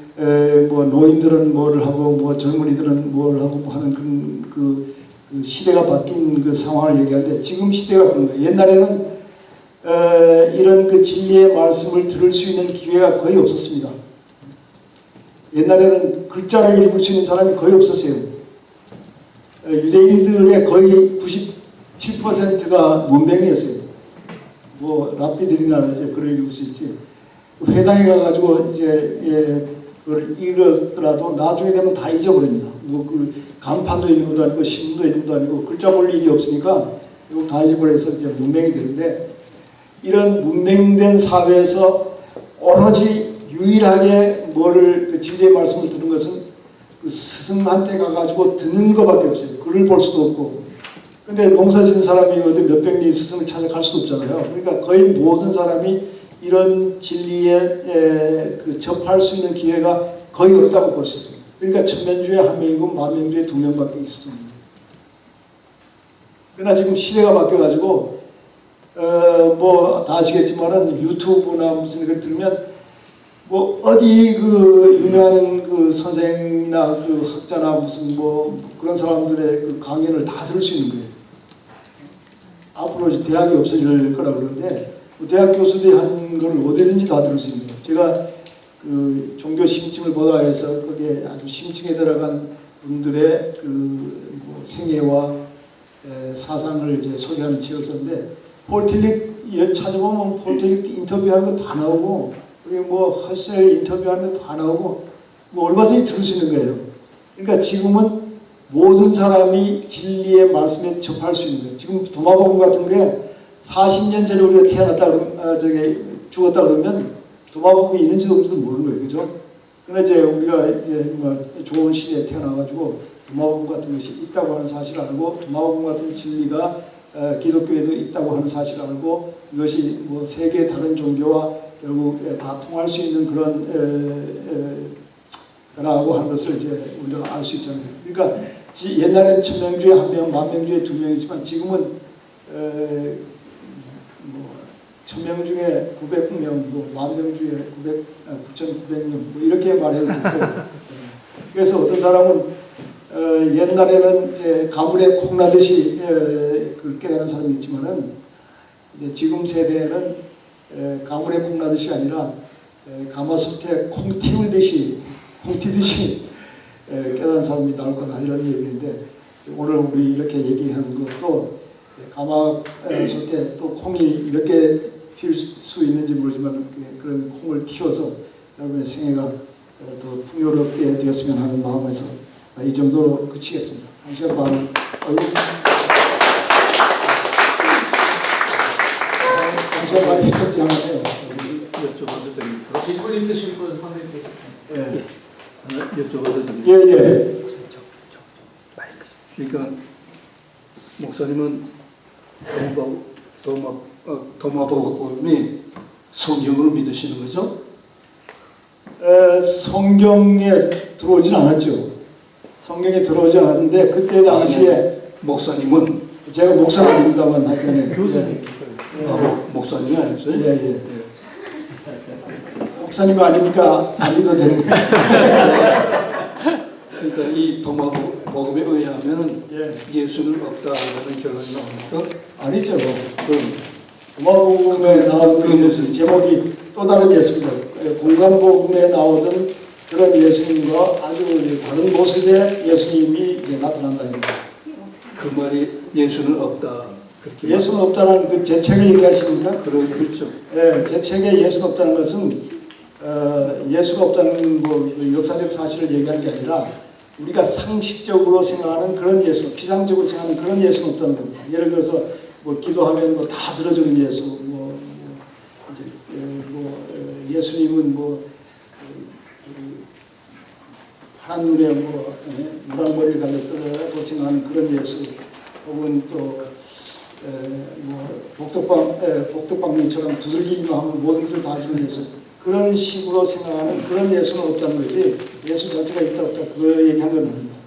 노인들은 뭐를 하고 젊은이들은 뭘 하고 하는 그 시대가 바뀐 그 상황을 얘기하는데 지금 시대가 그런 거예요. 옛날에는 이런 그 진리의 말씀을 들을 수 있는 기회가 거의 없었습니다. 옛날에는 글자를 읽을 수 있는 사람이 거의 없었어요. 유대인들의 거의 97%가 문맹이었어요. 랍비들이나 이제 글을 읽을 수 있지. 회당에 가가지고 이제 그걸 읽었더라도 나중에 되면 다 잊어버립니다. 그 간판도 읽는 것도 아니고 신문도 읽는 것도 아니고 글자 볼 일이 없으니까 이거 다 잊어버려서 이제 문맹이 되는데 이런 문맹된 사회에서 오로지 유일하게 그 진리의 말씀을 듣는 것은 그 스승한테 가가지고 듣는 것밖에 없어요. 글을 볼 수도 없고. 근데 농사 짓는 사람이 어디 몇백 리 스승을 찾아갈 수도 없잖아요. 그러니까 거의 모든 사람이 이런 진리에 접할 수 있는 기회가 거의 없다고 볼 수 있습니다. 그러니까 1000명 중에 1명이고 10,000명 중에 2명밖에 있었습니다. 그러나 지금 시대가 바뀌어가지고 다 아시겠지만은 유튜브나 무슨 이렇게 들으면 어디 그 유명한 그 선생이나 그 학자나 무슨 그런 사람들의 그 강연을 다 들을 수 있는 거예요. 앞으로 이제 대학이 없어질 거라 그러는데 대학 교수들이 한 걸 어디든지 다 들을 수 있는 거예요. 제가 그 종교 심층을 보다 해서 거기에 아주 심층에 들어간 분들의 그 생애와 사상을 이제 소개하는 책을 썼는데 폴 틸릭 찾아보면 폴 틸릭 인터뷰하는 거 다 나오고 그게 허셀 인터뷰하는 거 다 나오고 얼마든지 들을 수 있는 거예요. 그러니까 지금은 모든 사람이 진리의 말씀에 접할 수 있는 거예요. 지금 도마복음 같은 게 40년 전에 우리가 태어났다 죽었다 그러면 도마복음이 있는지도 없는지도 모르는 거예요. 그죠? 그러나 이제 우리가 좋은 시대에 태어나가지고 도마복음 같은 것이 있다고 하는 사실을 알고 도마복음 같은 진리가 기독교에도 있다고 하는 사실을 알고 이것이 세계 다른 종교와 결국 다 통할 수 있는 그런 라고 하는 것을 이제 우리가 알 수 있잖아요. 그러니까 옛날엔 1000명 중에 1명, 10,000명 중에 2명이지만 지금은 1000명 중에 900명, 10,000명 중에 9,900명 이렇게 말해도 되고 그래서 어떤 사람은 옛날에는 이제 가물에 콩 나듯이 깨닫는 사람이 있지만은 이제 지금 세대에는 가물에 콩 나듯이 아니라 가마솥에 콩 튀듯이 깨닫는 사람이 나올 거다 이런 얘기인데 오늘 우리 이렇게 얘기하는 것도 가마솥에 또 콩이 몇 개 튈 수 있는지 모르지만 그런 콩을 튀어서 여러분의 생애가 더 풍요롭게 되었으면 하는 마음에서 이 정도로 그치겠습니다. 1시간 반. 1시간 반이 휘떡지 않았네요. 여쭤봐도 됩니까? 질문 있으신 분 선생님께서. 예. 여쭤봐도 됩니까? 예. 그러니까 목사님은 도마복음이 성경을 믿으시는 거죠? 성경에 들어오진 않았죠. 성경에 들어오진 않았는데 그때 당시에 목사님은 제가 목사가 아닙니다만 하여튼 교수님. 목사님이 아니었어요? 예. 목사님이 아니니까 안 믿어도 되는 거예요. 그러니까 이 도마복음에 의하면 예. 예수는 없다라는 결론이 나오니까 아니죠. 도마복음에 나온 그 제목이 또 다른 예수입니다. 공간복음에 나오던 그런 예수님과 아주 다른 모습의 예수님이 이제 나타난다. 그 말이 예수는 없다. 그렇게 예수는 없다는 그 제 책을 얘기하십니까? 그렇죠. 예, 제 책에 예수가 없다는 것은 예수가 없다는 뭐 역사적 사실을 얘기하는 게 아니라 우리가 상식적으로 생각하는 그런 예수, 피상적으로 생각하는 그런 예수는 없다는 겁니다. 예를 들어서 뭐 기도하면 뭐 다 들어주는 예수, 예수님은 파란 눈에 노란 머리를 가졌다고 생각하는 그런 예수, 혹은 또 복덕방님처럼 두들기기만 하면 모든 것을 다 주는 예수, 그런 식으로 생각하는 그런 예수는 없다는 거지 예수 자체가 있다 없다 그거 얘기한 건 아닙니다.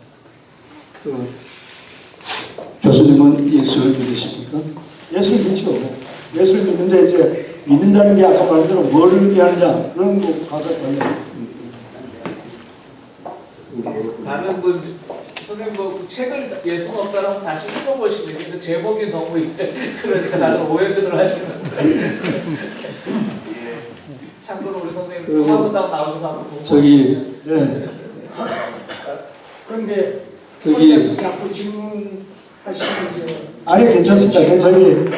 교수님은 예수를 믿으십니까? 예수를 믿죠. 예수를 믿는데 이제 믿는다는 게 아까 말한 대로 뭐를 의미하느냐 그런 거 가서 관련. 나는 선생님 그 책을 예수가 없다라고 다시 읽어보시면 그 제목이 너무 이제 그러니까 나는 오해들을 하시는데 참고로 우리 선생님 하고 나오셔서 한번 보고 저기 네. 그런데 저기 혼자서 자꾸 질문하시면 아니 괜찮습니다.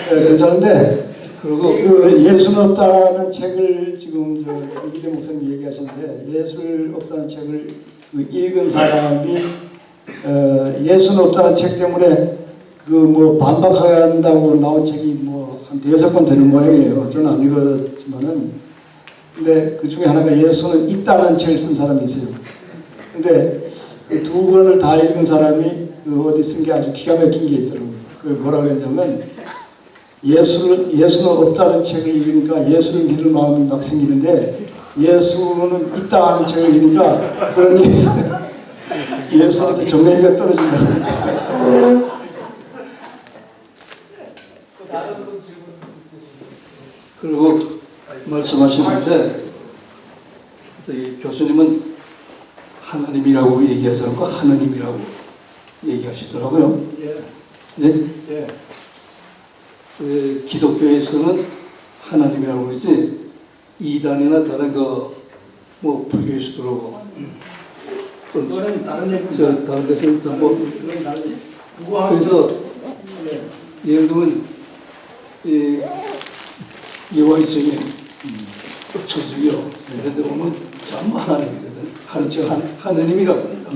괜찮은데 그리고 그 예수는 없다는 책을 지금 이기대 목사님 얘기하시는데 예수를 없다는 책을 읽은 사람이 예수는 없다는 책 때문에 그 뭐 반박한다고 나온 책이 뭐 한 5권 되는 모양이에요. 저는 안 읽었지만은 근데 그 중에 하나가 예수는 있다는 책을 쓴 사람이 있어요. 근데 그 2권을 다 읽은 사람이 그 어디 쓴 게 아주 기가 막힌 게 있더라고요. 그 뭐라 그랬냐면 예수는 없다는 책을 읽으니까 예수를 믿을 마음이 막 생기는데 예수는 있다 하는 책을 읽으니까 그러니 예수한테 정내미가 떨어진다. 그리고 말씀하시는데 저기 교수님은 하나님이라고 얘기하지 않고 하느님이라고 얘기하시더라고요. 네? 기독교에서는 하나님이라고 그러지 이단이나 다른 뭐 불교에서도 그러고 그거는 다른 얘기입니다. 저 다른 데서 뭐 그건 다른 그래서 예를 들면 여호와의 증인 천주교 이런 데 보면 전부 하나님이거든. 하느님이라고 합니다.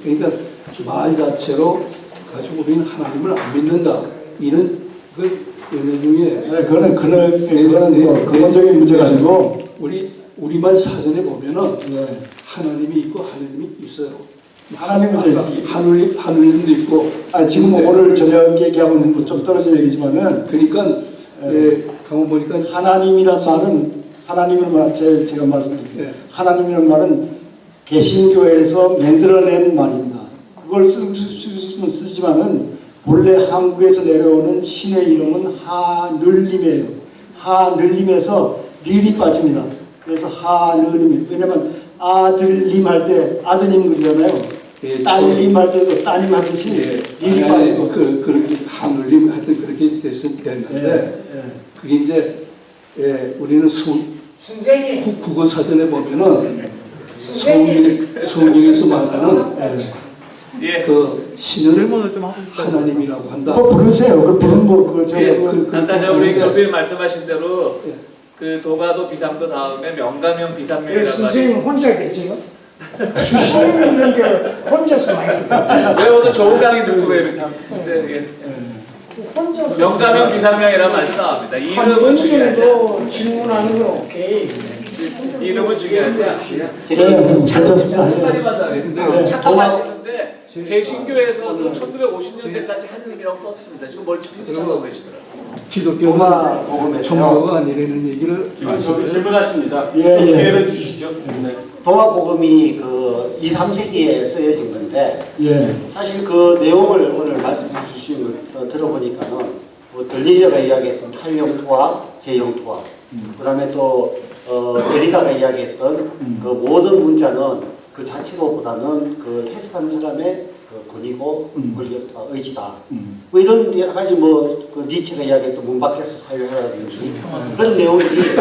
그러니까 말 자체로 가지고 우리는 하나님을 안 믿는다. 이런 그 은혜 중에 그거는 뭐 근본적인 문제가 아니고 우리말 사전에 보면은 하나님이 있고 하느님이 있어요. 하나님은 하느님도 있고. 지금 오늘 저녁 얘기하고는 뭐 좀 떨어진 얘기지만은 그러니까 가만 보니까 하나님이란 말은 제가 말씀드릴게요. 하나님이란 말은 개신교에서 만들어낸 말입니다. 그걸 쓰지만은 본래 한국에서 내려오는 신의 이름은 하늘림이에요. 하늘림에서 릴이 빠집니다. 그래서 하늘림. 왜냐면 아들님 할 때 아드님 그러잖아요. 딸님 할 때도 따님 하듯이 릴이 빠지고. 그렇게 하늘림 할 때 그렇게 됐는데 그게 이제 우리는 선생님 국어 사전에 보면은 성경에서 말하는 그 신을 하나님이라고 한다. 부르세요. 그 부른 아까 우리 교수님 말씀하신 대로 그 도가도 비상도 다음에 명가명 비상명이라고 선생님 혼자 계세요? 수십 명 있는데 혼자서 많이 왜 오늘 좋은 강의 듣고 왜 이렇게 명가명 비상명이라는 말이 나옵니다. 이름은 중요하지 않아요. 질문하는 건 오케이. 이름은 중요하지 않아요. 괜찮습니다. 한마디만 더 하겠습니다. 착각하시는데 개신교에서도 1950년대까지 하느님이라고 썼습니다. 지금 멀쩡히 찾아오고 계시더라고요. 기독교는 로마 복음에서요. 종교가 아니라는 얘기를 질문하십니다. 예, 예. 기회를 주시죠. 네. 도마복음이 그 2, 3세기에 쓰여진 건데 예. 사실 그 내용을 오늘 말씀해 주신 걸 들어보니까는 뭐 들리저가 이야기했던 탄용토와 제용토와 그다음에 또 에리다가 이야기했던 그 모든 문자는 그 자체로보다는 그 해석하는 사람의 그 권위고 권력 의지다. 뭐 이런 여러 가지 그 니체가 이야기했던 문 밖에서 사유해라든지 그런 내용들이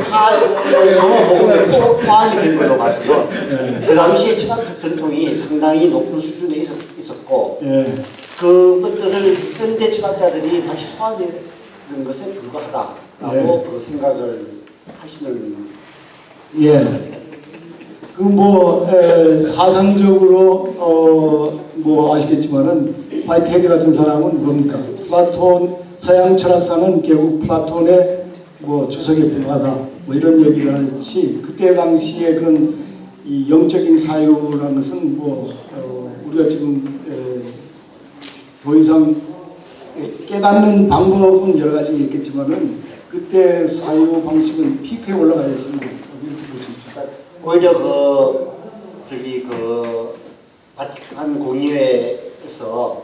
다 도마복음에 꼭 포함이 된 걸로 봐서는 그 당시에 철학적 전통이 상당히 높은 수준에 있었고 그것들을 현대 철학자들이 다시 소화하는 것에 불과하다라고 그 생각을 하시는. 예. 사상적으로 뭐 아시겠지만은 화이트헤드 같은 사람은 뭡니까? 플라톤 서양 철학사는 결국 플라톤의 뭐 주석에 불과하다 뭐 이런 얘기를 하듯이 그때 당시에 그런 이 영적인 사유라는 것은 우리가 지금 더 이상 깨닫는 방법은 여러 가지 있겠지만은 그때 사유 방식은 피크에 올라가 있습니다. 오히려 그 바티칸 공의회에서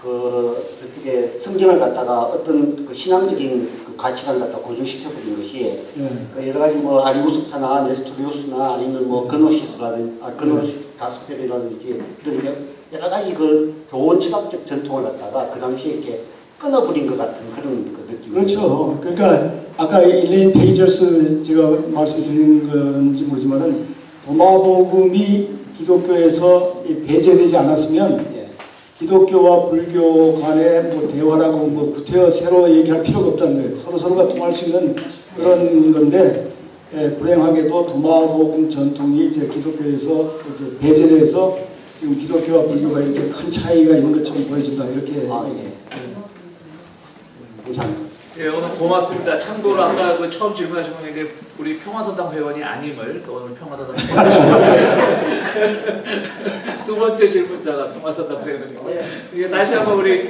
어떻게 성경을 갖다가 어떤 그 신앙적인 그 가치관 갖다 고정시켜 버린 것이 그 여러 가지 아리우스파나 네스토리우스나 아니면 그노시스라든지 가스펠이라든지 이런 여러 가지 그 좋은 철학적 전통을 갖다가 그 당시에 이렇게 끊어버린 것 같은 그런 그 느낌. 그렇죠. 그러니까 아까 일레인 페이저스 제가 말씀드린 건지 모르지만은 도마복음이 기독교에서 배제되지 않았으면 기독교와 불교 간의 대화라고 구태여 새로 얘기할 필요가 없다는 거예요. 서로가 통할 수 있는 그런 건데 불행하게도 도마복음 전통이 이제 기독교에서 이제 배제돼서 지금 기독교와 불교가 이렇게 큰 차이가 있는 것처럼 보여진다 이렇게. 감사합니다. 예, 오늘 고맙습니다. 참고로 아까 그 처음 질문하신 분에게 우리 평화사당 회원이 아님을 또 오늘 평화사당 두 번째 질문자가 평화사당 회원이고 이게 다시 한번 우리